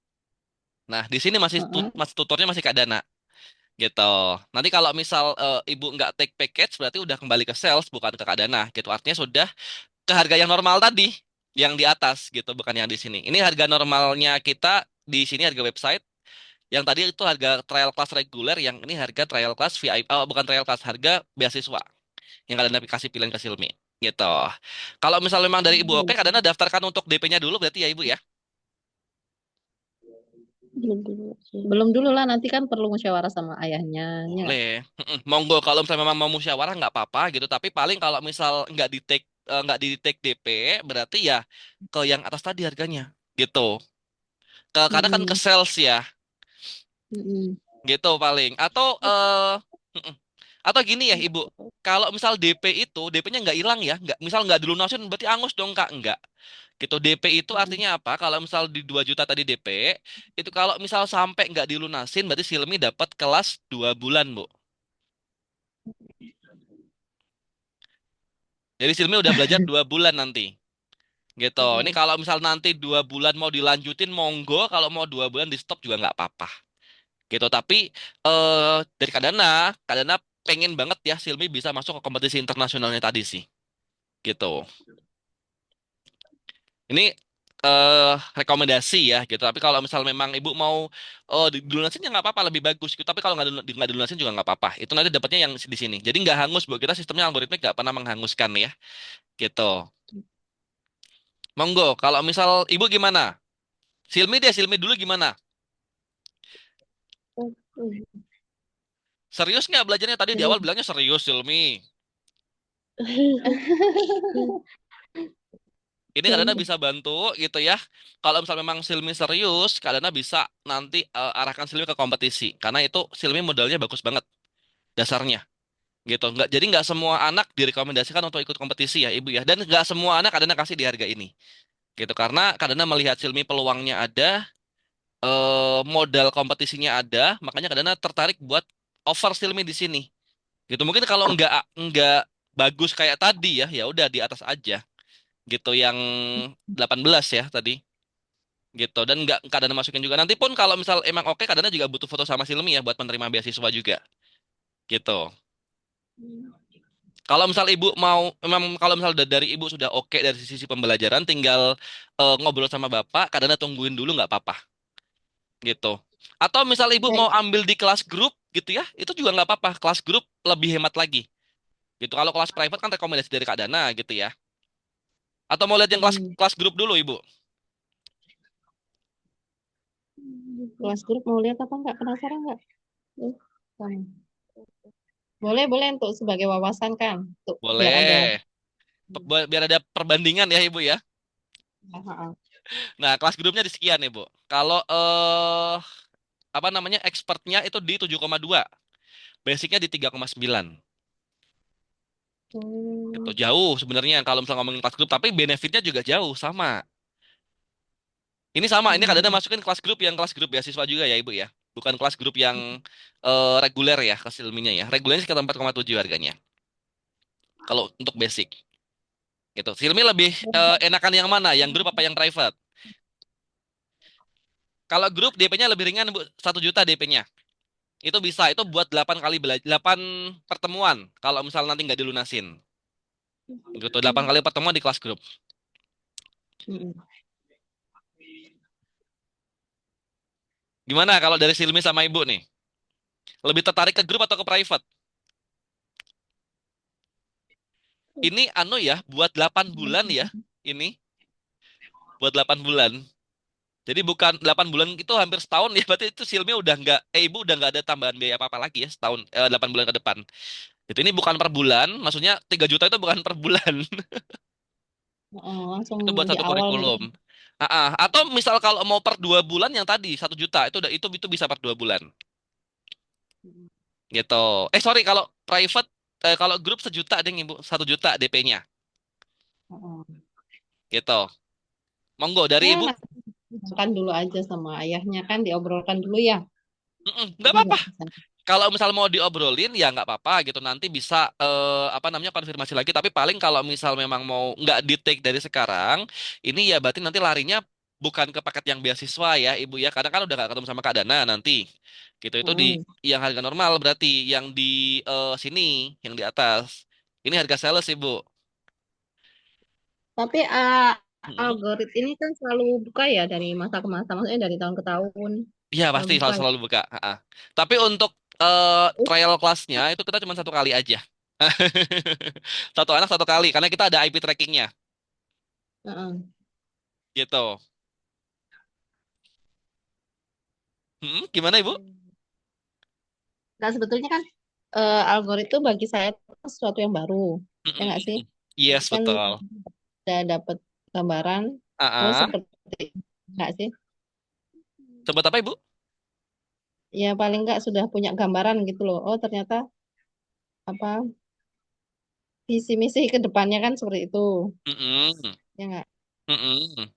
Nah, di sini masih Heeh. masih tutornya masih Kak Dana gitu. Nanti kalau misal Ibu nggak take package berarti udah kembali ke sales bukan ke Kak Dana gitu. Artinya sudah ke harga yang normal tadi, yang di atas gitu, bukan yang di sini. Ini harga normalnya kita di sini harga website. Yang tadi itu harga trial class reguler, yang ini harga trial class VIP, oh, bukan trial class, harga beasiswa yang kalian kasih pilihan ke Silmi. Gitu. Kalau misal memang dari Ibu oke, kadang daftarkan untuk DP-nya dulu berarti ya Ibu ya. Belum dulu sih. Belum dulu lah, nanti kan perlu musyawarah sama ayahnya. Ya. Boleh. Monggo kalau misalnya memang mau musyawarah nggak apa-apa gitu. Tapi paling kalau misal nggak di take DP, berarti ya ke yang atas tadi harganya. Gitu. Karena kan ke Mm-mm. sales ya. Mm-mm. Gitu paling mm-mm. Atau gini ya Ibu, kalau misal DP itu DP-nya nggak hilang ya, nggak misal nggak dilunasin berarti angus dong Kak, nggak. Gitu DP itu artinya apa? Kalau misal di 2 juta tadi DP, itu kalau misal sampai nggak dilunasin berarti Silmi dapat kelas 2 bulan Bu. Jadi Silmi udah belajar 2 bulan nanti. Gitu. Ini Mm-mm. kalau misal nanti 2 bulan mau dilanjutin monggo, kalau mau 2 bulan di stop juga nggak apa-apa. Gitu. Tapi dari Kadana pengen banget ya Silmi bisa masuk ke kompetisi internasionalnya tadi sih. Gitu. Ini rekomendasi ya gitu. Tapi kalau misal memang ibu mau dilunasin ya nggak apa-apa lebih bagus gitu. Tapi kalau nggak dilunasin juga nggak apa-apa. Itu nanti dapatnya yang di sini. Jadi nggak hangus bu. Kita sistemnya algoritmik nggak pernah menghanguskan ya. Gitu. Monggo. Kalau misal ibu gimana? Silmi deh. Silmi dulu gimana? Serius nggak belajarnya? Tadi di awal bilangnya serius Silmi. Ini Kadana bisa bantu gitu ya. Kalau misal memang Silmi serius, Kadana bisa nanti arahkan Silmi ke kompetisi. Karena itu Silmi modalnya bagus banget dasarnya. Gitu. Jadi nggak semua anak direkomendasikan untuk ikut kompetisi ya Ibu ya. Dan nggak semua anak Kadana kasih di harga ini. Gitu. Karena Kadana melihat Silmi peluangnya ada, modal kompetisinya ada, makanya Kadana tertarik buat over Silmi di sini. Gitu. Mungkin kalau nggak bagus kayak tadi ya, ya udah di atas aja. Gitu yang 18 ya tadi. Gitu dan nggak kadang masukin juga nanti pun kalau misal emang oke kadang juga butuh foto sama Silmi ya buat penerima beasiswa juga gitu kalau misal ibu mau memang kalau misal dari ibu sudah oke dari sisi pembelajaran tinggal ngobrol sama bapak kadang tungguin dulu nggak apa-apa gitu atau misal ibu Baik. mau ambil di kelas grup gitu ya itu juga nggak apa-apa kelas grup lebih hemat lagi gitu kalau kelas private kan rekomendasi dari Kak Dana gitu ya atau mau lihat yang kelas Mm. kelas grup dulu ibu Kelas grup mau lihat apa enggak? Penasaran enggak? Kamu. Boleh, boleh untuk sebagai wawasan kan, untuk biar ada. boleh biar ada perbandingan ya ibu ya. Ah, Nah, kelas grupnya di sekian ya, Bu. Kalau apa namanya expertnya itu di 7,2, basicnya di 3,9. Itu Hmm. jauh sebenarnya kalau misalnya ngomongin kelas grup, tapi benefitnya juga jauh sama. Ini sama, ini kadang Hmm. masukin kelas grup beasiswa juga ya, Ibu ya. Bukan kelas grup yang reguler ya, kesilminya ya. Regulernya sekitar 4,7 harganya. Kalau untuk basic gitu. Silmi lebih enakan yang mana? Yang grup apa yang private? Kalau grup DP-nya lebih ringan, Bu. 1 juta DP-nya. Itu bisa, itu buat 8 kali 8 pertemuan kalau misal nanti nggak dilunasin. Gitu, 8 kali pertemuan di kelas grup. Hmm. Gimana kalau dari Silmi sama Ibu nih? Lebih tertarik ke grup atau ke private? Ini anu ya, buat 8 bulan ya. Ini buat 8 bulan. Jadi bukan 8 bulan itu hampir setahun ya. Berarti itu Silmi udah nggak, ibu udah nggak ada tambahan biaya apa-apa lagi ya setahun, 8 bulan ke depan. Itu ini bukan per bulan, maksudnya 3 juta itu bukan per bulan. Langsung Itu buat di satu awal gitu. kurikulum. Atau misal kalau mau per 2 bulan yang tadi 1 juta itu udah itu bisa per 2 bulan. Gitu. Sorry kalau private, kalau grup 1 juta deh ibu, 1 juta DP-nya. Heeh. Gitu. Monggo dari Ya ibu. nanti kan dulu aja sama ayahnya kan diobrolkan dulu ya. Nggak Jadi apa-apa. nggak bisa. Kalau misal mau diobrolin ya nggak apa-apa gitu. Nanti bisa apa namanya konfirmasi lagi. Tapi paling kalau misal memang mau nggak di take dari sekarang, ini ya berarti nanti larinya bukan ke paket yang beasiswa ya ibu ya. Karena kan udah nggak ketemu sama Kak Dana nanti. Gitu itu di Mm. yang harga normal berarti yang di sini yang di atas. Ini harga sales ibu. Tapi Mm-mm. algorit ini kan selalu buka ya dari masa ke masa, maksudnya dari tahun ke tahun Iya selalu pasti buka selalu ya. selalu buka. Tapi untuk Terus, trial kelasnya itu kita cuma 1 kali aja. Satu anak 1 kali karena kita ada IP trackingnya heeh. gitu. Gimana Ibu? Nah sebetulnya kan algorit itu bagi saya itu sesuatu yang baru, ya nggak sih? Mm-mm. Jadi Yes, kan betul. saya dapat gambaran, oh Ah, ah. seperti nggak sih? Sebut apa Ibu? Ya paling nggak sudah punya gambaran gitu loh. Oh ternyata apa visi misi ke depannya kan seperti itu, Mm-mm. ya nggak? Mm-mm.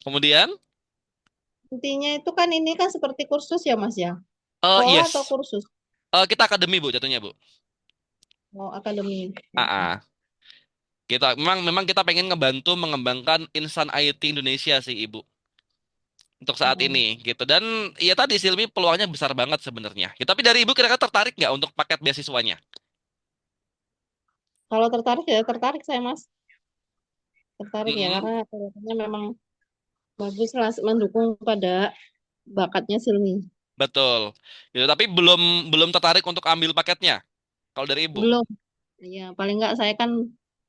Kemudian, Intinya itu kan ini kan seperti kursus ya Mas ya, sekolah atau yes. kursus? Kita akademi Bu jatuhnya Bu. Oh akademi. Ah, ah. Kita memang memang kita pengen ngebantu mengembangkan insan IT Indonesia sih Ibu untuk saat Mm-mm. ini gitu. Dan ya tadi Silmi peluangnya besar banget sebenarnya. Ya, tapi dari Ibu kira-kira tertarik nggak untuk paket beasiswanya? Kalau tertarik ya tertarik saya Mas, tertarik ya Mm-mm. karena kelihatannya memang bagus lah mendukung pada bakatnya Silmi. Betul. Gitu, tapi belum belum tertarik untuk ambil paketnya kalau dari Ibu. Belum. Iya, paling nggak saya kan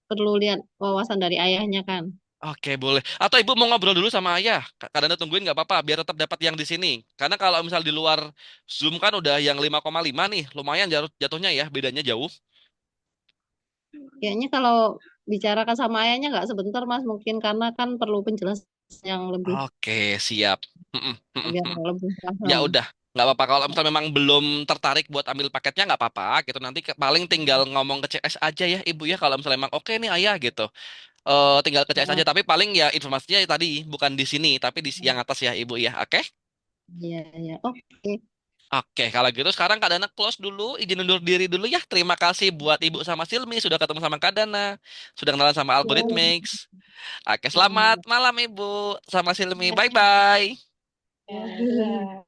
perlu lihat wawasan dari ayahnya kan. Oke, boleh. Atau ibu mau ngobrol dulu sama ayah. Kadang tungguin nggak apa-apa, biar tetap dapat yang di sini. Karena kalau misal di luar Zoom kan udah yang 5,5 nih, lumayan jatuhnya ya, bedanya jauh. Kayaknya kalau bicarakan sama ayahnya nggak sebentar Mas, mungkin karena kan perlu penjelasan yang lebih Oke, siap. Mm-mm, mm-mm, biar mm. lebih Ya paham. udah, nggak apa-apa. Kalau misal memang belum tertarik buat ambil paketnya nggak apa-apa, gitu. Nanti paling tinggal ngomong ke CS aja ya, ibu ya. Kalau misalnya emang oke nih ayah gitu, tinggal ke CS aja. Heeh. Tapi paling ya informasinya tadi bukan di sini, tapi di yang atas ya, ibu ya. Oke? Iya, iya. Oke. Oke, kalau gitu sekarang Kak Dana close dulu, izin undur diri dulu ya. Terima kasih buat Ibu sama Silmi sudah ketemu sama Kak Dana, sudah kenalan sama Ya. Algorithmics. Oke, selamat Mm-mm. malam Ibu sama Silmi. Bye-bye. Ya.